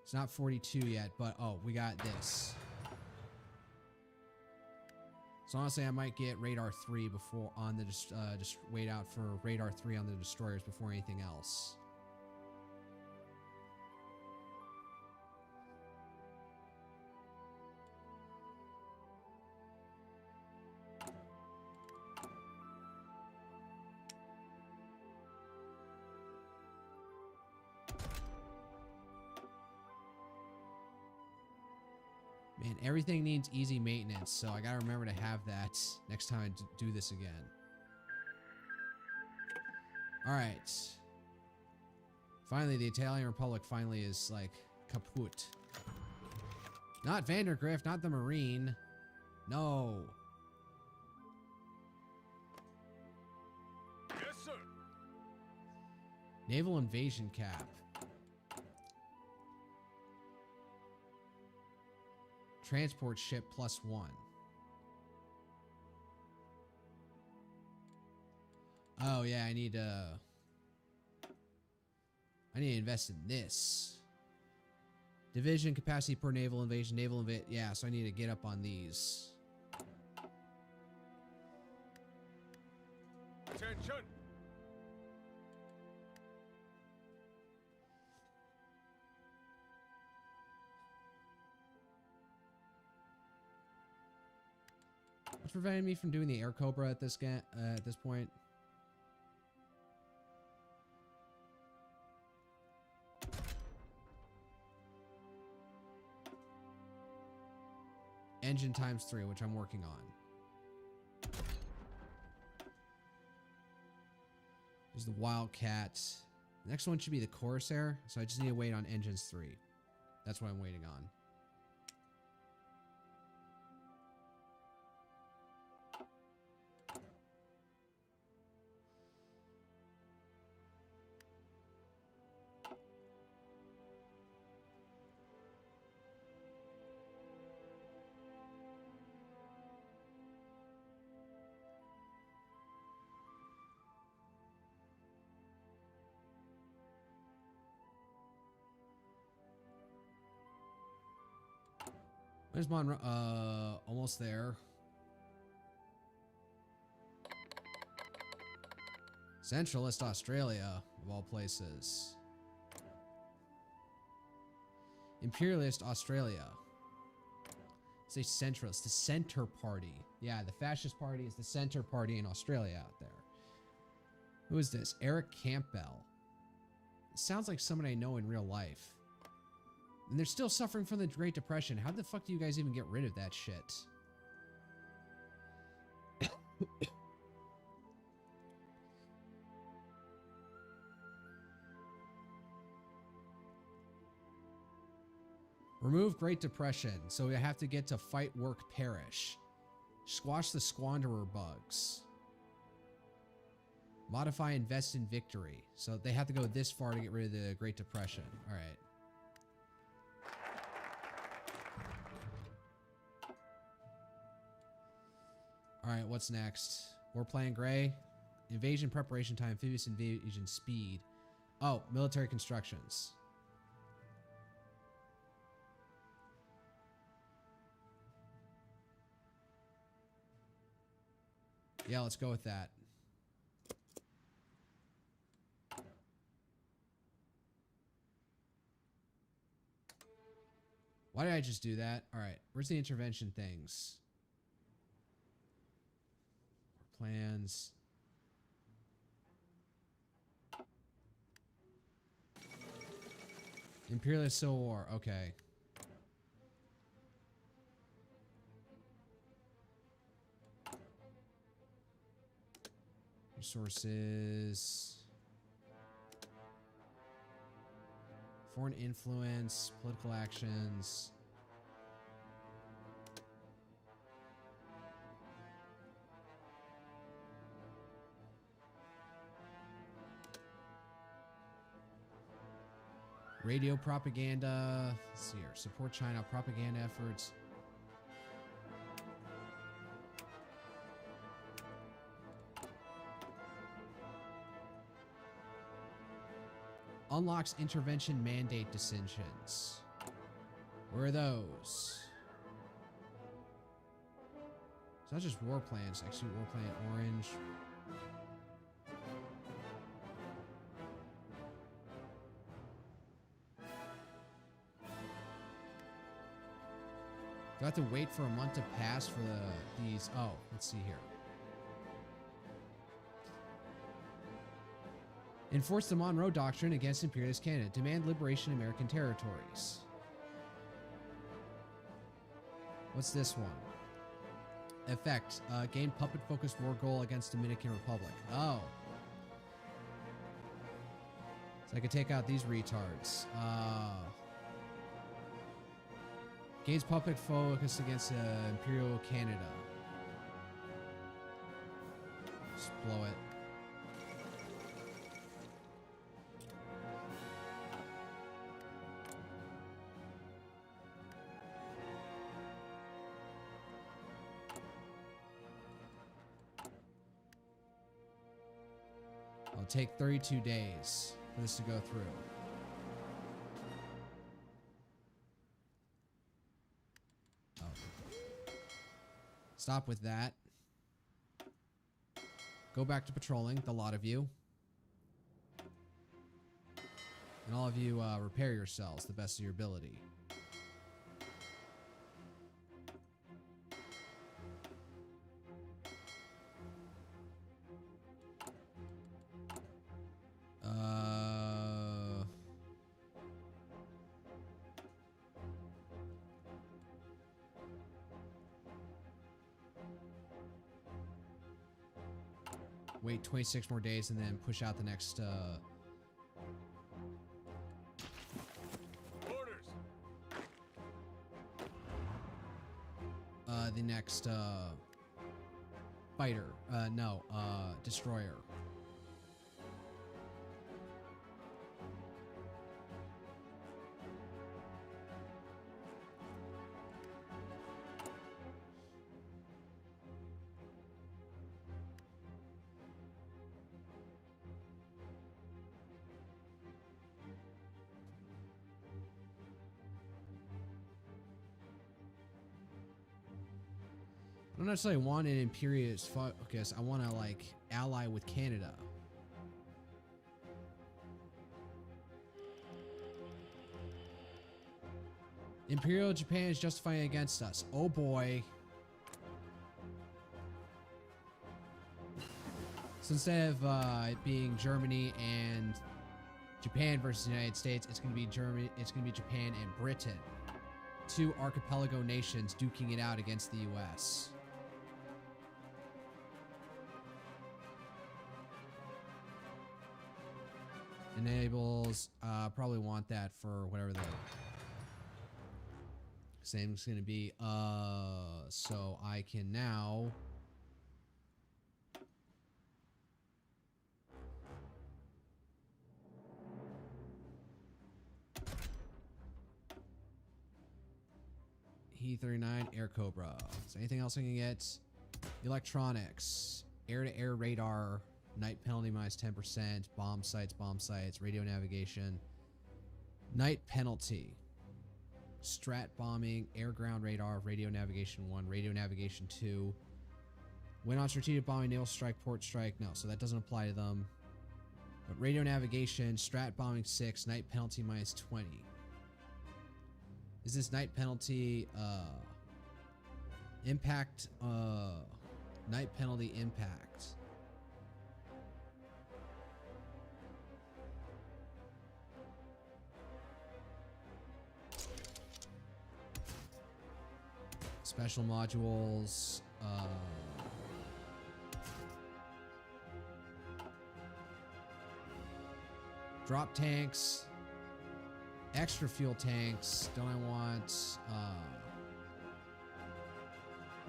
It's not 42 yet, but oh, we got this. So honestly, I might get radar 3 before on the just wait out for radar 3 on the destroyers before anything else. Man, everything needs easy maintenance, so I gotta remember to have that next time I do this again. Alright. Finally, the Italian Republic finally is, like, kaput. Not Vandergrift, not the Marine. No. Yes, sir. Naval invasion cap. Transport ship +1. Oh yeah, I need to invest in this. Division capacity per naval invasion, yeah, so I need to get up on these. Attention. What's preventing me from doing the Air Cobra at this point? Engine ×3, which I'm working on. There's the Wildcat. The next one should be the Corsair, so I just need to wait on engines 3. That's what I'm waiting on. Where's Monroe? Almost there. Centralist Australia, of all places. Imperialist Australia. Say centralist, the Center Party. Yeah, the fascist party is the Center Party in Australia out there. Who is this? Eric Campbell. It sounds like someone I know in real life. And they're still suffering from the Great Depression. How the fuck do you guys even get rid of that shit? Remove Great Depression, so we have to get to fight, work, perish. Squash the squanderer bugs. Modify, invest in victory. So they have to go this far to get rid of the Great Depression. All right. All right, what's next? War Plan Gray. Invasion preparation time, amphibious invasion speed. Oh, military constructions. Yeah, let's go with that. Why did I just do that? All right, where's the intervention things? Plans. Imperialist Civil War. Okay. Resources. Foreign influence. Political actions. Radio propaganda. Let's see here. Support China propaganda efforts. Unlocks intervention mandate decisions. Where are those? It's not just war plans. Execute war plan orange. Do I have to wait for a month to pass for these? Oh, let's see here. Enforce the Monroe Doctrine against imperialist Canada. Demand liberation of American territories. What's this one? Effect. Gain puppet-focused war goal against Dominican Republic. Oh. So I could take out these retards. Gains puppet focus against Imperial Canada. Just blow it. It'll take 32 days for this to go through. Oh. Stop with that. Go back to patrolling, the lot of you. And all of you repair yourselves the best of your ability. Wait 26 more days and then push out the next Orders. The next fighter. No, destroyer. don't necessarily want an imperialist focus. I want to like ally with Canada. Imperial Japan is justifying against us. Oh boy. So instead of it being Germany and Japan versus the United States, it's going to be Germany. It's going to be Japan and Britain, two archipelago nations duking it out against the U.S. Enables. Probably want that for whatever the same is going to be. So I can now. E39 Air Cobra. Is there anything else I can get? Electronics. Air-to-air radar. Night penalty minus 10%. Bomb sites, radio navigation. Night penalty. Strat bombing. Air-ground radar. Radio navigation 1. Radio navigation 2. When on strategic bombing, naval strike, port strike. No, so that doesn't apply to them. But radio navigation. Strat bombing 6. Night penalty minus 20. Is this night penalty, impact, night penalty impact? Special modules, drop tanks. Extra fuel tanks. Don't I want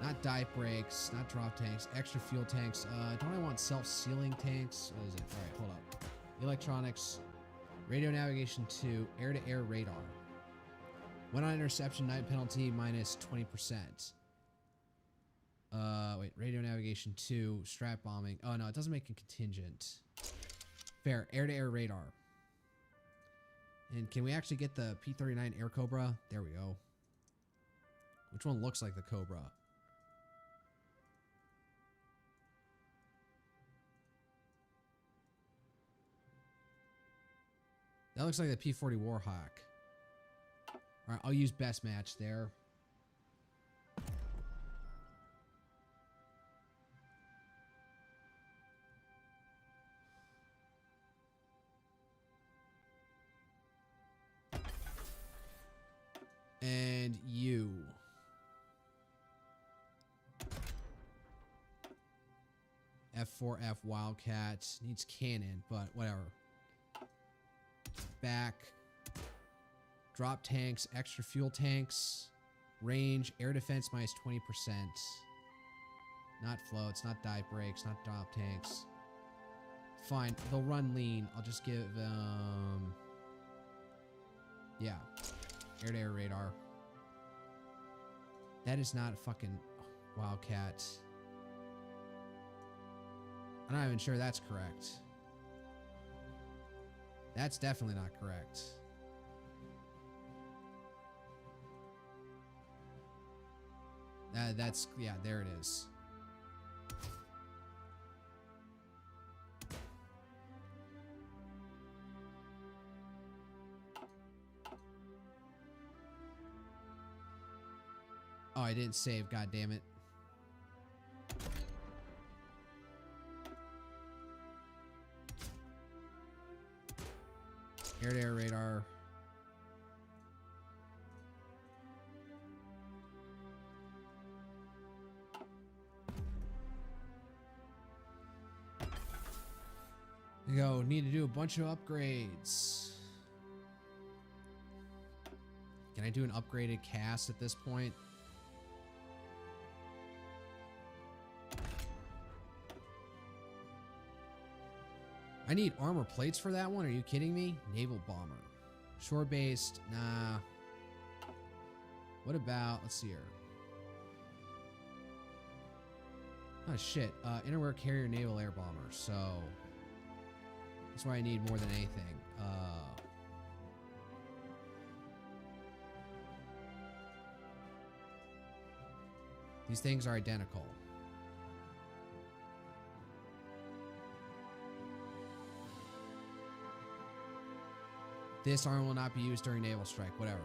not dive brakes, not drop tanks, extra fuel tanks. Don't I want self-sealing tanks? What is it? Alright, hold up. Electronics, radio navigation 2, air-to-air radar. When on interception, night penalty minus 20%. Wait, radio navigation 2, strat bombing. Oh no, it doesn't make a contingent. Fair, air-to-air radar. And can we actually get the P-39 Air Cobra? There we go. Which one looks like the Cobra? That looks like the P-40 Warhawk. Alright, I'll use best match there. And you. F4F Wildcat. Needs cannon, but whatever. Back. Drop tanks, extra fuel tanks. Range, air defense minus 20%. Not floats, not dive brakes, not drop tanks. Fine, they'll run lean. I'll just give, yeah. Air-to-air radar. That is not a fucking Wildcat. I'm not even sure that's correct. That's definitely not correct. That's, yeah, there it is. Oh, I didn't save, god damn it. Air-to-air radar. There you go. Need to do a bunch of upgrades. Can I do an upgraded cast at this point? I need armor plates for that one. Are you kidding me? Naval bomber. Shore-based. Nah. What about... Let's see here. Oh, shit. Innerwear carrier naval air bomber. So... That's why I need more than anything. These things are identical. This arm will not be used during naval strike. Whatever.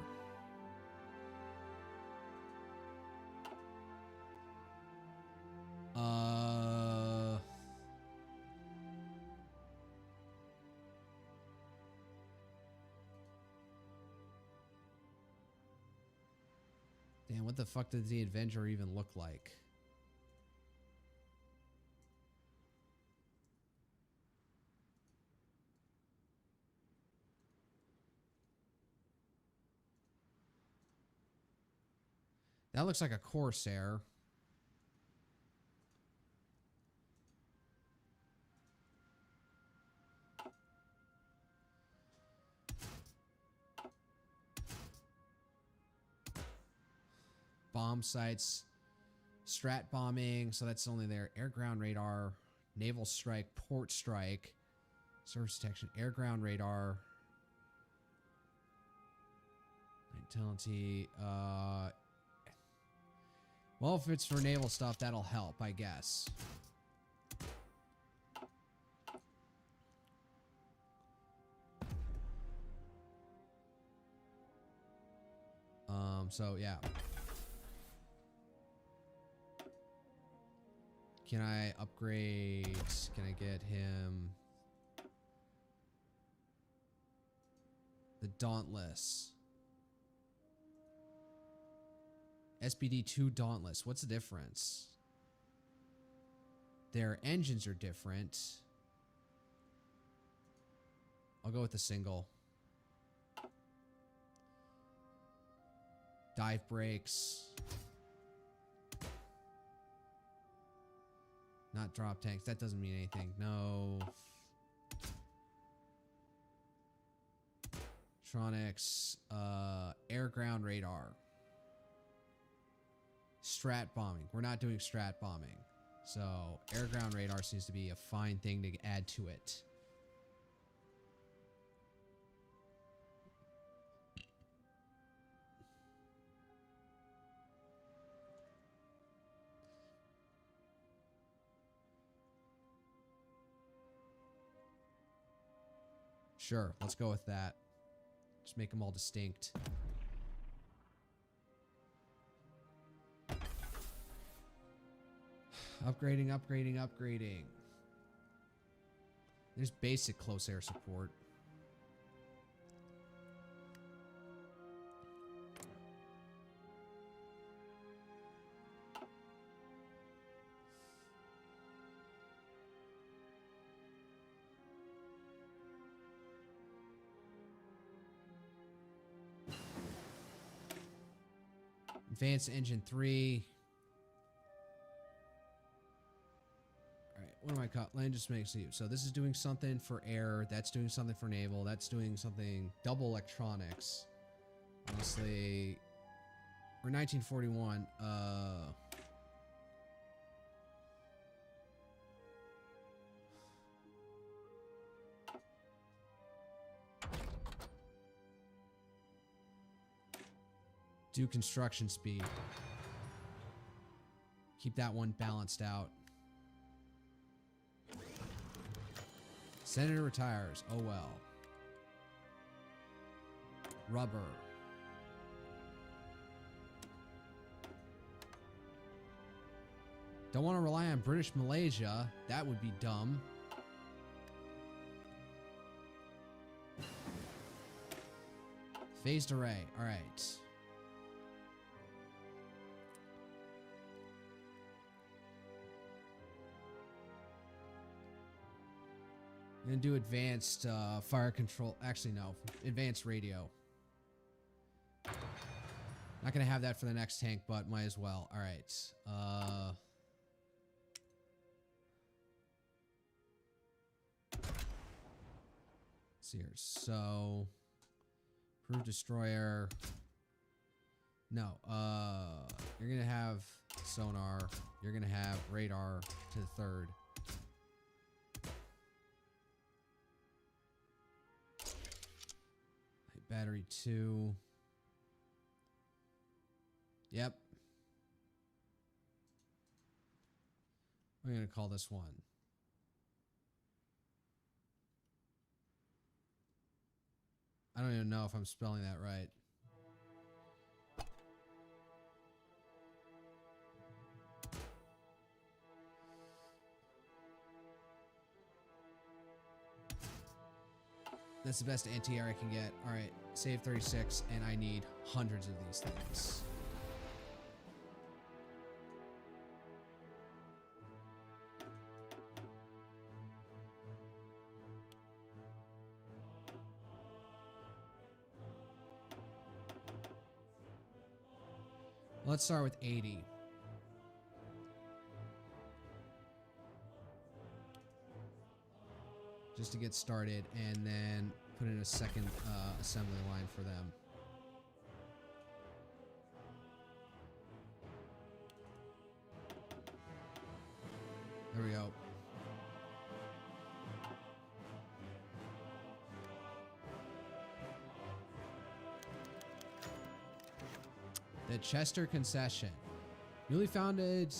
Damn, what the fuck does the Avenger even look like? That looks like a Corsair. Bomb sites, strat bombing, so that's only there. Air ground radar, naval strike, port strike, surface detection, air ground radar, vitality. Well, if it's for naval stuff, that'll help, I guess. So yeah. Can I upgrade? Can I get him the Dauntless? SBD-2 Dauntless. What's the difference? Their engines are different. I'll go with the single. Dive brakes. Not drop tanks. That doesn't mean anything. No. Tronics. Air ground radar. Strat bombing. We're not doing strat bombing. So, air ground radar seems to be a fine thing to add to it. Sure, let's go with that. Just make them all distinct. Upgrading, upgrading, upgrading. There's basic close air support. Advanced engine 3. Alright, what am I caught? Land just makes you. So this is doing something for air. That's doing something for naval. That's doing something double electronics. Honestly, we're 1941. Do construction speed. Keep that one balanced out. Senator retires. Oh well. Rubber. Don't want to rely on British Malaysia. That would be dumb. Phased array. All right. I'm gonna do advanced fire control. Actually, no. Advanced radio. Not gonna have that for the next tank, but might as well. All right. Let's see here. So, approved destroyer. No. You're gonna have sonar. You're gonna have radar to the third. Battery 2. Yep. What are we going to call this one? I don't even know if I'm spelling that right. That's the best anti-air I can get. All right, save 36, and I need hundreds of these things. Let's start with 80. Just to get started, and then put in a second assembly line for them. There we go. The Chester Concession. Newly founded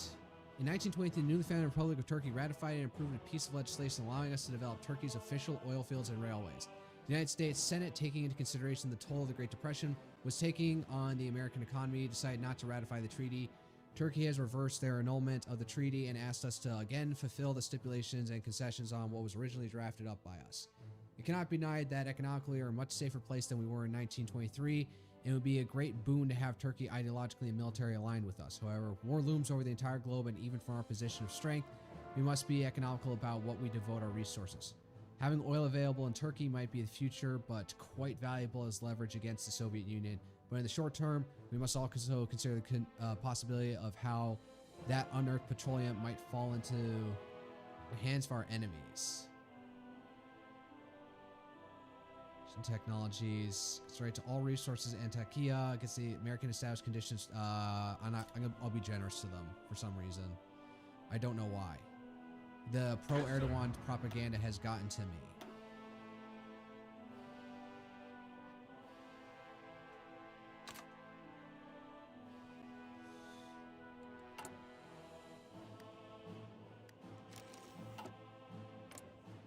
in 1923, the newly founded Republic of Turkey ratified and approved a piece of legislation allowing us to develop Turkey's official oil fields and railways. The United States Senate, taking into consideration the toll of the Great Depression was taking on the American economy, decided not to ratify the treaty. Turkey has reversed their annulment of the treaty and asked us to again fulfill the stipulations and concessions on what was originally drafted up by us. It cannot be denied that economically we are a much safer place than we were in 1923. It would be a great boon to have Turkey ideologically and military aligned with us. However, war looms over the entire globe, and even from our position of strength, we must be economical about what we devote our resources. Having oil available in Turkey might be the future, but quite valuable as leverage against the Soviet Union. But in the short term, we must also consider the possibility of how that unearthed petroleum might fall into the hands of our enemies. Technologies, it's right to all resources. Antakya gets the American established conditions. I'll be generous to them for some reason. I don't know why. The pro-Erdogan propaganda has gotten to me.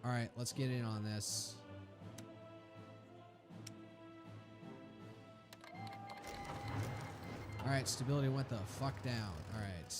All right, let's get in on this. Alright, stability went the fuck down. Alright.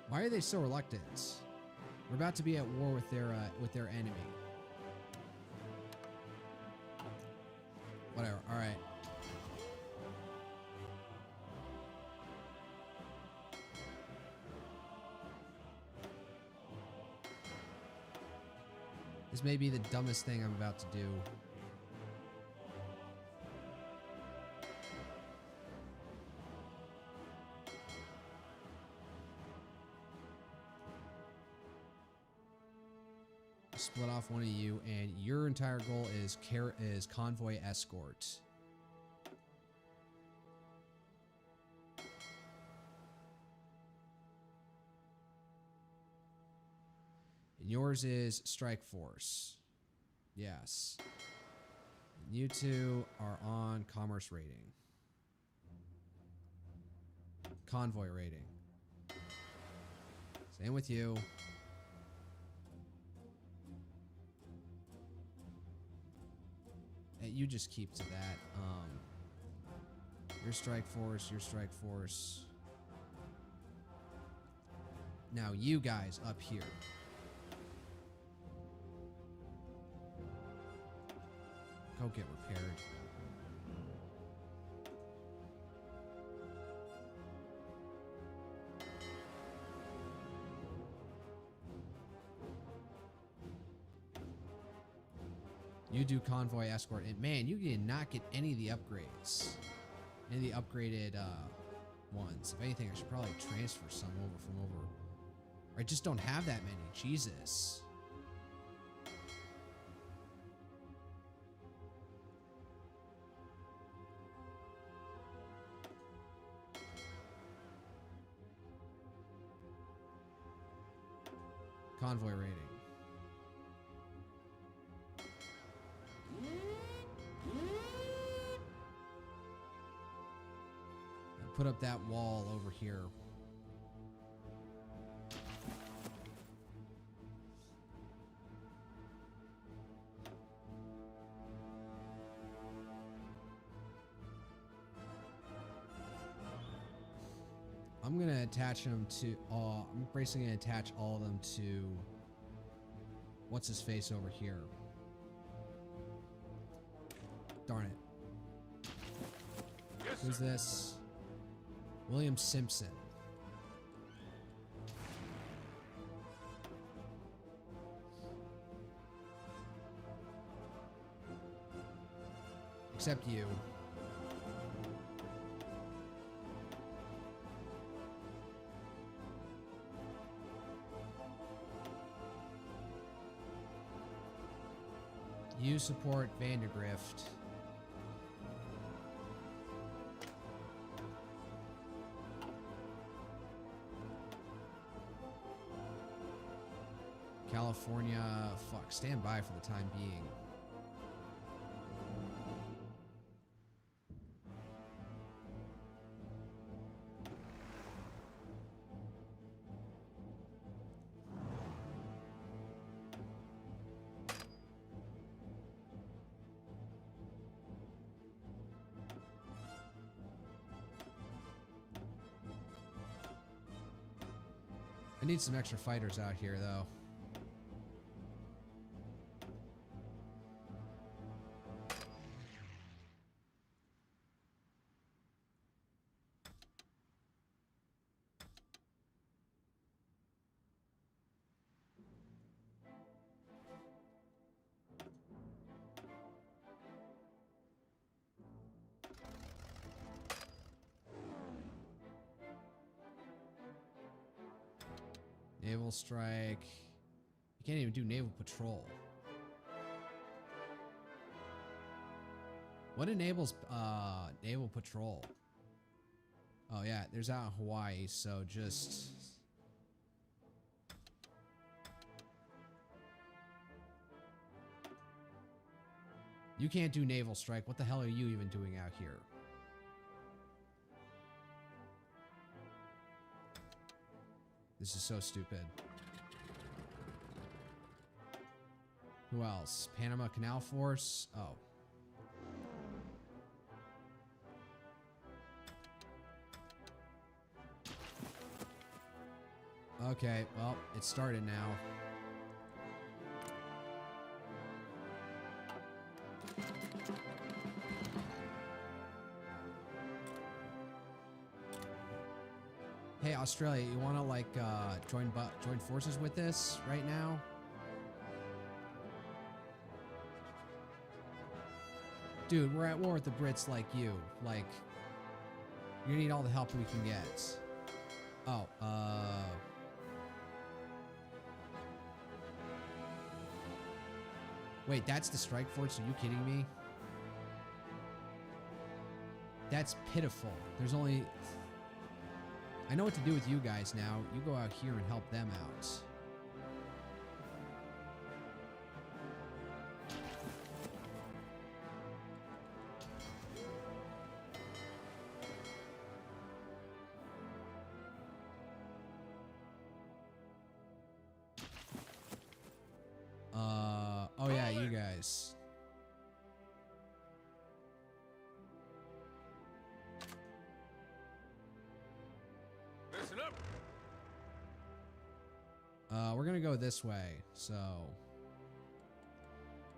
Why are they so reluctant? We're about to be at war with their enemy. Whatever, alright. This may be the dumbest thing I'm about to do. Split off one of you, and your entire goal is convoy escort. And yours is strike force. Yes. And you two are on commerce rating. Convoy rating. Same with you. You just keep to that. Your strike force, your strike force. Now you guys up here. Go get repaired. You do convoy escort, and man, you did not get any of the upgrades. Any of the upgraded ones. If anything, I should probably transfer some over from over. I just don't have that many. Jesus. Convoy raiding. Put up that wall over here. I'm gonna attach them to. I'm basically gonna attach all of them to. What's his face over here? Darn it. Yes, Who's sir. this? William Simpson. Except you. You support Vandergrift. California, fuck, stand by for the time being. I need some extra fighters out here, though. Naval strike. You can't even do naval patrol. What enables naval patrol? Oh yeah, there's out in Hawaii, so just you can't do naval strike. What the hell are you even doing out here? This is so stupid. Who else? Panama Canal Force? Oh. Okay, well, it started now. Hey, Australia, you want to like join forces with this right now? Dude, we're at war with the Brits like you. Like, you need all the help we can get. Oh, wait, that's the strike force? Are you kidding me? That's pitiful. There's only... I know what to do with you guys now. You go out here and help them out. Oh yeah, you guys. Listen up. We're gonna go this way. So,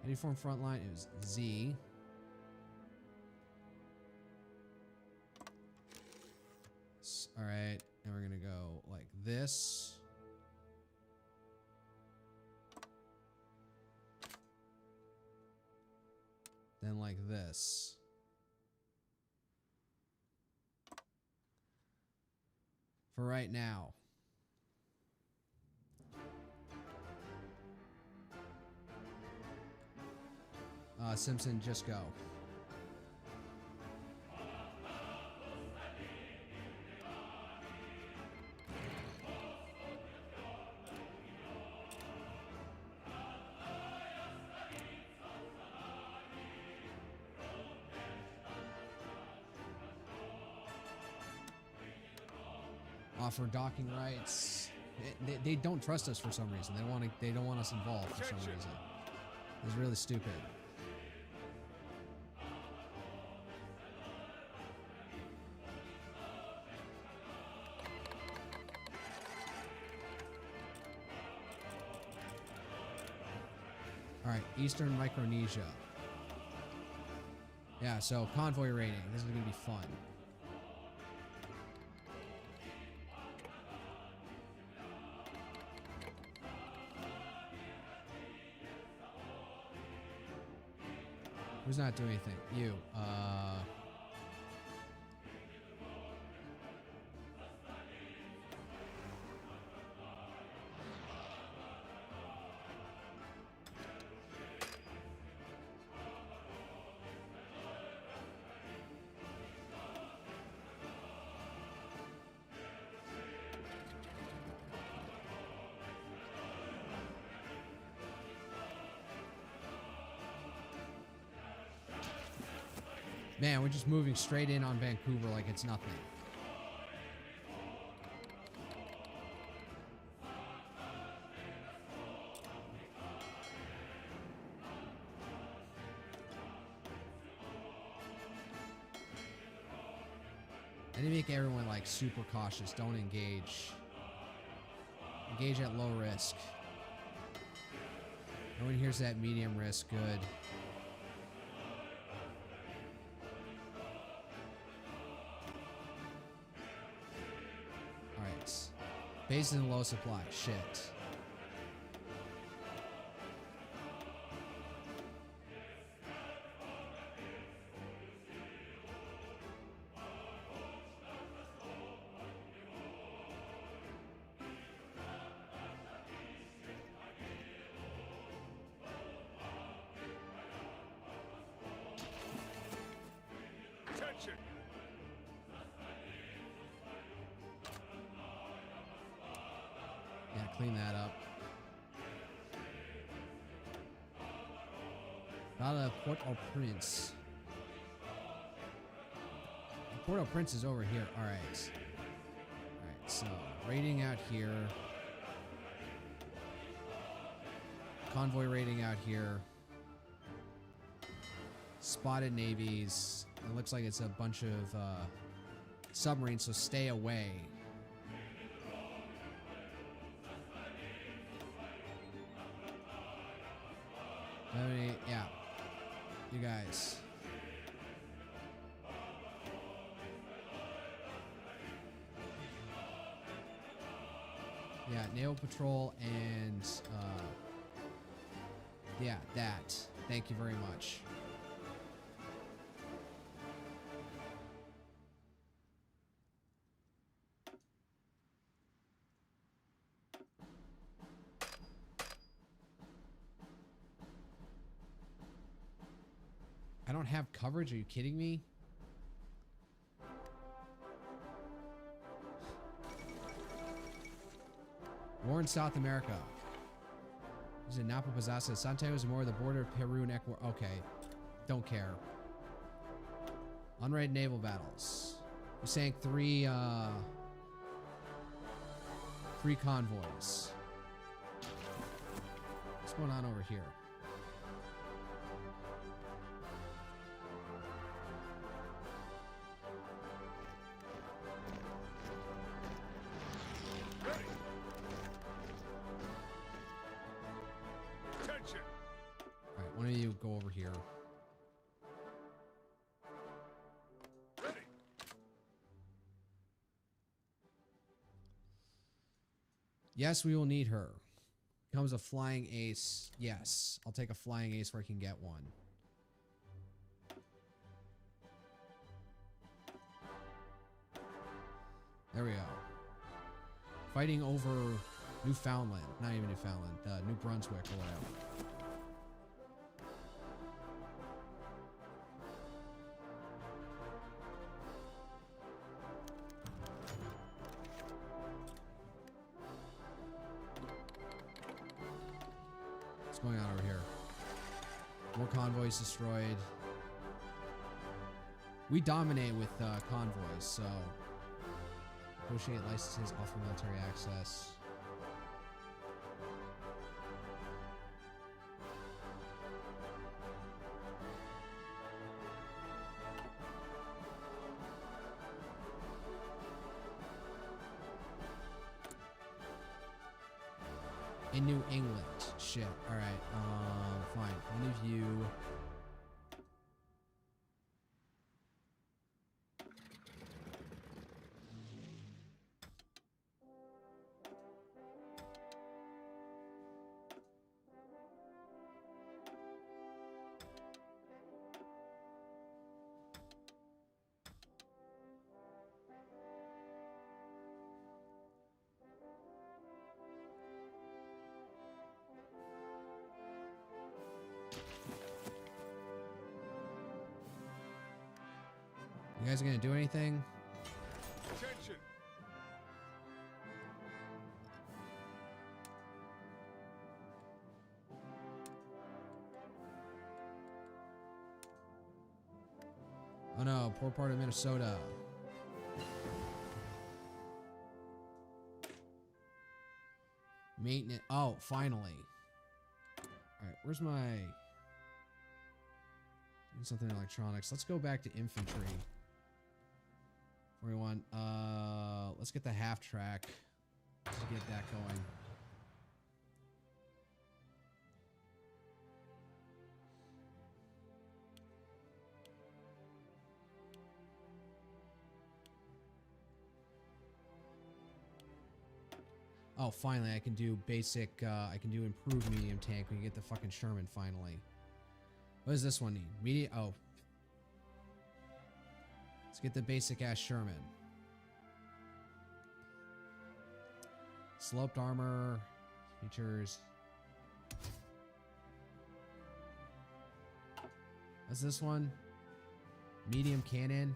uniform front line is Z. All right, and we're gonna go like this. Then like this. For right now. Simpson, just go. offer docking rights. They don't trust us for some reason. They don't want us involved for some reason. It's really stupid. All right, Eastern Micronesia. Yeah, so convoy raiding. This is gonna be fun. Who's not doing anything? You. Man, we're just moving straight in on Vancouver like it's nothing. I need to make everyone like super cautious. Don't engage. Engage at low risk. No one here's that medium risk. Good. Base in low supply. Shit. Attention! Yeah, clean that up. Battle of Port-au-Prince. Port-au-Prince is over here. All right. All right, so raiding out here. Convoy raiding out here. Spotted navies. It looks like it's a bunch of submarines, so stay away. Yeah, you guys. Yeah, naval patrol and yeah, that. Thank you very much. I don't have coverage. Are you kidding me? War in South America. Is it Napa Pazasa? Santiago Zamora, the border of Peru and Ecuador. Okay. Don't care. Unrated naval battles. We sank three convoys. What's going on over here? One of you go over here. Ready. Yes, we will need her. Comes a flying ace. Yes, I'll take a flying ace where I can get one. There we go. Fighting over Newfoundland. Not even Newfoundland. New Brunswick or whatever. What's going on over here? More convoys destroyed. We dominate with convoys, so Negotiate licenses, offer military access. In New England. Shit. Alright. Fine. One of you. You guys are gonna do anything? Attention. Oh no, poor part of Minnesota. Maintenance. Oh, finally. Alright, where's my... Something electronics. Let's go back to infantry. 41. Let's get the half track to get that going. Oh, finally, I can do basic, I can do improved medium tank. We can get the fucking Sherman finally. What does this one need? Medium, oh. Let's get the basic ass Sherman. Sloped armor, features. What's this one? Medium cannon.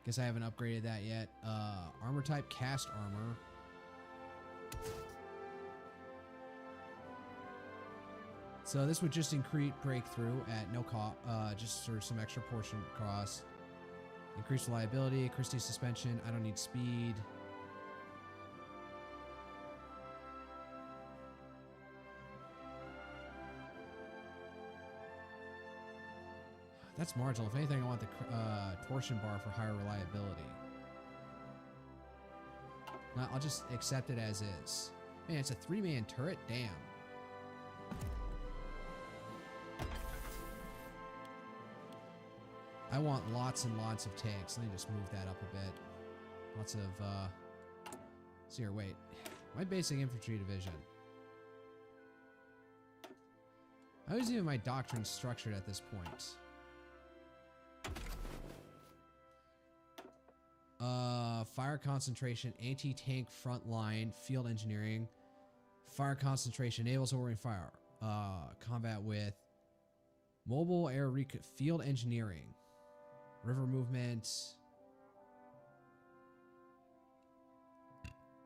Guess I haven't upgraded that yet. Armor type, cast armor. So this would just increase breakthrough at no cost, just for some extra portion cost. Increase reliability, Christie suspension. I don't need speed. That's marginal. If anything, I want the torsion bar for higher reliability. No, I'll just accept it as is. Man, it's a 3-man turret? Damn. I want lots and lots of tanks. Let me just move that up a bit. Lots of, let's see here, wait. My basic infantry division. How is even my doctrine structured at this point? Fire concentration, anti-tank front line, field engineering. Fire concentration enables ordering fire. Combat with mobile air field engineering. River movement.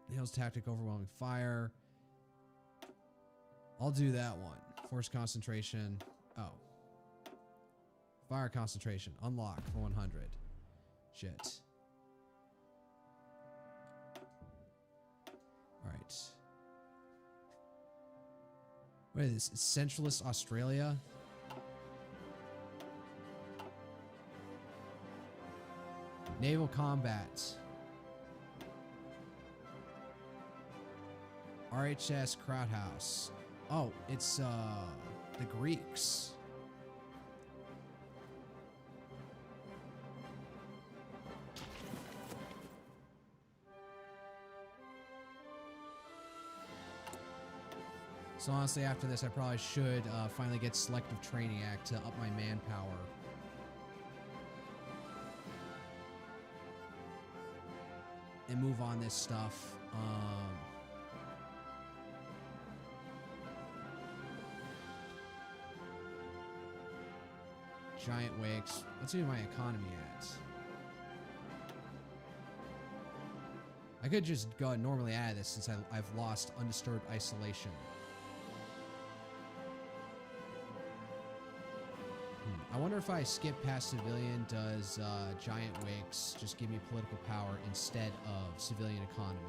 Nails tactic, overwhelming fire. I'll do that one. Force concentration. Oh. Fire concentration. Unlocked for 100. Shit. Alright. What is this? Centralist Australia? Naval combat. RHS Krauthaus. Oh, it's the Greeks. So honestly, after this, I probably should finally get Selective Training Act to up my manpower. And move on this stuff. Giant wakes. Let's see my economy at. I could just go normally out of this since I've lost undisturbed isolation. I wonder if I skip past civilian, does giant wakes just give me political power instead of civilian economy?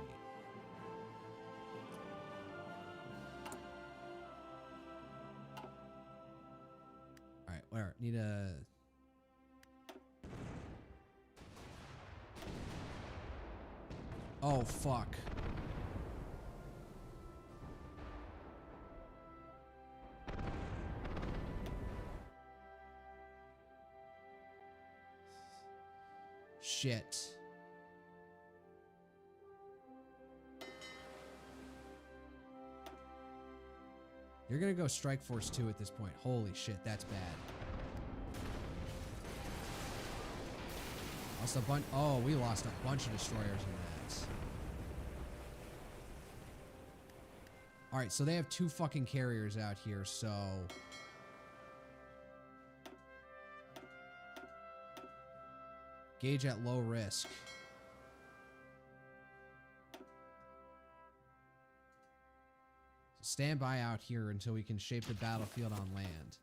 All right, where? Need a... Oh, fuck. Shit. You're gonna go Strike Force 2 at this point. Holy shit, that's bad. Lost a bunch. Oh, we lost a bunch of destroyers in that. Alright, so they have 2 fucking carriers out here, so... Gauge at low risk. Stand by out here until we can shape the battlefield on land.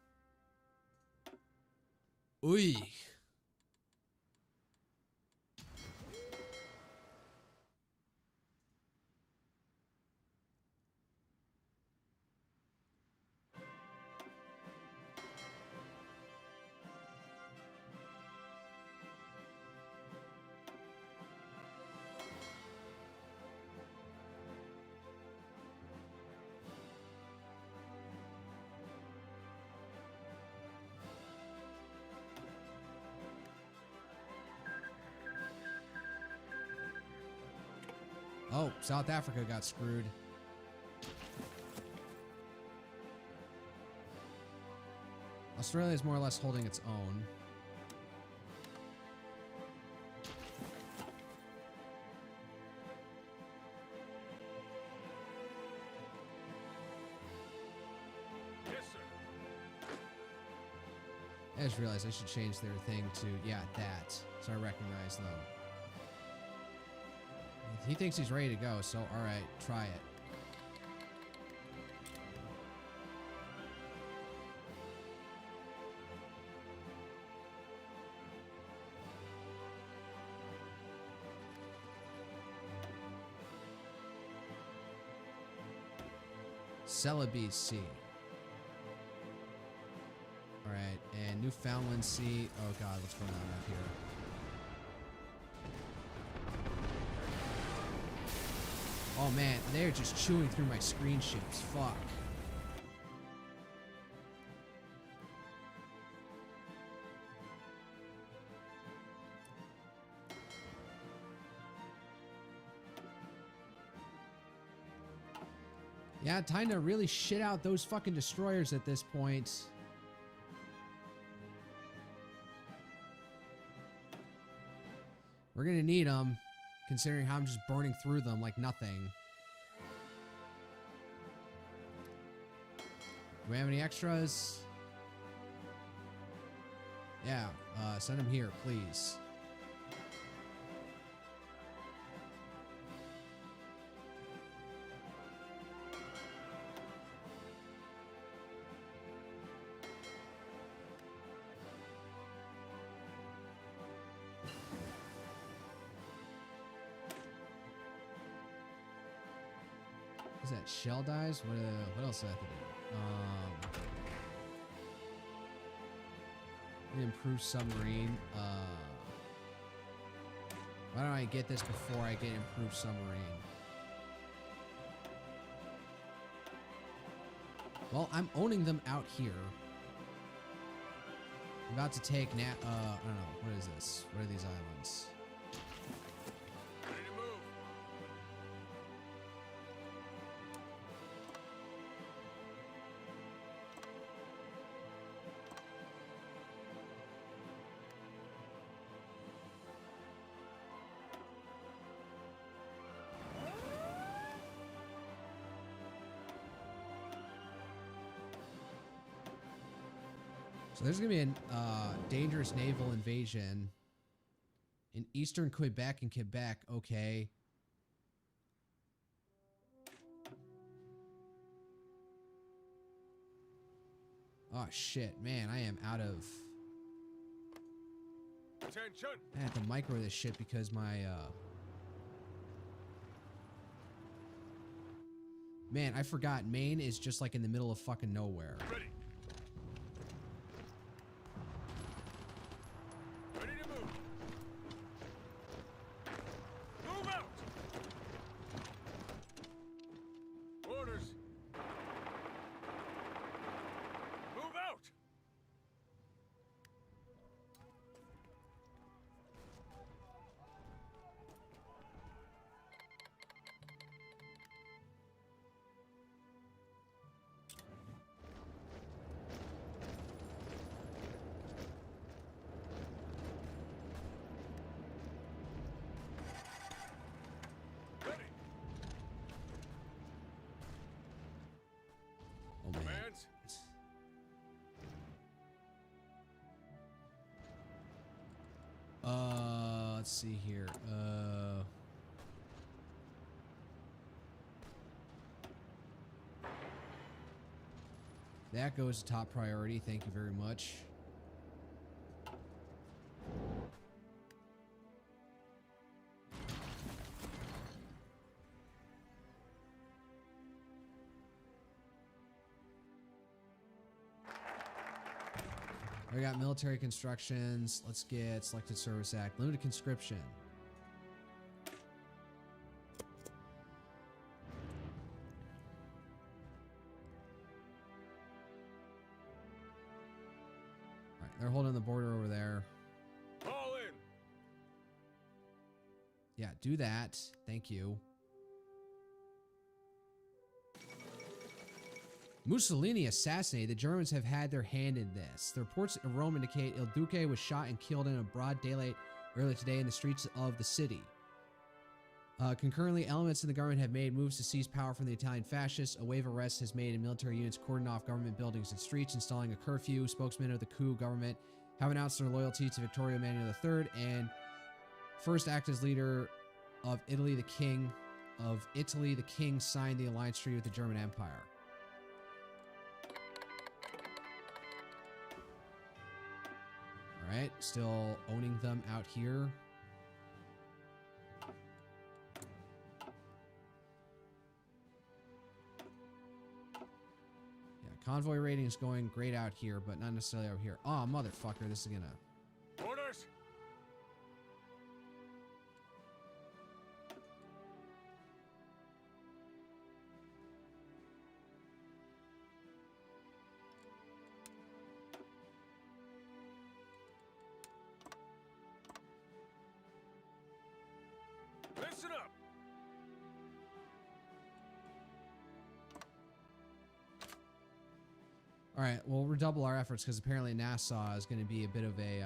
Ooh. Oh, South Africa got screwed. Australia is more or less holding its own. Yes, sir. I just realized I should change their thing to, yeah, that. So I recognize them. He thinks he's ready to go, so alright, try it. Celebes Sea. Alright, and Newfoundland Sea. Oh god, what's going on up here? Oh man, they're just chewing through my screen ships. Fuck. Yeah, time to really shit out those fucking destroyers at this point. We're gonna need them. Considering how I'm just burning through them like nothing. Do we have any extras? Yeah, send them here, please. Is that shell dies? What else do I have to do? Improve submarine. Why don't I get this before I get improved submarine? Well, I'm owning them out here. I'm about to take I don't know. What is this? What are these islands? Ready to move. So there's gonna be a dangerous naval invasion in eastern Quebec and Quebec. Okay. Oh shit, man, I am out of Attention! I have to micro this shit because my, Man, I forgot. Maine is just like in the middle of fucking nowhere. Ready. Ready to move. Move out! Orders. Move out! Ready. Oh, man. Commands. Let's see here. That goes to top priority. Thank you very much. We got military constructions. Let's get Selected Service Act. Limited conscription. All right, they're holding the border over there. All in. Yeah, do that. Thank you. Mussolini assassinated. The Germans have had their hand in this. The reports in Rome indicate Il Duce was shot and killed in a broad daylight earlier today in the streets of the city. Concurrently, elements in the government have made moves to seize power from the Italian fascists. A wave of arrests has made and military units cordon off government buildings and streets, installing a curfew. Spokesmen of the coup government have announced their loyalty to Vittorio Emanuele III and first act as leader of Italy, the king signed the alliance treaty with the German Empire. All right, still owning them out here. Yeah, convoy rating is going great out here, but not necessarily over here. Oh, motherfucker, this is gonna... Orders. Listen up. All right, we'll redouble our efforts because apparently Nassau is going to be a bit of a...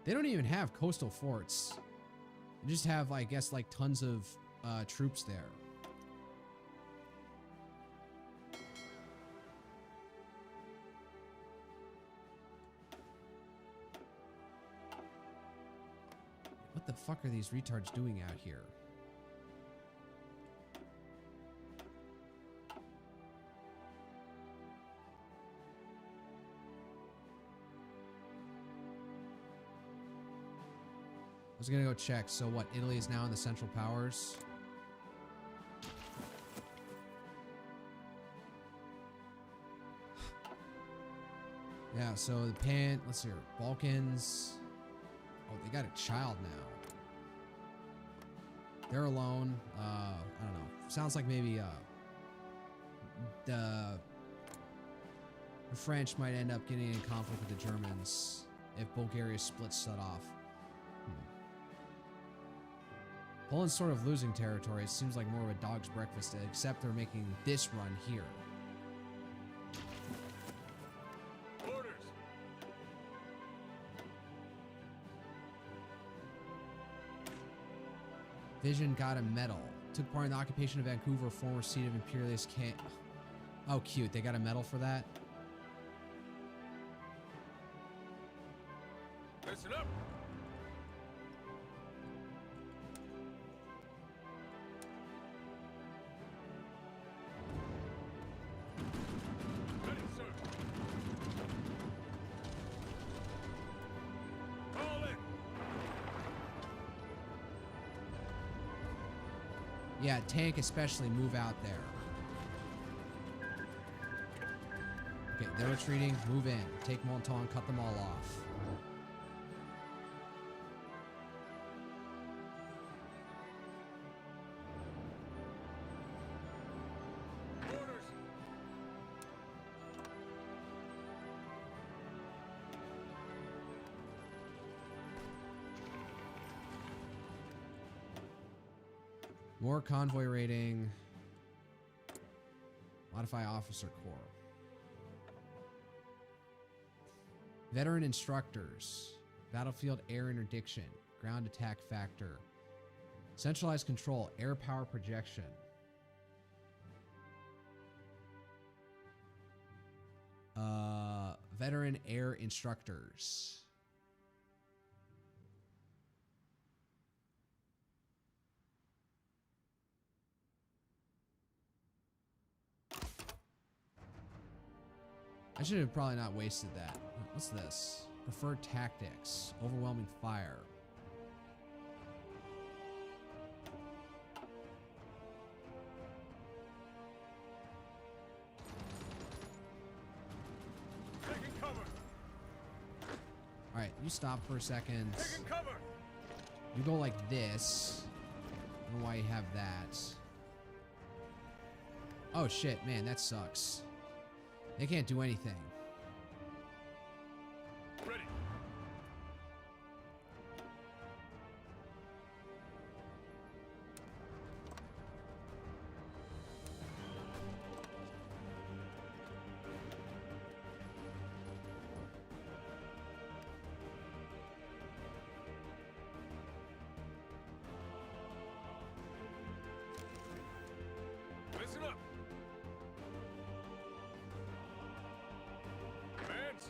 They don't even have coastal forts. They just have, I guess, like tons of troops there. What the fuck are these retards doing out here? I was gonna go check. So what? Italy is now in the Central Powers. Yeah. So the let's see here. Balkans. Oh, they got a child now. They're alone. I don't know. Sounds like maybe the French might end up getting in conflict with the Germans if Bulgaria splits that off. Poland's sort of losing territory. It seems like more of a dog's breakfast, except they're making this run here. Orders. Vision got a medal. Took part in the occupation of Vancouver, former seat of imperialist camp. Oh, cute. They got a medal for that? Listen up. Ready, sir. Yeah, tank especially, move out there. Okay, they're retreating. Move in. Take Monton, cut them all off. Orders. More convoy rating. Modify officer corps. Veteran instructors. Battlefield air interdiction. Ground attack factor. Centralized control. Air power projection. Veteran air instructors. I should have probably not wasted that. What's this? Preferred tactics. Overwhelming fire. Taking cover. Alright, you stop for a second. Taking cover. You go like this. I don't know why you have that. Oh shit, man, that sucks. They can't do anything. Ready. Listen up. Commands.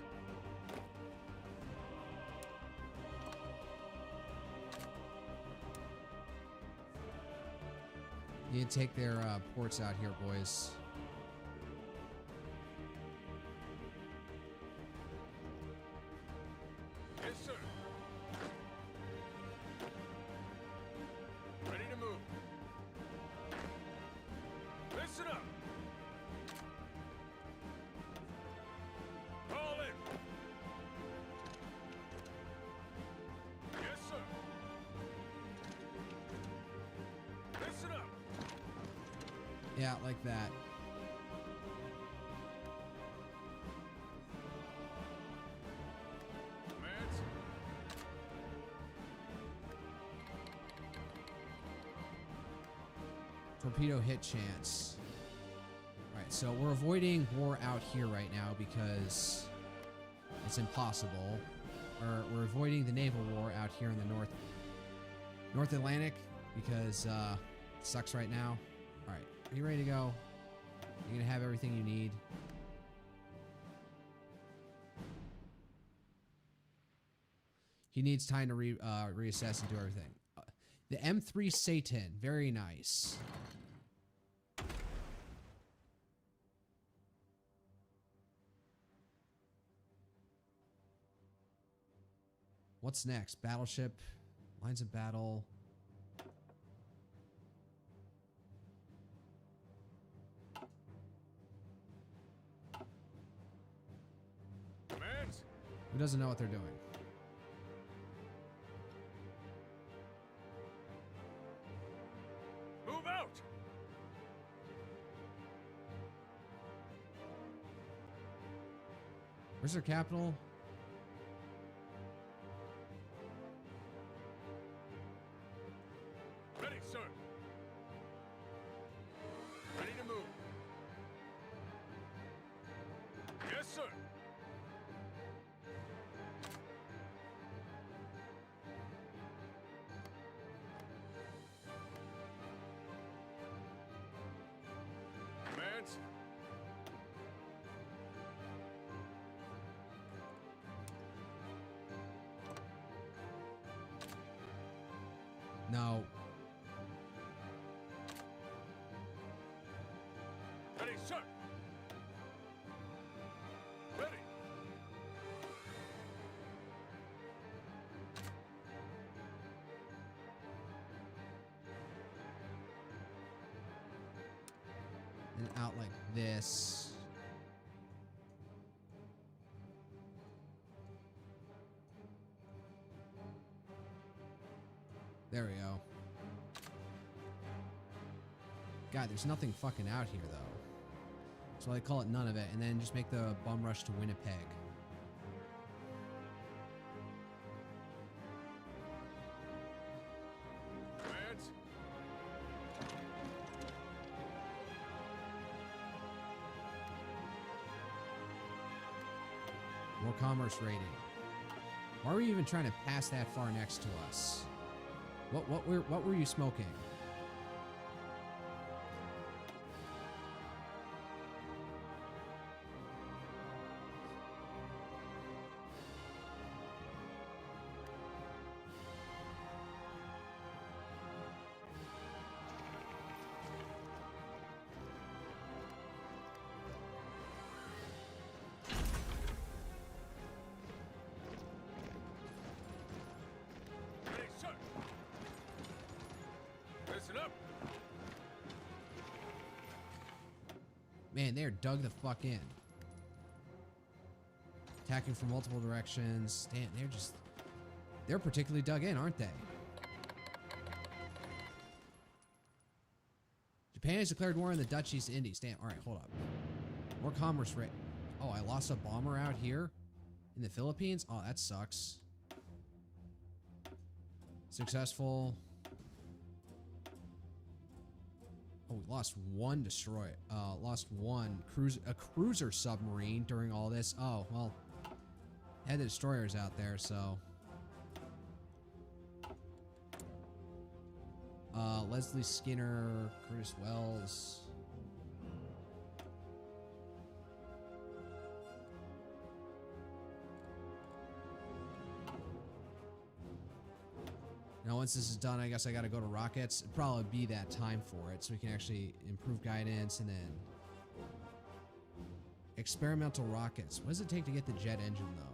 You need to take their ports out here, boys. Yes, sir. Ready to move. Listen up. All in. Yes, sir. Listen up. Yeah, like that. Commands. Torpedo hit chance. Alright, so we're avoiding war out here right now because it's impossible. Or we're avoiding the naval war out here in the North Atlantic because it sucks right now. Alright, are you ready to go? You're gonna have everything you need. He needs time to reassess and do everything. The M3 Satan, very nice. What's next? Battleship, lines of battle. Commands. Who doesn't know what they're doing? Move out. Where's their capital? Ready, sir. Ready to move. Yes, sir. Commands. No. Ready, sir. Ready. out like this. There we go. God, there's nothing fucking out here, though. So I call it none of it, and then just make the bum rush to Winnipeg. Commands? More commerce rating. Why were you even trying to pass that far next to us? What were you smoking? Ready, sir. Listen up. Man, they're dug the fuck in. Attacking from multiple directions. Damn, they're particularly dug in, aren't they? Japan has declared war on the Dutch East Indies. Damn, alright, hold up. More commerce rate. Oh, I lost a bomber out here in the Philippines? Oh, that sucks. Successful. Oh, we lost one destroyer. Lost one cruiser submarine during all this. Oh, well. Had the destroyers out there, so. Leslie Skinner, Curtis Wells. Now, once this is done, I guess I gotta go to rockets. It'd probably be that time for it, so we can actually improve guidance and then experimental rockets. What does it take to get the jet engine, though?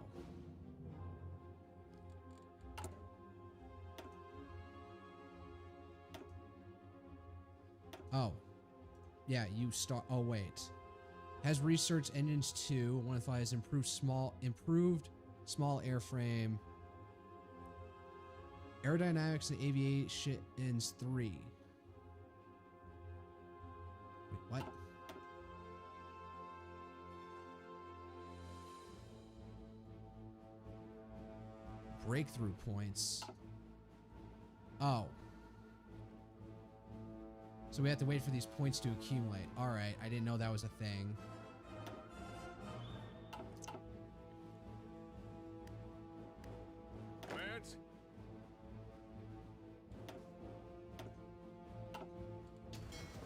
Oh, yeah, you start. Oh, wait. Has research engines 2. One of the has improved small airframe. Aerodynamics and aviations 3. Wait, what? Breakthrough points. Oh. So we have to wait for these points to accumulate. Alright, I didn't know that was a thing. Commands?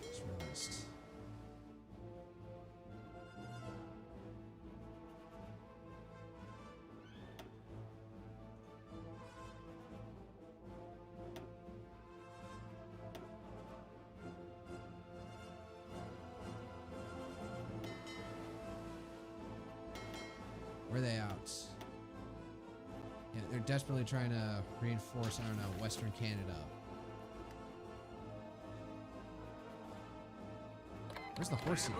Just realized. Where are they out? Yeah, they're desperately trying to reinforce, I don't know, Western Canada. Where's the horsey?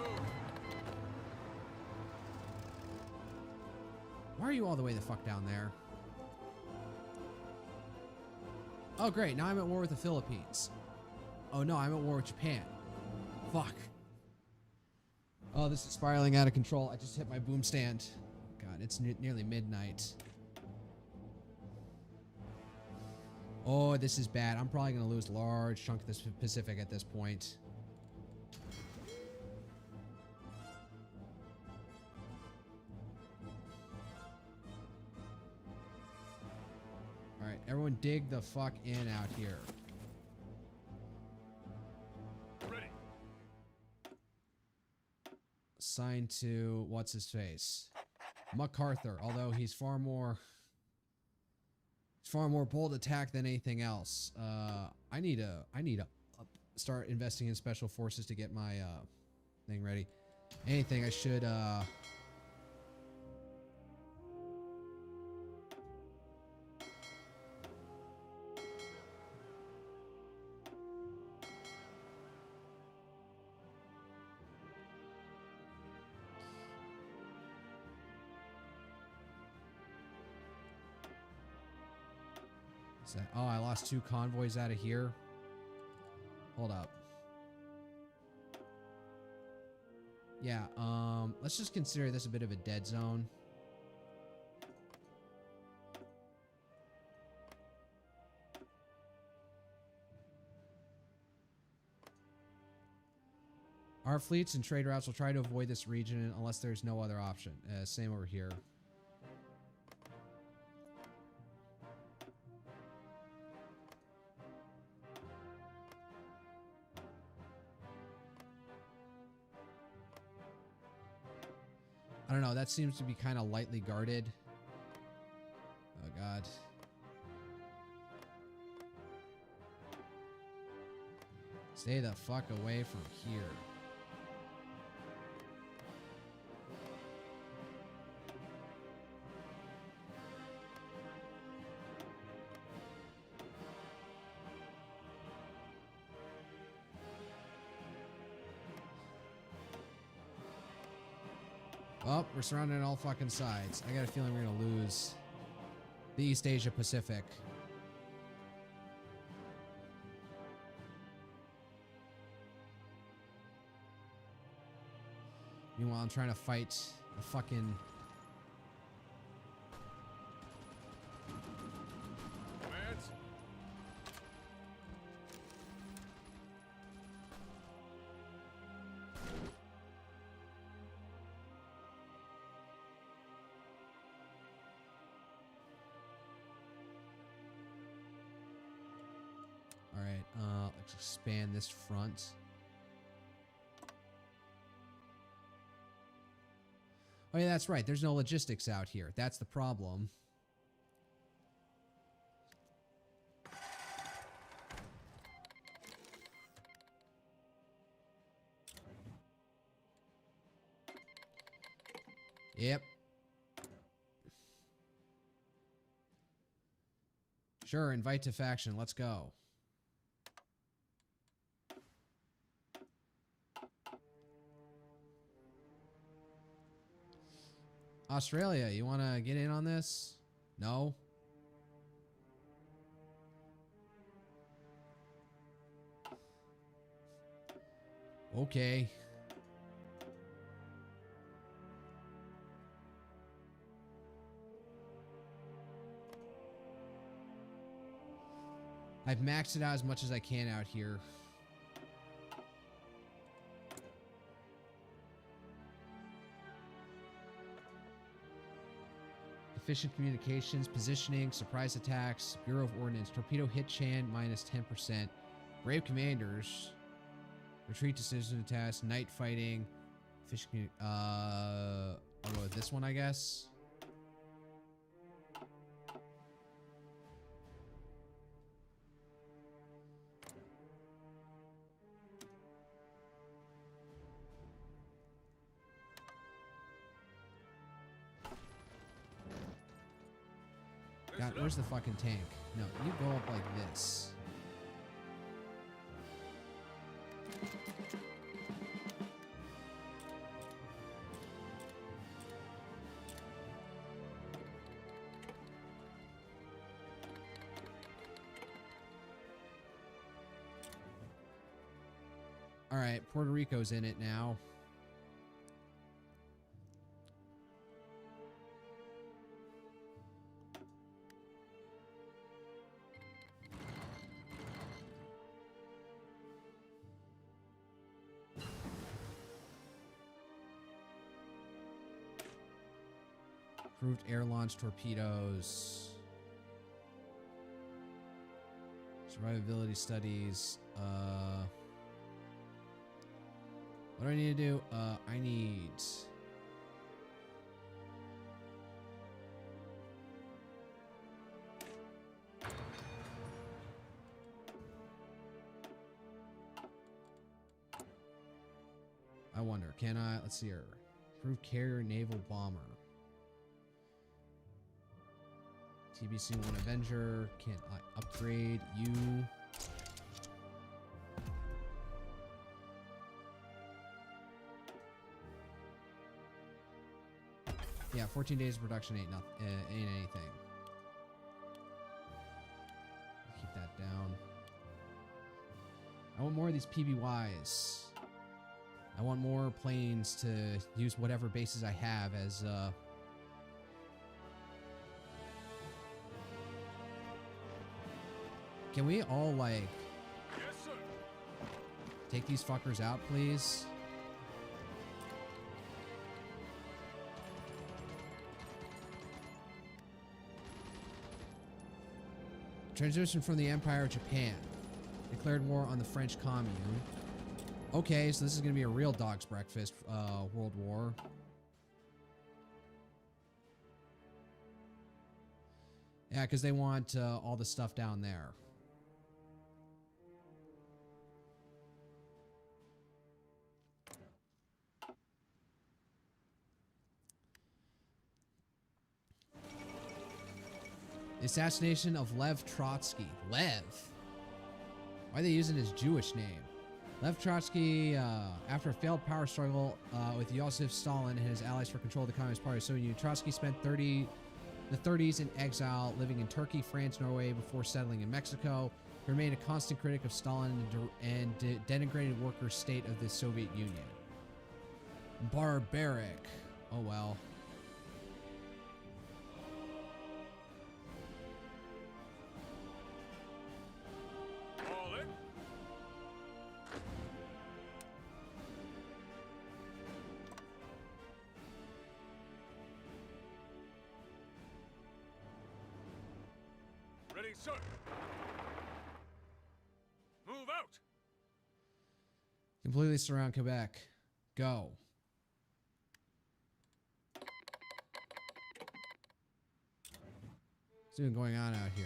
Why are you all the way the fuck down there? Oh, great. Now I'm at war with the Philippines. Oh, no, I'm at war with Japan. Fuck. Oh, this is spiraling out of control. I just hit my boom stand. God, it's nearly midnight. Oh, this is bad. I'm probably going to lose a large chunk of this Pacific at this point. Alright, everyone dig the fuck in out here. Ready. Assigned to what's his face? MacArthur, although he's far more bold attack than anything else. I need to start investing in special forces to get my thing ready. Anything I should Oh, I lost 2 convoys out of here. Hold up. Yeah, let's just consider this a bit of a dead zone. Our fleets and trade routes will try to avoid this region unless there's no other option. Same over here. I don't know, that seems to be kind of lightly guarded. Oh, God. Stay the fuck away from here. Well, we're surrounded on all fucking sides. I got a feeling we're gonna lose the East Asia Pacific. Meanwhile, I'm trying to fight a fucking... Commands? Alright, let's expand this front. Oh yeah, that's right. There's no logistics out here. That's the problem. Yep. Sure, invite to faction. Let's go. Australia, you want to get in on this? No? Okay. I've maxed it out as much as I can out here. Efficient communications, positioning, surprise attacks, Bureau of Ordnance, torpedo hit chance minus 10%, brave commanders, retreat decision attacks, night fighting, efficient I'll go with this one, I guess. God, where's the fucking tank? No, you go up like this. All right, Puerto Rico's in it now. Approved air launch torpedoes. Survivability studies. What do I need to do? I need... I wonder, can I... Let's see here. Approved carrier naval bomber. TBC-1 Avenger. Can I upgrade you? Yeah, 14 days of production ain't nothing. Ain't anything. down. I want more of these PBYs. I want more planes to use whatever bases I have as, Can we all, like, Yes, sir. take these fuckers out, please? Transition from the Empire of Japan. Declared war on the French Commune. Okay, so this is going to be a real dog's breakfast world war. Yeah, because they want all the stuff down there. The assassination of Lev Trotsky. Lev? Why are they using his Jewish name? Lev Trotsky, after a failed power struggle with Joseph Stalin and his allies for control of the Communist Party of the Soviet Union, Trotsky spent the 30s in exile, living in Turkey, France, Norway, before settling in Mexico. He remained a constant critic of Stalin and denigrated worker state of the Soviet Union. Barbaric. Oh well. All in. Ready, sir. Move out. Completely surround Quebec. Go. What's even going on out here?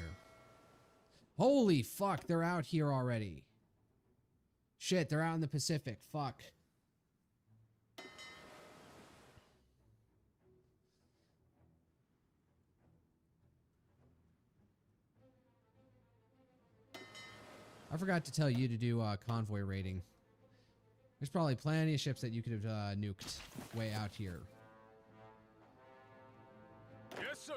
Holy fuck, they're out here already. Shit, they're out in the Pacific. Fuck. I forgot to tell you to do convoy raiding. There's probably plenty of ships that you could have nuked way out here. Yes, sir.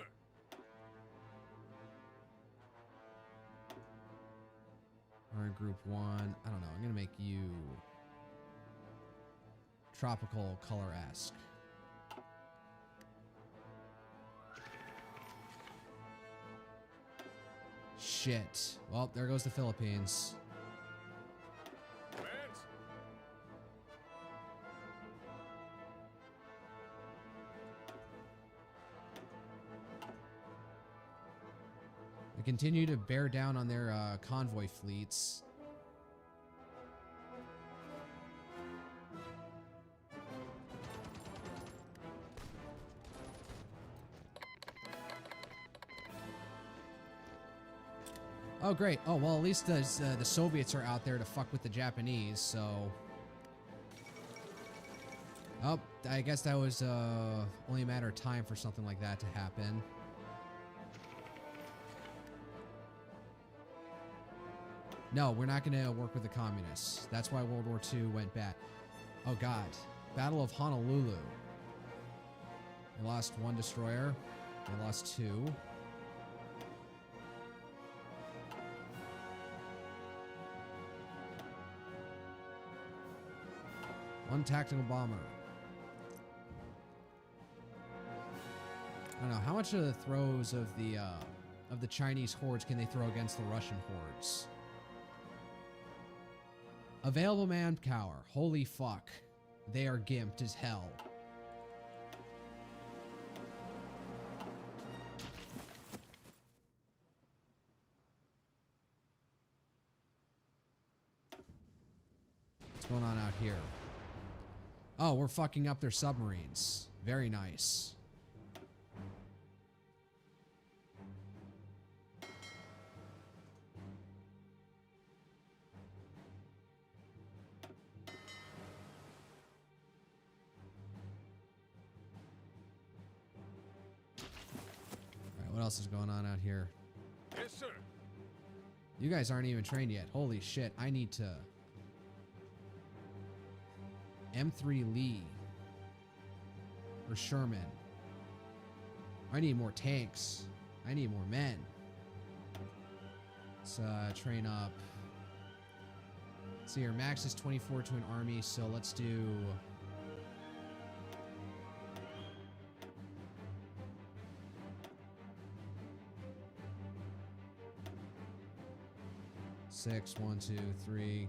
Or in group 1. I don't know. I'm going to make you tropical color-esque. Shit. Well, there goes the Philippines. Commands. They continue to bear down on their convoy fleets. Oh, great. Oh, well, at least the Soviets are out there to fuck with the Japanese, so... Oh, I guess that was only a matter of time for something like that to happen. No, we're not going to work with the communists. That's why World War II went bad. Oh, God. Battle of Honolulu. They lost 1 destroyer. They lost 2. One tactical bomber. I don't know. How much of the throws of the Chinese hordes can they throw against the Russian hordes? Available manpower. Holy fuck. They are gimped as hell. What's going on out here? Oh, we're fucking up their submarines. Very nice. Alright, what else is going on out here? Yes, sir. You guys aren't even trained yet. Holy shit, I need to... M3 Lee. Or Sherman. I need more tanks. I need more men. Let's train up. See, your max is 24 to an army, so let's do... Six, 1, 2, 3.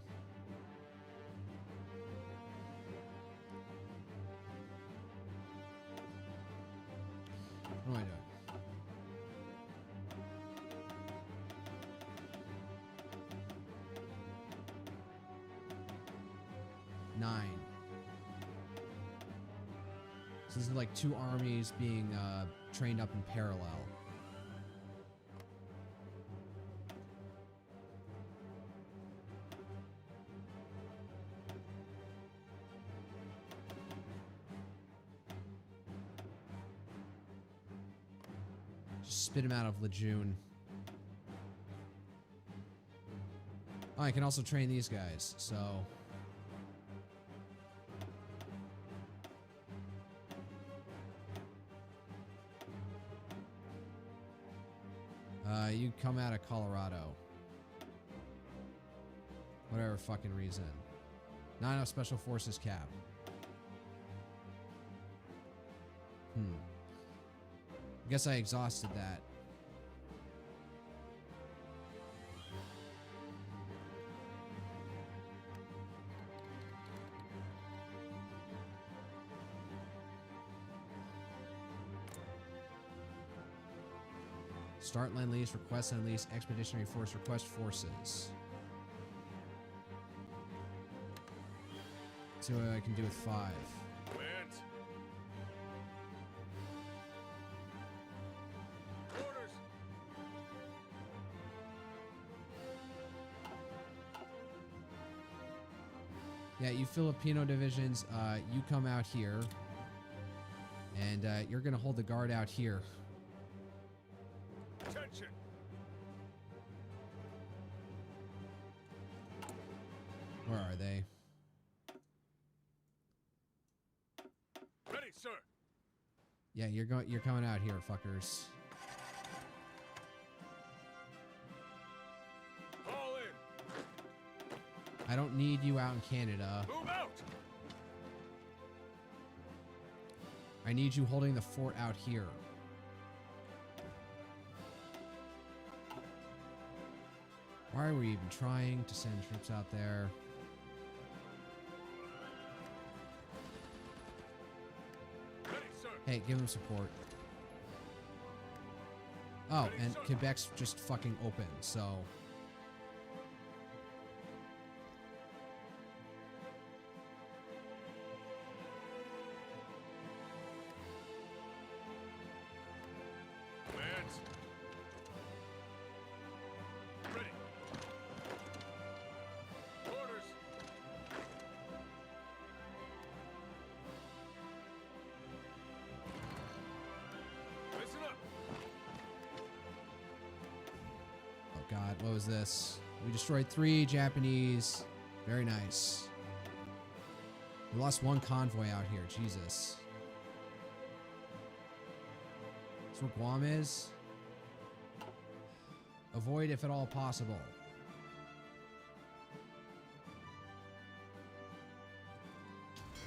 What am I doing? Nine. So this is like two armies being trained up in parallel. Just spit him out of Lejeune. Oh, I can also train these guys, so... you come out of Colorado. Whatever fucking reason. Not enough special forces cap. Guess I exhausted that. Start Lend Lease, request Lend Lease, Expeditionary Force, request forces. See what I can do with 5. Commands. Orders. Yeah, you Filipino divisions, you come out here. And you're going to hold the guard out here. Attention. Where are they? Ready, sir. Yeah, you're coming out here, fuckers. Fall in. I don't need you out in Canada. Move out. I need you holding the fort out here. Why are we even trying to send troops out there? Ready, sir. Hey, give them support. Oh, and Quebec's just fucking open, so... Commands. Ready. Orders. Listen up. Oh god, what was this? We destroyed 3 Japanese. Very nice. We lost 1 convoy out here, Jesus. That's where Guam is? Avoid if at all possible.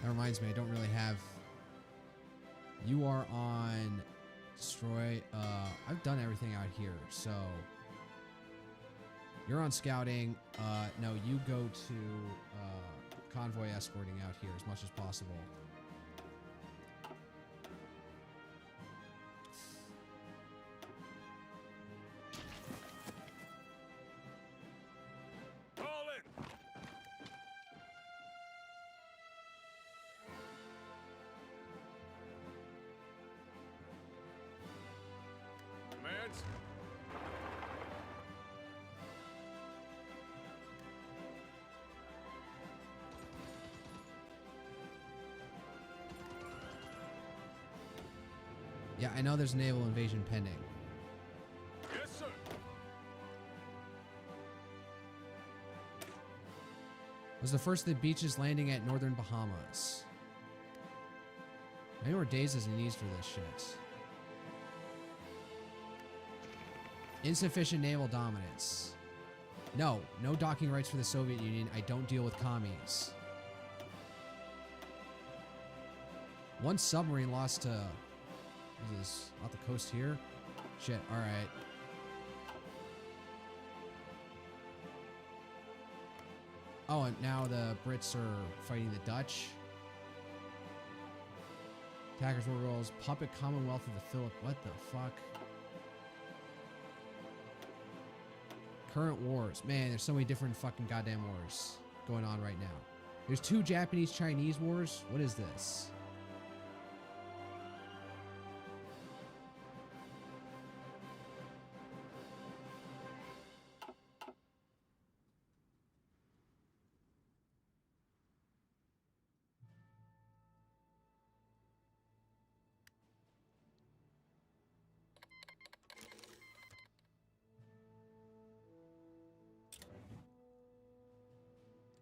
That reminds me, I don't really have... You are on... Destroy... I've done everything out here, so... You're on scouting. No, you go to convoy escorting out here as much as possible. Fall in. Commands. Yeah, I know there's a naval invasion pending. Yes, sir. Was the first of the beaches landing at northern Bahamas. I know we're dazes and knees for this shit. Insufficient naval dominance. No, no docking rights for the Soviet Union. I don't deal with commies. One submarine lost to... What is this? Off the coast here? Shit, alright. Oh, and now the Brits are fighting the Dutch. Attackers war rolls. Puppet Commonwealth of the Philippines. What the fuck? Current wars. Man, there's so many different fucking goddamn wars going on right now. There's 2 Japanese-Chinese wars. What is this?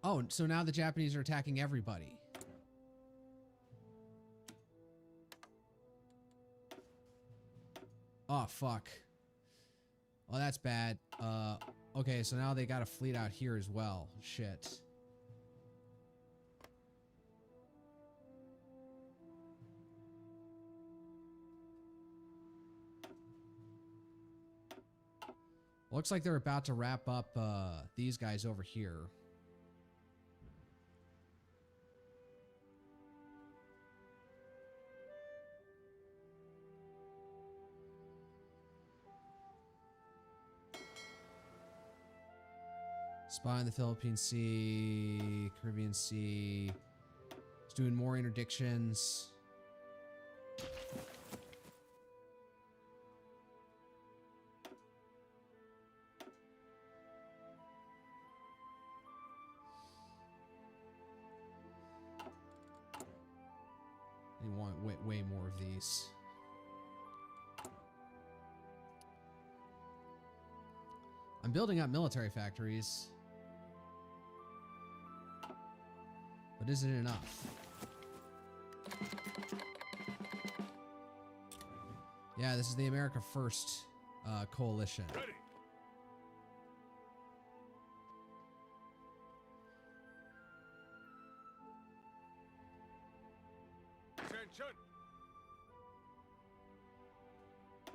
Oh, so now the Japanese are attacking everybody. Oh, fuck. Oh, that's bad. Okay, so now they got a fleet out here as well. Shit. Looks like they're about to wrap up these guys over here. Spy in the Philippine Sea, Caribbean Sea. It's doing more interdictions. They want way more of these. I'm building up military factories. But is it enough? Yeah, this is the America First coalition. Ready. Attention.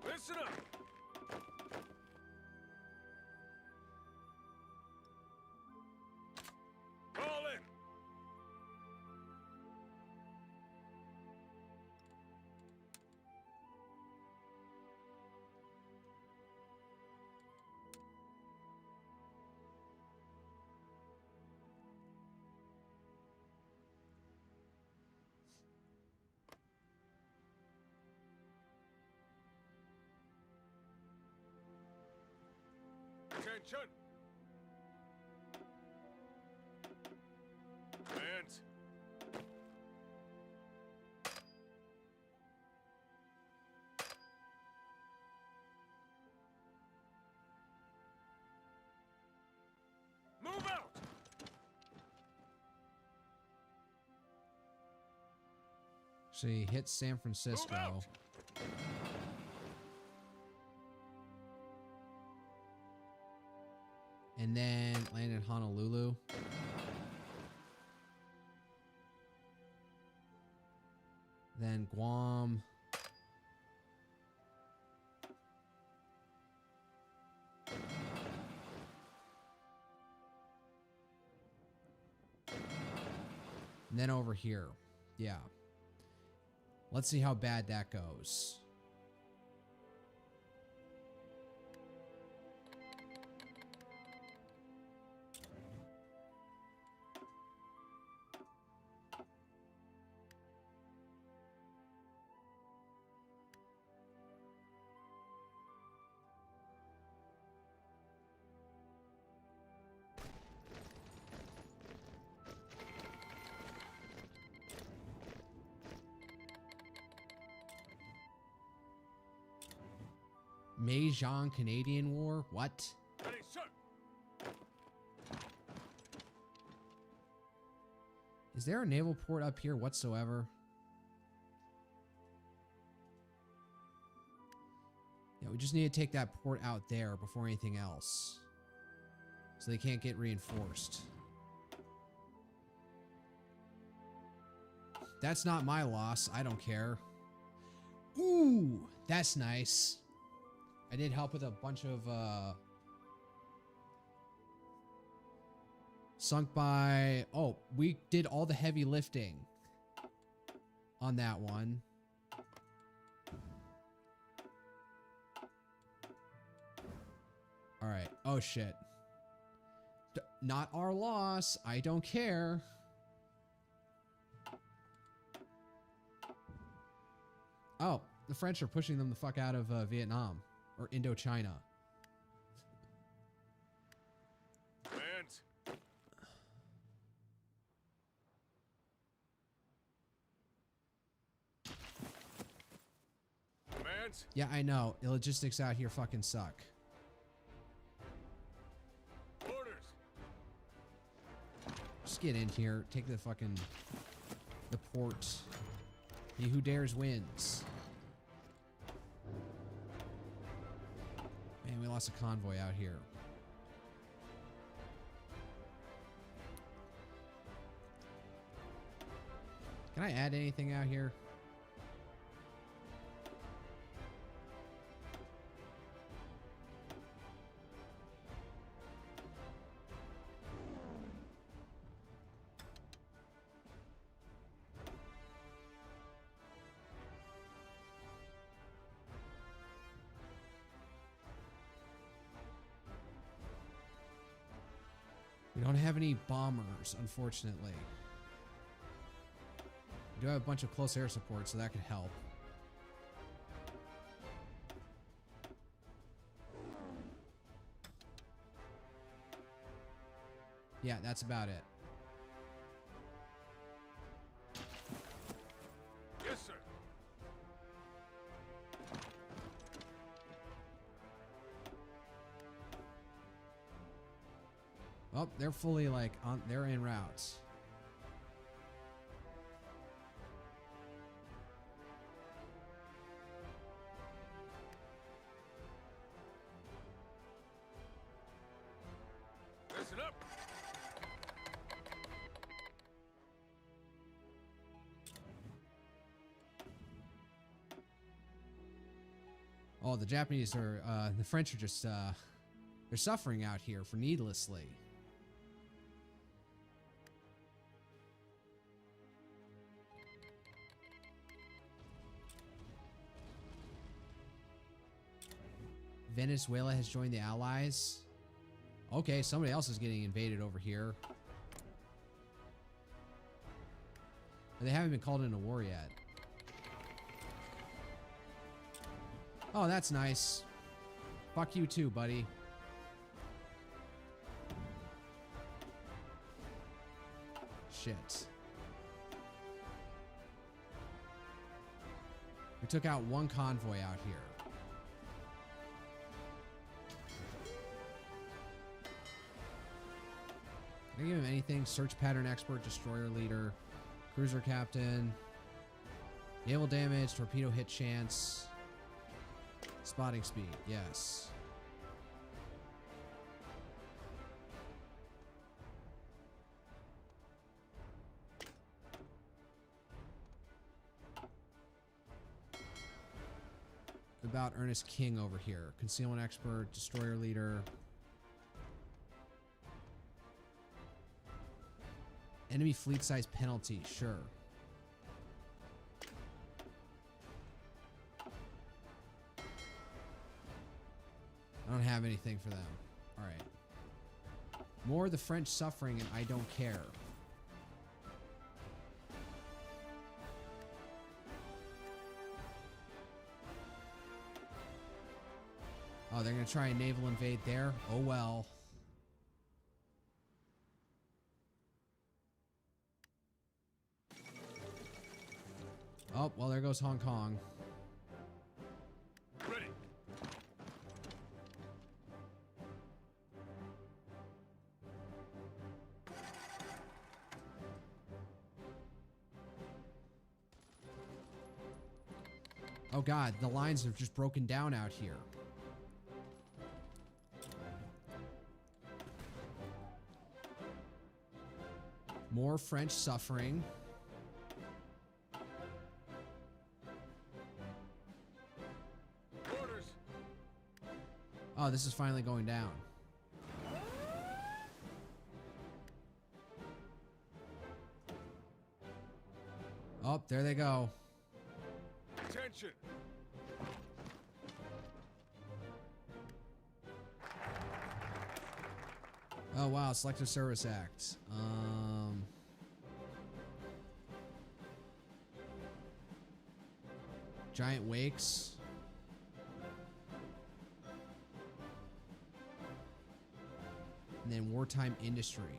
Listen up. Fall in. Attention! Hands! Move out! She hit San Francisco. Move out! And then land in Honolulu. Then Guam. And then over here. Yeah. Let's see how bad that goes. May-Zhang Canadian War? What? Ready, sir! Is there a naval port up here whatsoever? Yeah, we just need to take that port out there before anything else. So they can't get reinforced. That's not my loss. I don't care. Ooh, that's nice. I did help with a bunch of sunk by... Oh, we did all the heavy lifting on that one. All right. Oh, shit. Not our loss. I don't care. Oh, the French are pushing them the fuck out of Vietnam. Or Indochina. Commands. Commands. Yeah, I know. The logistics out here fucking suck. Orders. Just get in here. Take the fucking... the port. He who dares wins. Man, we lost a convoy out here. Can I add anything out here? We don't have any bombers, unfortunately. We do have a bunch of close air support, so that could help. Yeah, that's about it. Yes, sir. Oh, they're fully like on. They're en route. Listen up. Oh, the Japanese are. The French are just. They're suffering out here for needlessly. Venezuela has joined the Allies. Okay, somebody else is getting invaded over here. But they haven't been called into war yet. Oh, that's nice. Fuck you too, buddy. Shit. We took out one convoy out here. Can I give him anything? Search pattern expert, destroyer leader, cruiser captain, naval damage, torpedo hit chance, spotting speed. Yes. About Ernest King over here. Concealment expert, destroyer leader. Enemy fleet size penalty, sure. I don't have anything for them. Alright. More of the French suffering and I don't care. Oh, they're going to try and naval invade there? Oh well. Oh, well, there goes Hong Kong. Ready. Oh god, the lines have just broken down out here. More French suffering. Orders. Oh, this is finally going down. Oh, there they go. Attention. Oh wow, Selective Service Act. Giant wakes. And then wartime industry.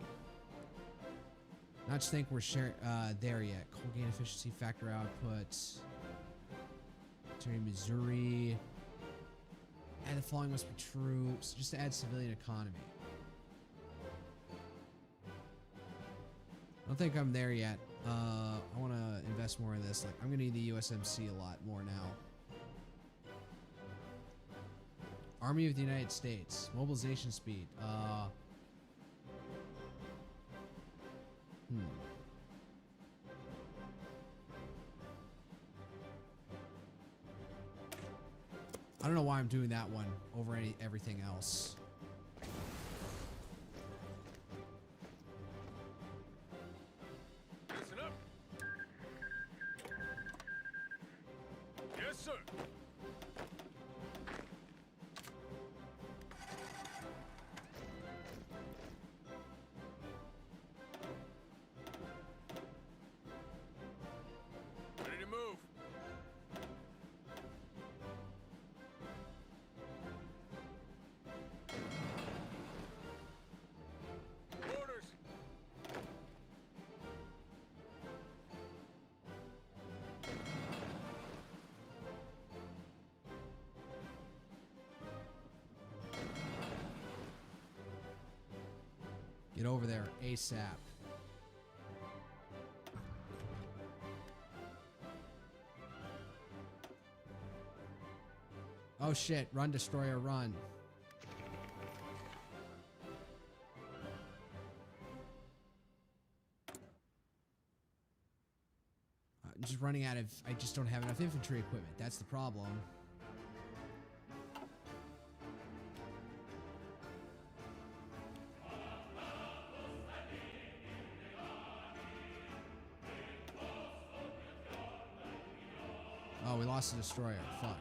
Not to think we're there yet. Coal gain efficiency factor output. Missouri. And the following must be true. So just to add civilian economy. I don't think I'm there yet. I want to invest more in this. Like, I'm going to need the USMC a lot more now. Army of the United States. Mobilization speed. I don't know why I'm doing that one over everything else. Listen up. Yes, sir. Ready to move. Orders. Get over there ASAP. Oh shit, run destroyer, run. I'm just running out of, I just don't have enough infantry equipment. That's the problem. Oh, we lost the destroyer. Fuck.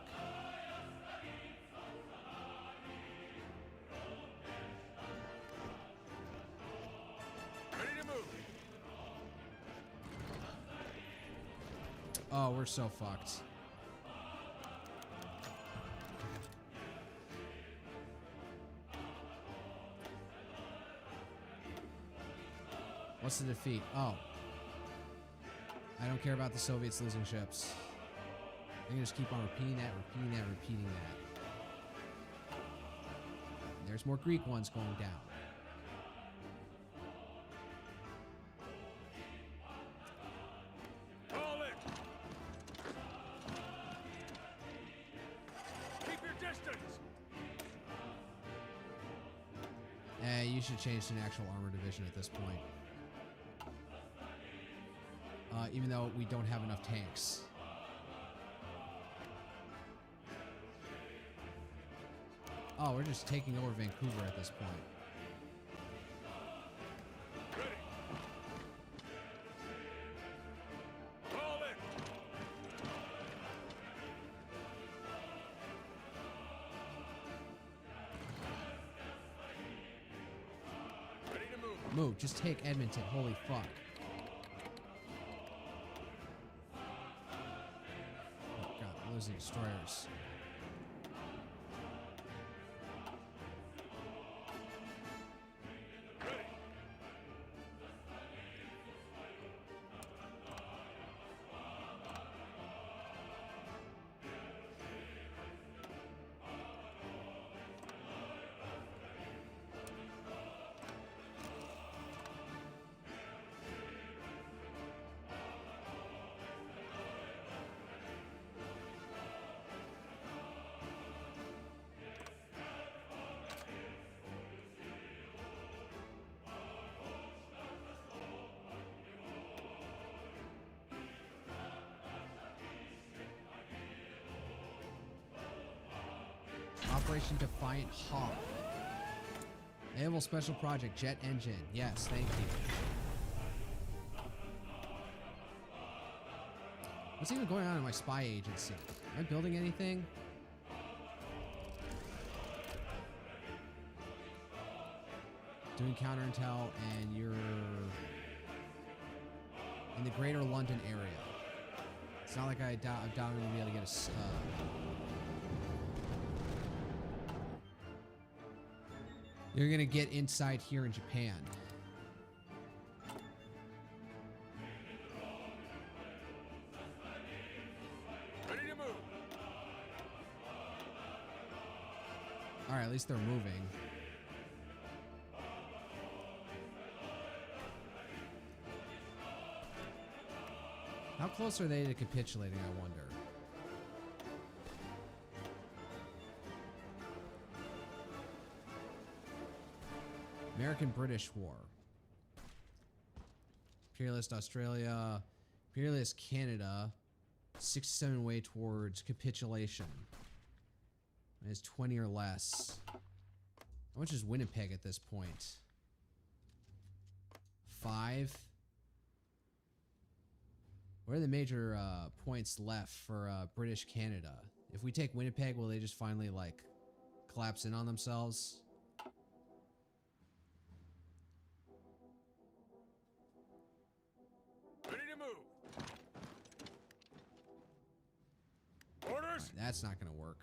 Ready to move. Oh, we're so fucked. What's the defeat? Oh. I don't care about the Soviets losing ships. I can just keep on repeating that, repeating that, repeating that. And there's more Greek ones going down. Call it. Keep your distance. You should change to an actual armor division at this point. Even though we don't have enough tanks. Oh, we're just taking over Vancouver at this point. Ready. Call it. Ready to move. Move, just take Edmonton. Holy fuck. Oh god, we're losing destroyers. Operation Defiant Hawk. Naval Special Project Jet Engine. Yes, thank you. What's even going on in my spy agency? Am I building anything? Doing counter intel, and you're in the greater London area. It's not like I doubt I'm going to be able to get a... You're going to get inside here in Japan. Ready to move. Alright, at least they're moving. How close are they to capitulating, I wonder? American-British War. Imperialist Australia. Imperialist Canada. 67 way towards capitulation. It's 20 or less. How much is Winnipeg at this point? 5? What are the major points left for British Canada? If we take Winnipeg, will they just finally, like, collapse in on themselves? Ready to move. Orders. That's not going to work.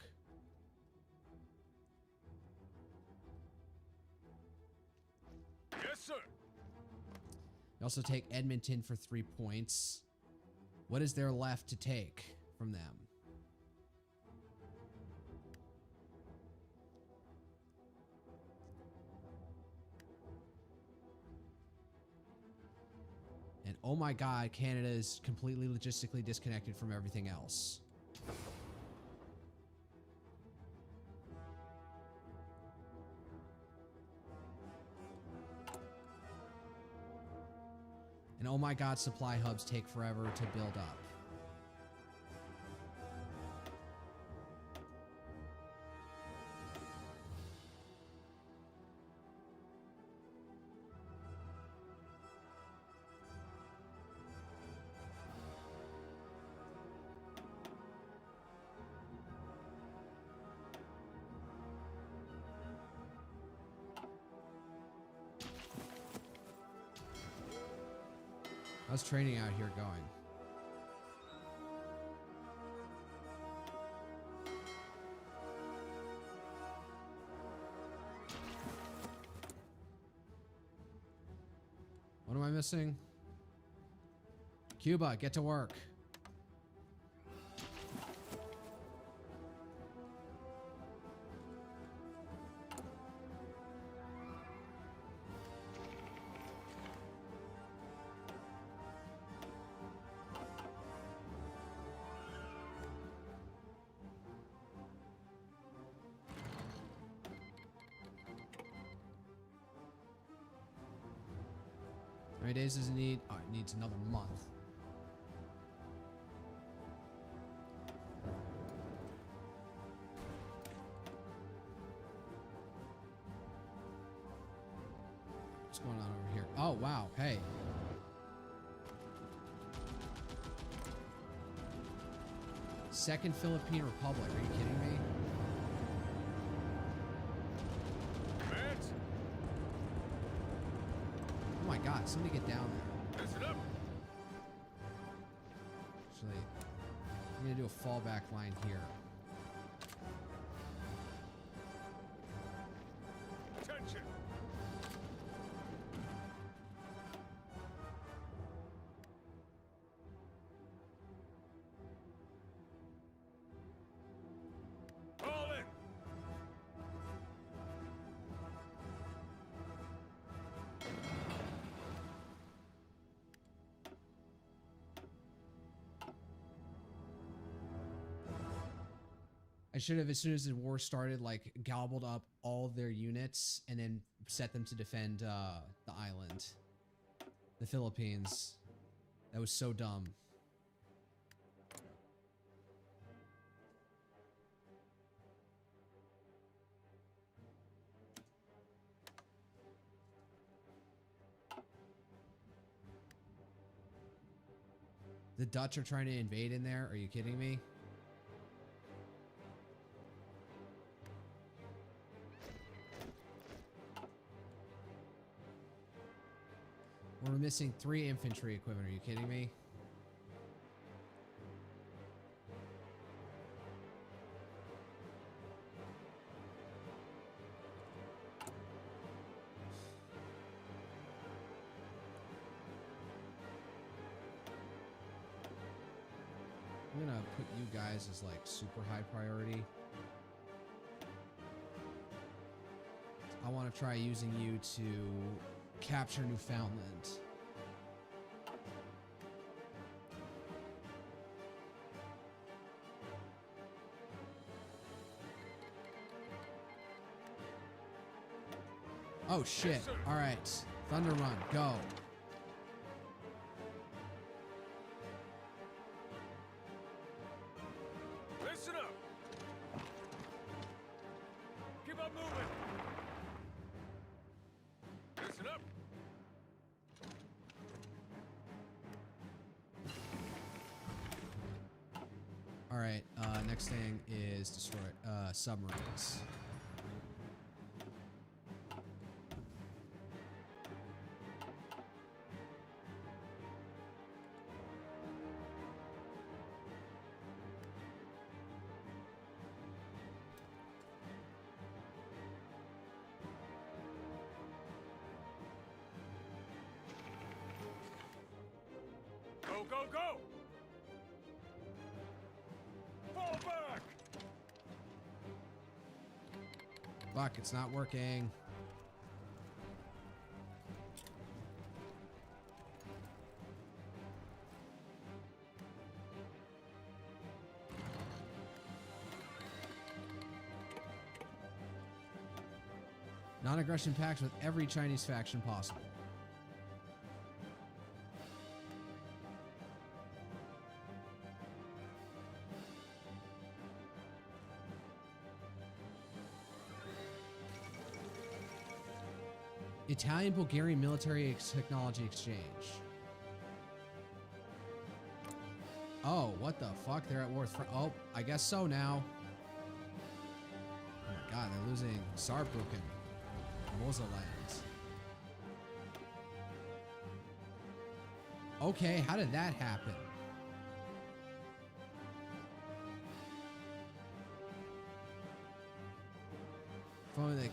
Yes, sir. We also take Edmonton for 3 points. What is there left to take from them? And oh my god, Canada is completely logistically disconnected from everything else. And oh my god, supply hubs take forever to build up. How's training out here going? What am I missing? Cuba, get to work. How many days does it need? Oh, it needs another month. What's going on over here? Oh, wow. Hey. Second Philippine Republic. Are you kidding me? Advance. Oh my god, somebody get down there. Listen up. Actually, I'm gonna do a fallback line here. Attention. All in. I should have, as soon as the war started, like, gobbled up all their units and then set them to defend the island. The Philippines. That was so dumb. The Dutch are trying to invade in there. Are you kidding me? We're missing 3 infantry equipment. Are you kidding me? I'm gonna put you guys as like super high priority. I want to try using you to capture Newfoundland. Oh shit. Yes, sir. All right. Thunder Run, go. Listen up. Keep on moving. Listen up. All right. Next thing is destroy submarines. Go, go, go! Fall back! Fuck, it's not working. Non-aggression pacts with every Chinese faction possible. Italian-Bulgarian military technology exchange. Oh, what the fuck? They're at war with oh, I guess so now. Oh my god, they're losing Saarbrücken. Moselland. Okay, how did that happen? From the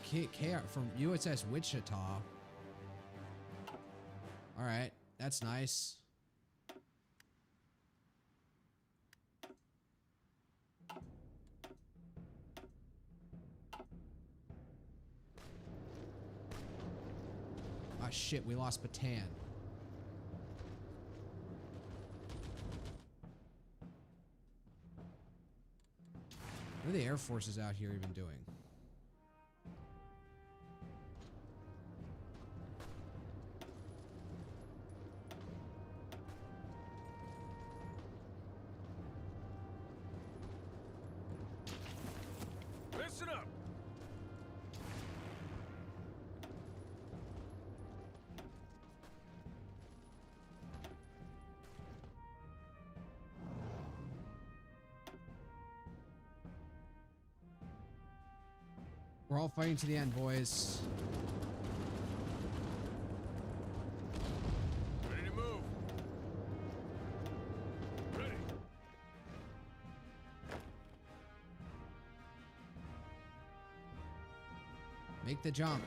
from USS Wichita. All right, that's nice. Ah, shit, we lost Bataan. What are the Air Forces out here even doing? Listen up! We're all fighting to the end, boys. Ready to move. Ready. Make the jump.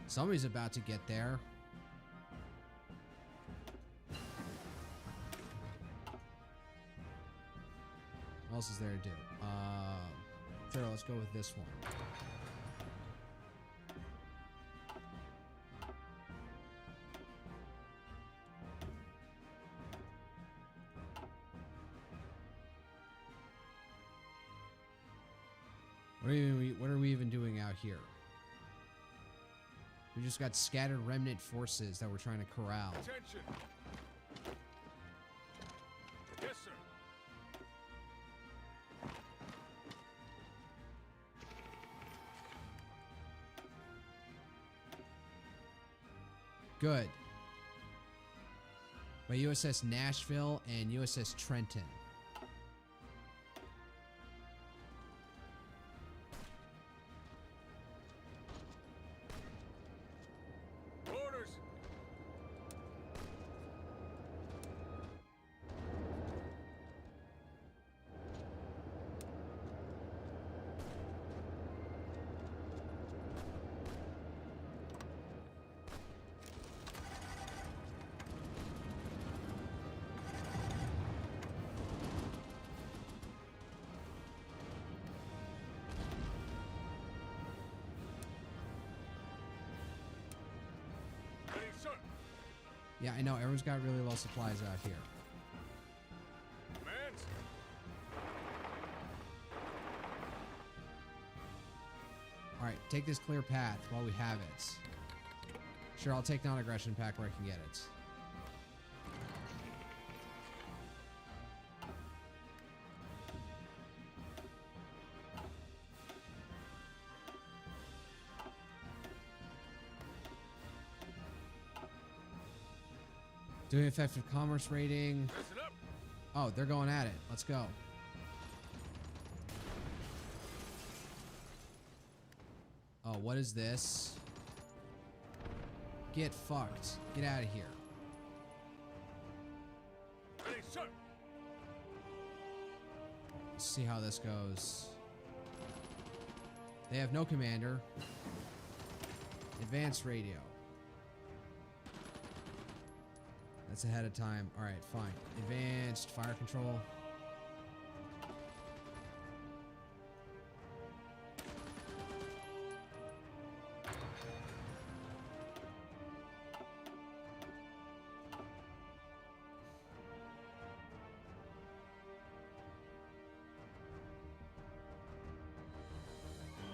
Somebody's about to get there. What else is there to do? Sure, let's go with this one. What are we even doing out here? We just got scattered remnant forces that we're trying to corral. Attention. Yes, sir. Good. By USS Nashville and USS Trenton. Orders. Ready, sir. Yeah, I know. Everyone's got really low supplies out here. Commands. Alright, take this clear path while we have it. Sure, I'll take non-aggression pack where I can get it. Doing effective commerce rating. Listen up. Oh, they're going at it. Let's go. Oh, what is this? Get fucked. Get out of here. Ready, sir. Let's see how this goes. They have no commander. Advanced radio. That's ahead of time. Alright, fine. Advanced fire control.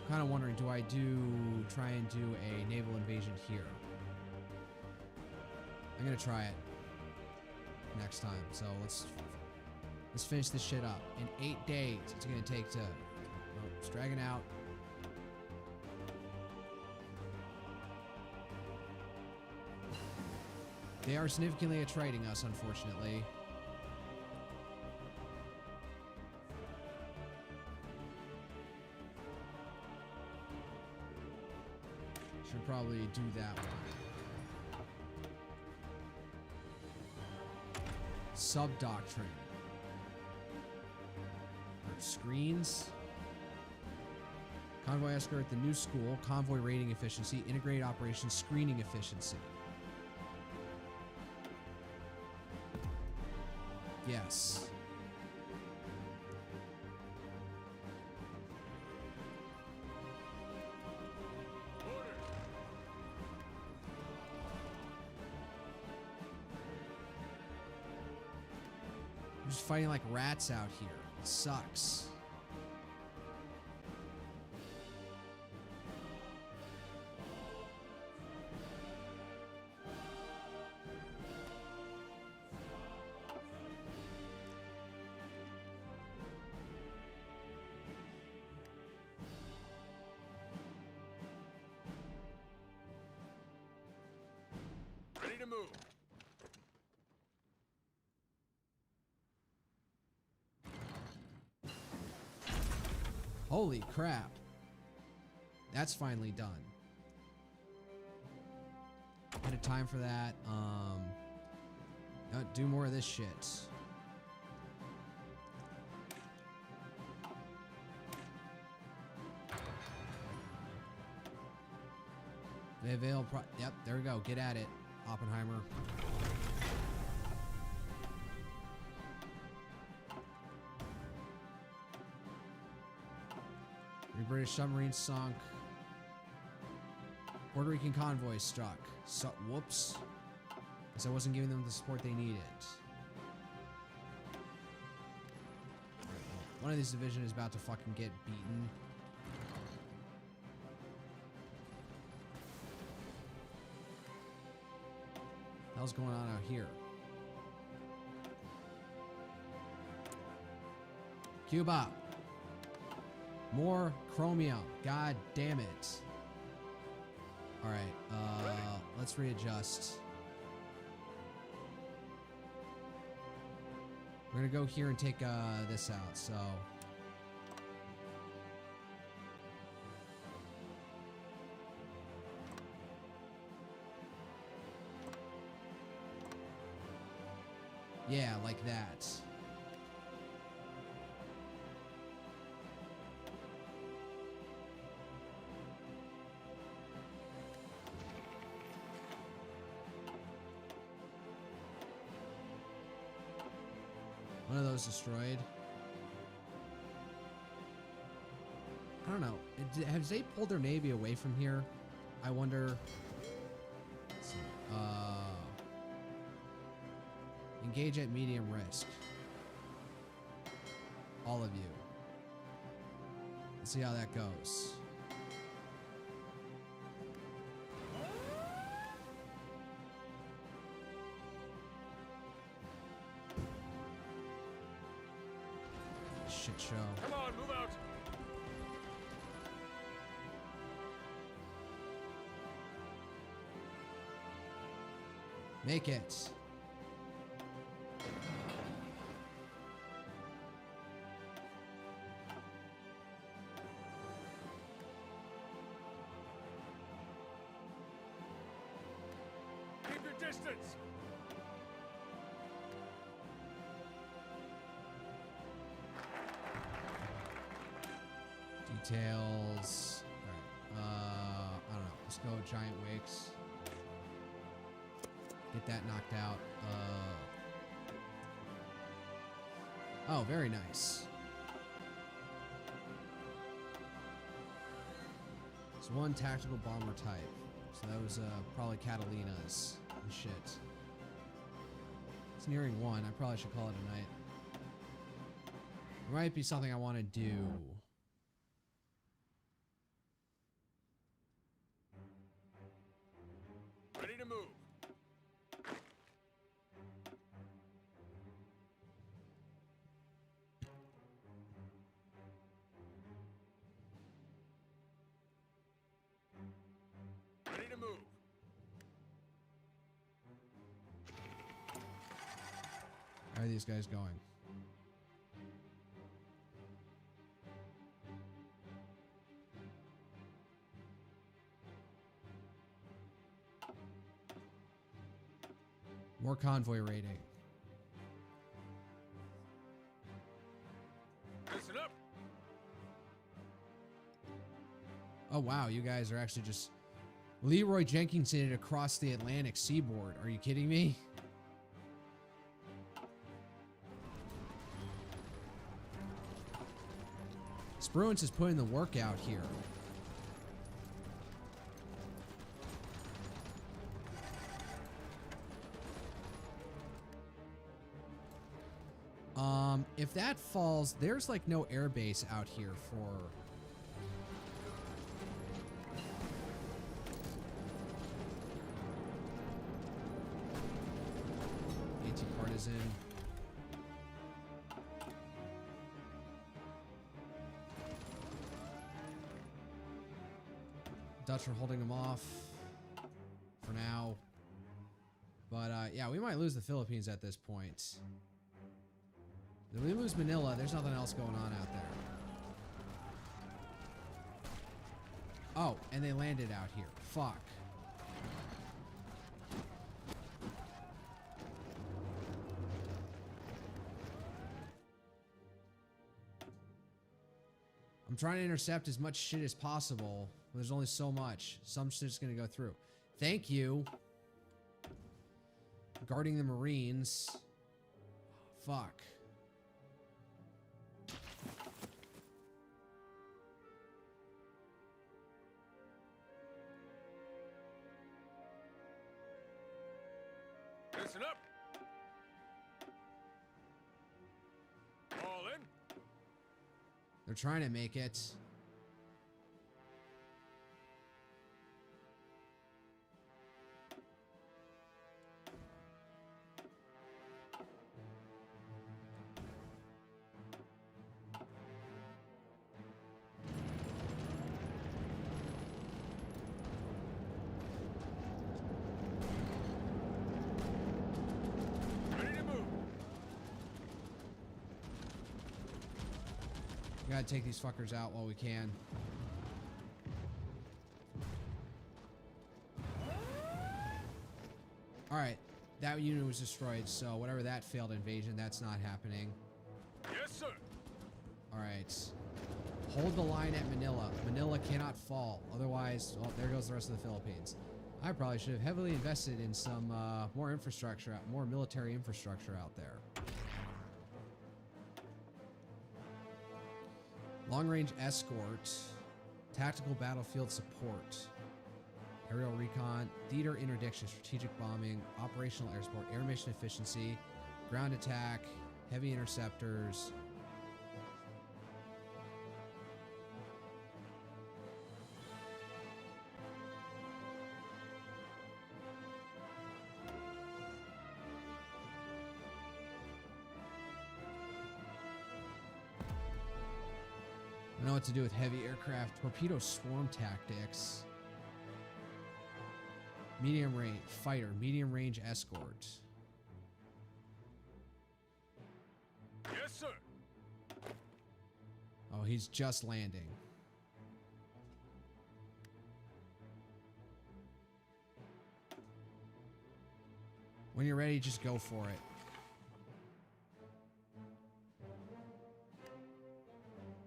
Kind of wondering, do I try and do a naval invasion here? I'm gonna try it next time. So let's finish this shit up. In 8 days, it's gonna take to. Oh, it's dragging out. They are significantly attriting us, unfortunately. Should probably do that one. Sub-doctrine. Screens. Convoy escort at the new school. Convoy rating efficiency. Integrated operations screening efficiency. Yes. We're just fighting like rats out here. It sucks. Ready to move. Holy crap. That's finally done. Bit of time for that. Do more of this shit. They avail. Yep, there we go. Get at it, Oppenheimer. Three British submarines sunk. Puerto Rican convoys struck. So, whoops. Guess I wasn't giving them the support they needed. One of these divisions is about to fucking get beaten. What the hell's going on out here? Cuba. More chromium. God damn it. All right, let's readjust. We're gonna go here and take this out, so. Yeah, like that. One of those destroyed. I don't know. Have they pulled their navy away from here? I wonder. Let's see. Engage at medium risk. All of you. Let's see how that goes. Shit show. Come on, move out. Make it. Keep your distance. Details. All right. I don't know. Let's go giant wakes. Get that knocked out. Oh, very nice. It's one tactical bomber type. So that was probably Catalina's and shit. It's nearing 1. I probably should call it a night. There might be something I want to do. Ready to move. Ready to move. How are these guys going? More convoy raiding. Listen up. Oh wow, you guys are actually just Leroy Jenkins did it across the Atlantic seaboard. Are you kidding me? Spruance is putting the work out here. If that falls, there's like no airbase out here for... Anti-partisan. Dutch are holding them off for now. But yeah, we might lose the Philippines at this point. If we lose Manila, there's nothing else going on out there. Oh, and they landed out here. Fuck. I'm trying to intercept as much shit as possible. There's only so much. Some shit's gonna go through. Thank you. Guarding the Marines. Fuck. Listen up. All in. They're trying to make it. We gotta take these fuckers out while we can. Alright, that unit was destroyed, so whatever that failed invasion, that's not happening. Yes, sir. Alright. Hold the line at Manila. Manila cannot fall. Otherwise, well, there goes the rest of the Philippines. I probably should have heavily invested in some more infrastructure, more military infrastructure out there. Long-range escort, tactical battlefield support, aerial recon, theater interdiction, strategic bombing, operational air support, air mission efficiency, ground attack, heavy interceptors. I know what to do with heavy aircraft. Torpedo swarm tactics. Medium range fighter. Medium range escort. Yes, sir. Oh, he's just landing. When you're ready, just go for it.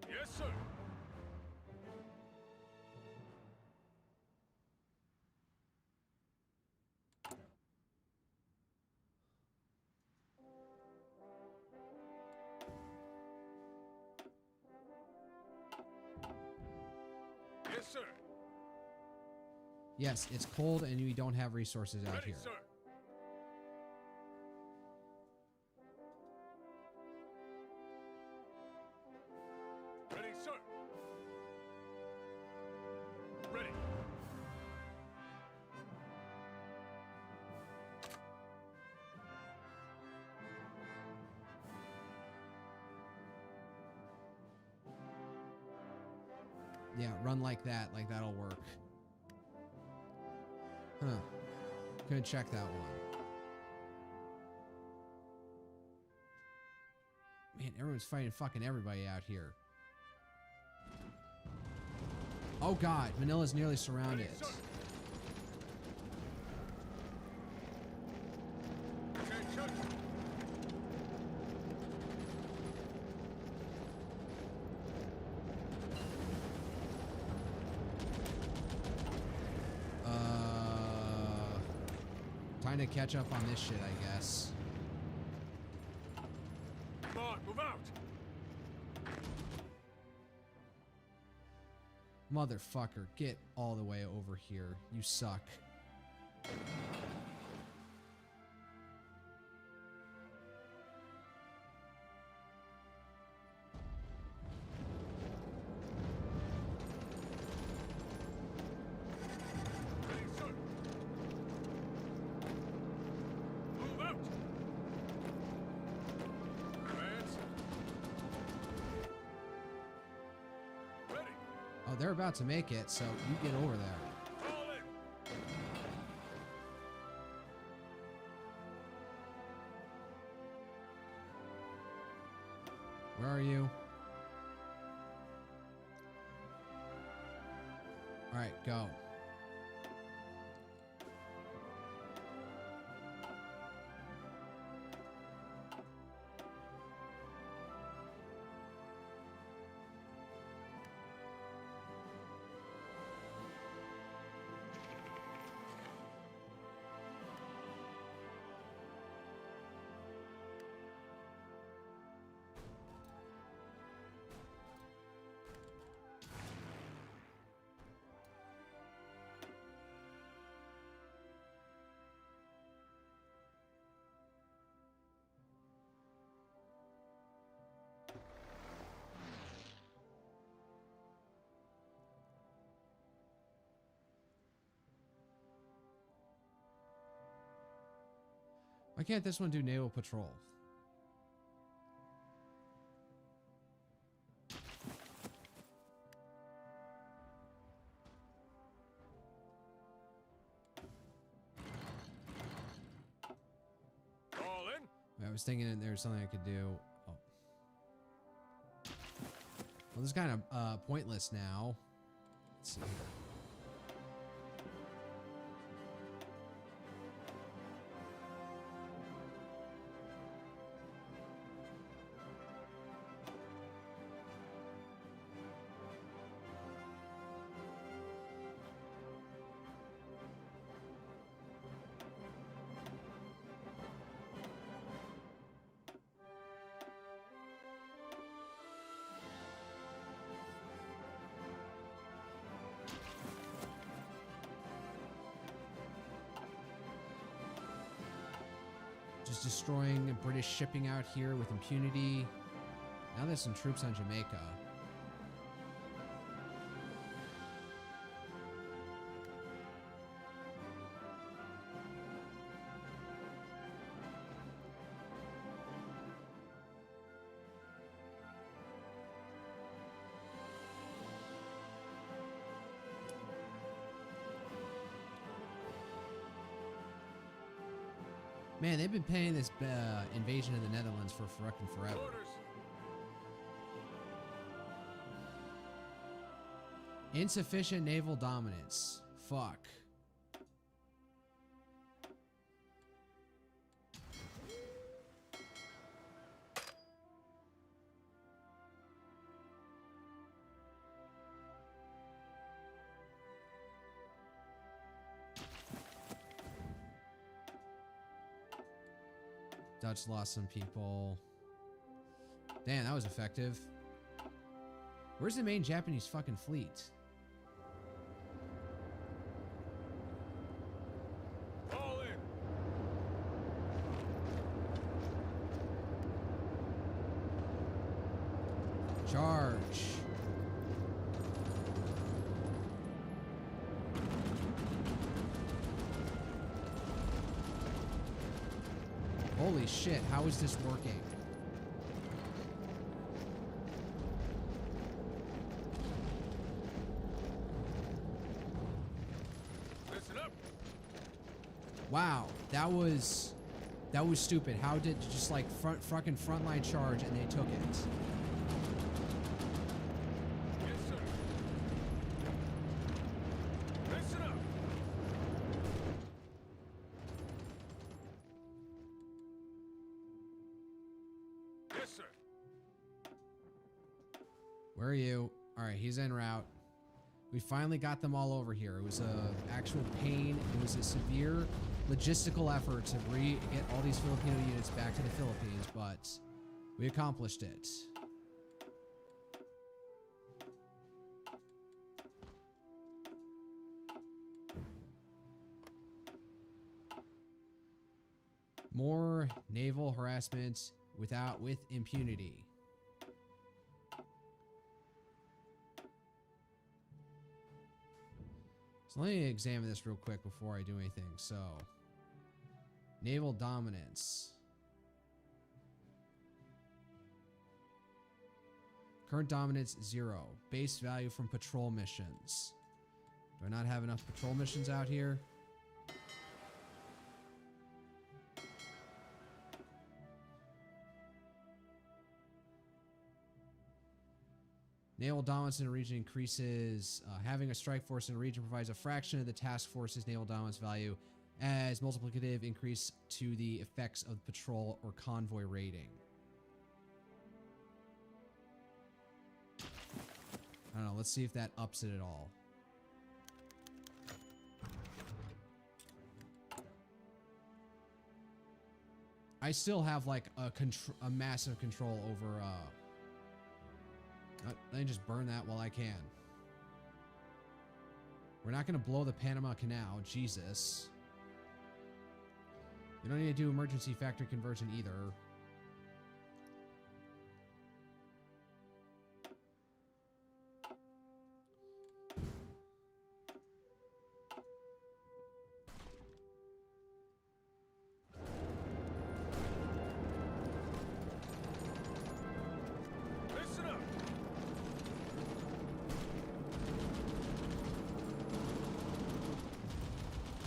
Yes, sir. Yes, sir. Yes, it's cold and we don't have resources out Ready, here. sir. Ready, sir. Ready. Yeah, run like that. Like that'll work. Huh. Couldn't check that one. Man, everyone's fighting fucking everybody out here. Oh god, Manila's nearly surrounded. Ready, sir. Attention. Time to catch up on this shit, I guess. Come on, move out. Motherfucker, get all the way over here. You suck. Ready, sir. Move out. Advance. Ready. Oh, they're about to make it, so you get over there. Fall in. Where are you? Alright, go. Why can't this one do naval patrol? Fall in. I was thinking that there was something I could do. Oh. Well, this is kind of pointless now. Let's see here. Just destroying British shipping out here with impunity. Now there's some troops on Jamaica. Man, they've been paying this invasion of the Netherlands for fucking forever. Orders. Insufficient naval dominance. Fuck. Dutch lost some people. Damn, that was effective. Where's the main Japanese fucking fleet? Fall in. Charge. Holy shit, how is this working? Listen up. Wow, that was stupid. How did just like fucking frontline charge and they took it? Yes, sir. Listen up. Yes, sir. Where are you? All right, he's en route. We finally got them all over here. It was a actual pain. It was a severe logistical effort to get all these Filipino units back to the Philippines, but we accomplished it. More naval harassment with impunity. So let me examine this real quick before I do anything. So, naval dominance. Current dominance 0. Base value from patrol missions. Do I not have enough patrol missions out here? Naval dominance in a region increases. Having a strike force in a region provides a fraction of the task force's naval dominance value as multiplicative increase to the effects of patrol or convoy rating. I don't know. Let's see if that ups it at all. I still have like a massive control over. Let me just burn that while I can. We're not going to blow the Panama Canal. Jesus. You don't need to do emergency factory conversion either. Listen up.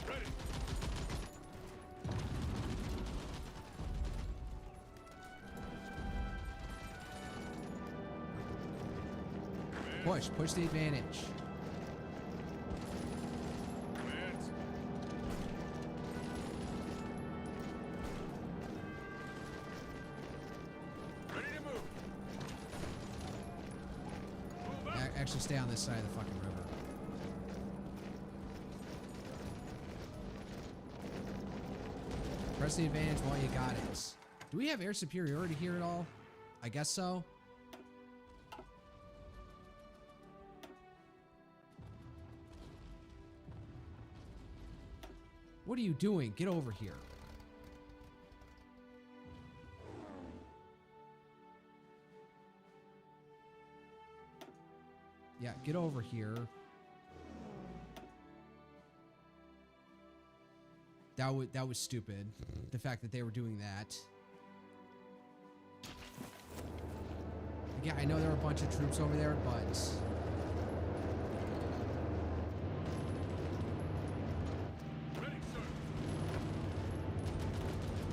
Ready. Push the advantage. Commands. Ready to move. Move up. Actually, stay on this side of the fucking river. Press the advantage while you got it. Do we have air superiority here at all? I guess so. What are you doing? Get over here. Yeah, get over here. That was stupid. The fact that they were doing that. Yeah, I know there are a bunch of troops over there, but Ready, sir.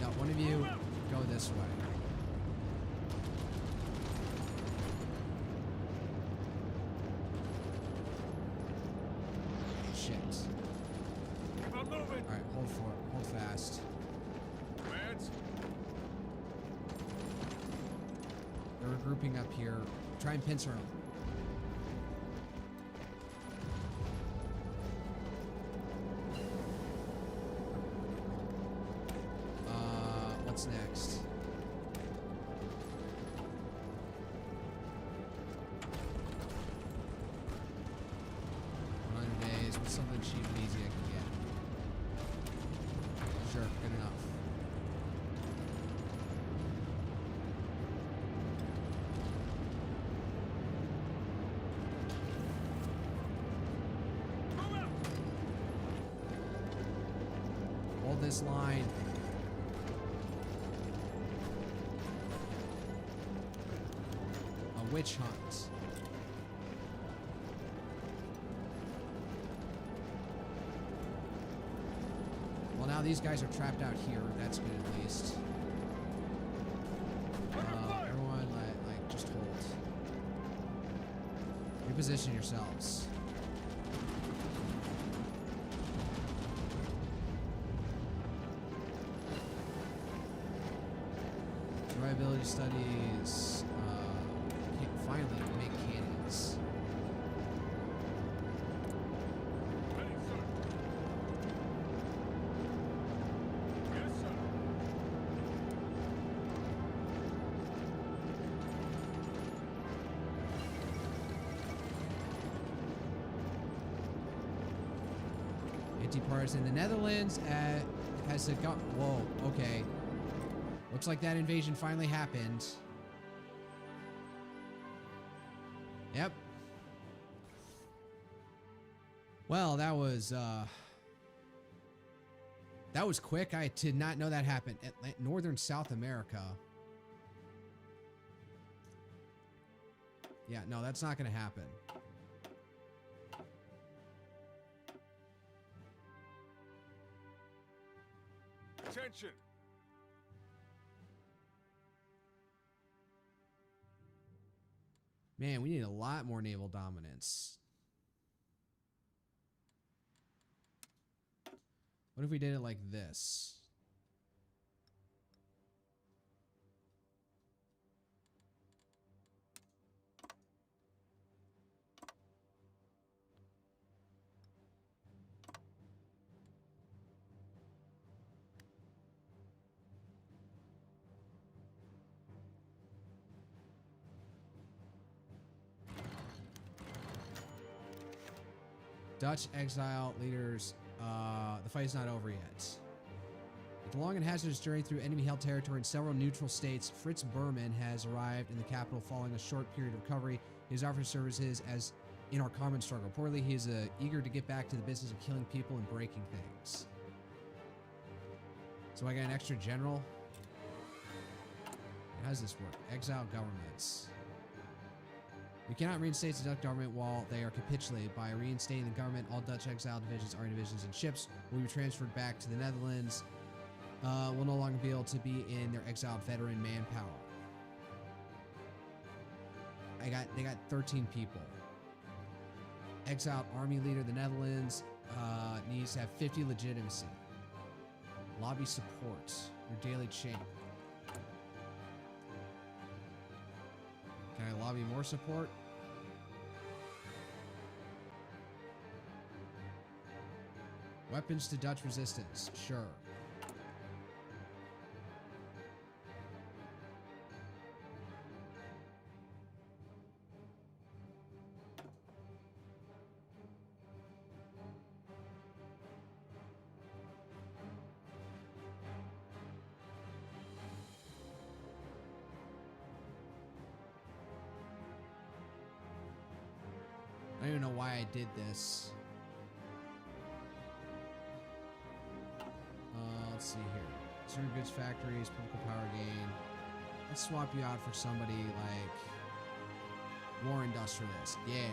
no, one of you go this way. Shit. Keep on moving. All right, hold fast. Commands. They're regrouping up here. Try and pincer them. What's next? Days. What's something cheap and easy I can get? Sure, good enough. Move out. Hold this line. A witch hunt. Well, now these guys are trapped out here. That's good at least. Everyone, like, just hold. Reposition yourselves. Survivability studies. Finally, make cannons. Ready, sir. Yes, sir. Anti-partisan. The Netherlands has a gun. Whoa, okay. Looks like that invasion finally happened. Yep. Well, that was quick. I did not know that happened. Northern South America. Yeah, no, that's not going to happen. Attention. Man, we need a lot more naval dominance. What if we did it like this? Dutch exile leaders, the fight is not over yet. With a long and hazardous journey through enemy-held territory in several neutral states, Fritz Berman has arrived in the capital following a short period of recovery. He has offered services as in our common struggle. Reportedly, he is eager to get back to the business of killing people and breaking things. So I got an extra general. How does this work? Exile governments. We cannot reinstate the Dutch government while they are capitulated. By reinstating the government, all Dutch exile divisions, army divisions, and ships will be transferred back to the Netherlands. Will no longer be able to be in their exiled veteran manpower. They got 13 people. Exiled army leader of the Netherlands needs to have 50 legitimacy. Lobby support. Your daily chain. Can I lobby more support? Weapons to Dutch resistance. Sure. I don't even know why I did this. Let's see here. Certain goods factories, political power gain. Let's swap you out for somebody like war industrialist. Yeah.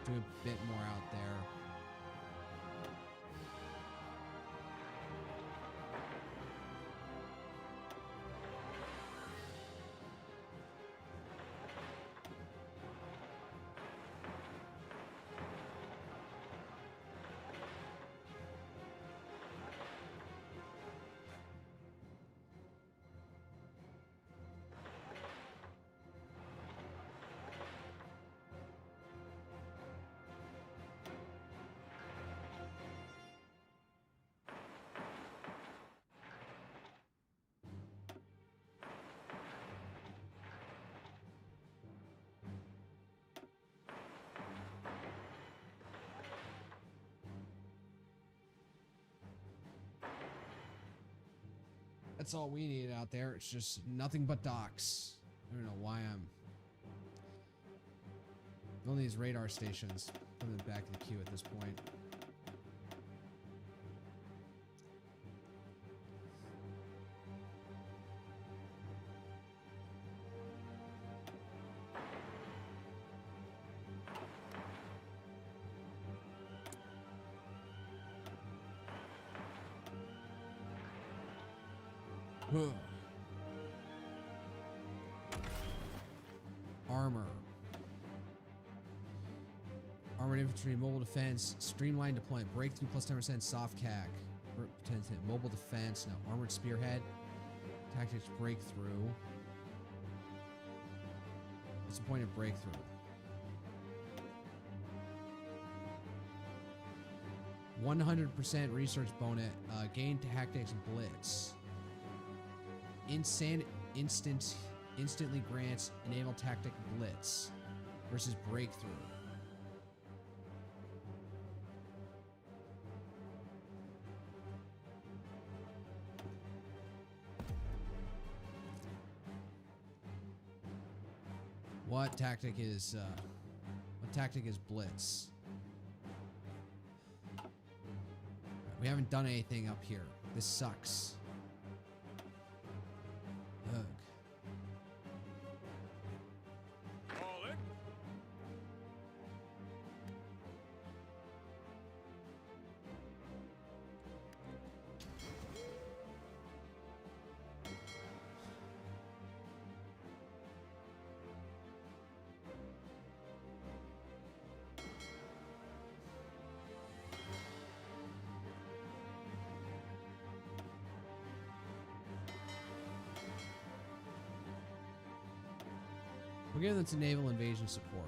Do a bit more out there. That's all we need out there. It's just nothing but docks. I don't know why I'm... Only these radar stations. Put them back in the queue at this point. Armor. Armored infantry, mobile defense, streamlined deployment, breakthrough plus 10%, soft CAC, 10%, mobile defense, no, armored spearhead, tactics breakthrough. What's the point of breakthrough? %100% research bonus, gain tactics blitz. Instantly grants enable tactic blitz versus breakthrough. What tactic is blitz? We haven't done anything up here. This sucks. Ugh. All in. We're giving them to naval invasion support.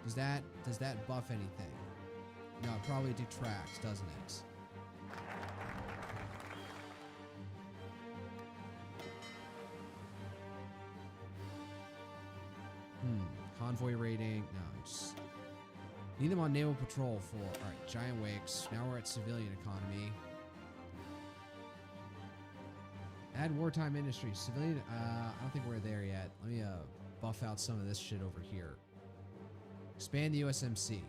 Does that buff anything? No, it probably detracts, doesn't it? Convoy rating. No, just need them on naval patrol for. All right, giant wakes. Now we're at civilian economy. Add wartime industry. Civilian, I don't think we're there yet. Let me buff out some of this shit over here. Expand the USMC.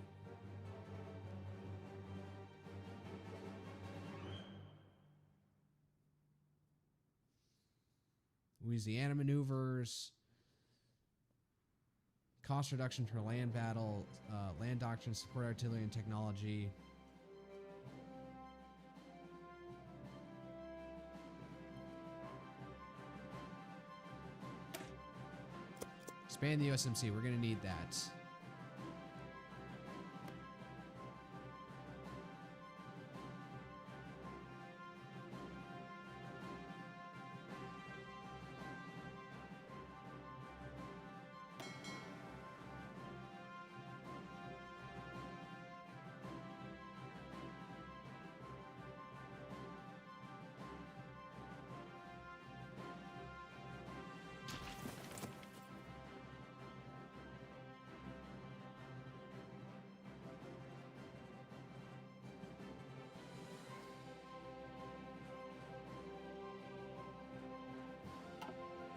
Louisiana maneuvers. Cost reduction for land battle, land doctrine, support artillery and technology. Expand the USMC. We're going to need that.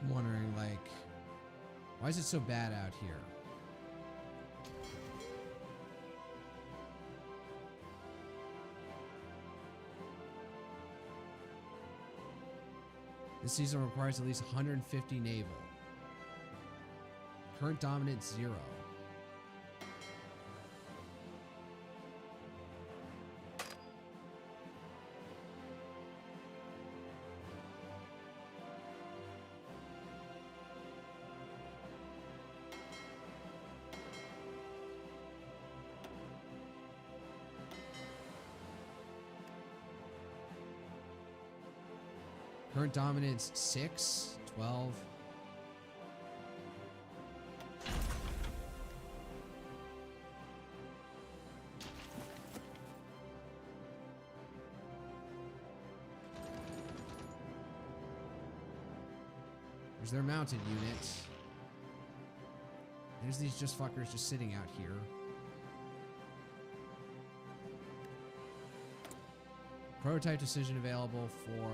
I'm wondering, like, why is it so bad out here? This season requires at least 150 naval. Current dominance 0. Current dominance 6, 12. There's their mounted unit. There's these just fuckers just sitting out here. Prototype decision available for...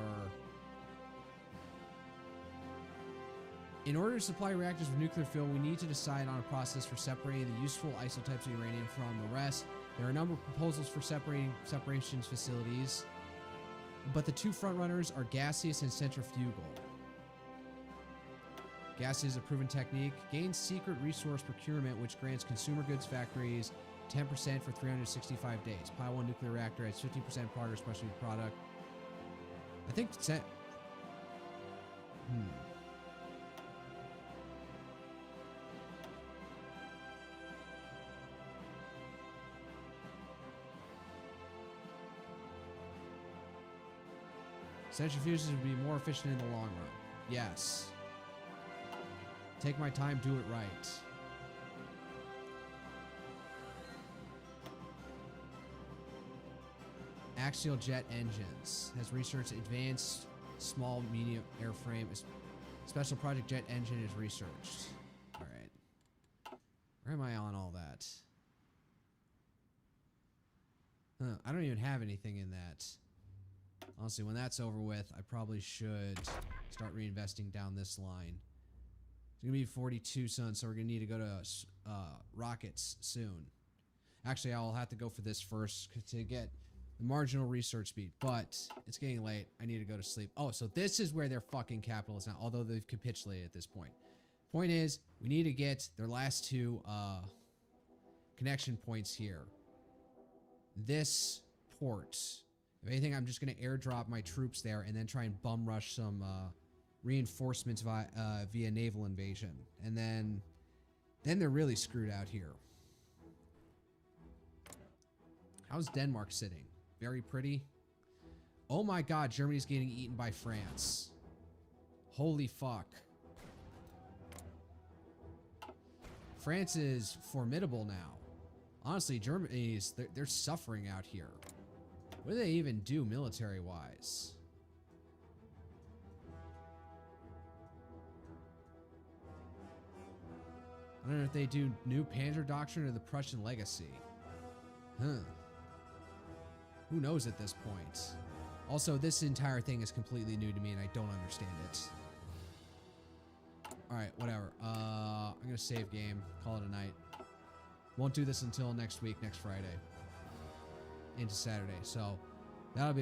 In order to supply reactors with nuclear fuel, we need to decide on a process for separating the useful isotopes of uranium from the rest. There are a number of proposals for separations facilities, but the two frontrunners are gaseous and centrifugal. Gaseous is a proven technique. Gains secret resource procurement, which grants consumer goods factories 10% for 365 days. Pile 1 nuclear reactor adds 15% progress specialty product. I think... Centrifuges would be more efficient in the long run. Yes. Take my time, do it right. Axial jet engines. Has researched advanced small medium airframe. Special project jet engine is researched. Alright. Where am I on all that? Huh, I don't even have anything in that. Honestly, when that's over with, I probably should start reinvesting down this line. It's going to be 42 suns, so we're going to need to go to rockets soon. Actually, I'll have to go for this first to get the marginal research speed, but it's getting late. I need to go to sleep. Oh, so this is where their fucking capital is now, although they've capitulated at this point. Point is, we need to get their last two connection points here. This port... If anything, I'm just going to airdrop my troops there and then try and bum rush some reinforcements via naval invasion. And then they're really screwed out here. How's Denmark sitting? Very pretty. Oh my god, Germany's getting eaten by France. Holy fuck. France is formidable now. Honestly, Germany's... They're suffering out here. What do they even do military-wise? I don't know if they do new Panzer Doctrine or the Prussian Legacy. Huh. Who knows at this point? Also, this entire thing is completely new to me and I don't understand it. Alright, whatever. I'm gonna save game. Call it a night. Won't do this until next week, next Friday. Into Saturday. So, that'll be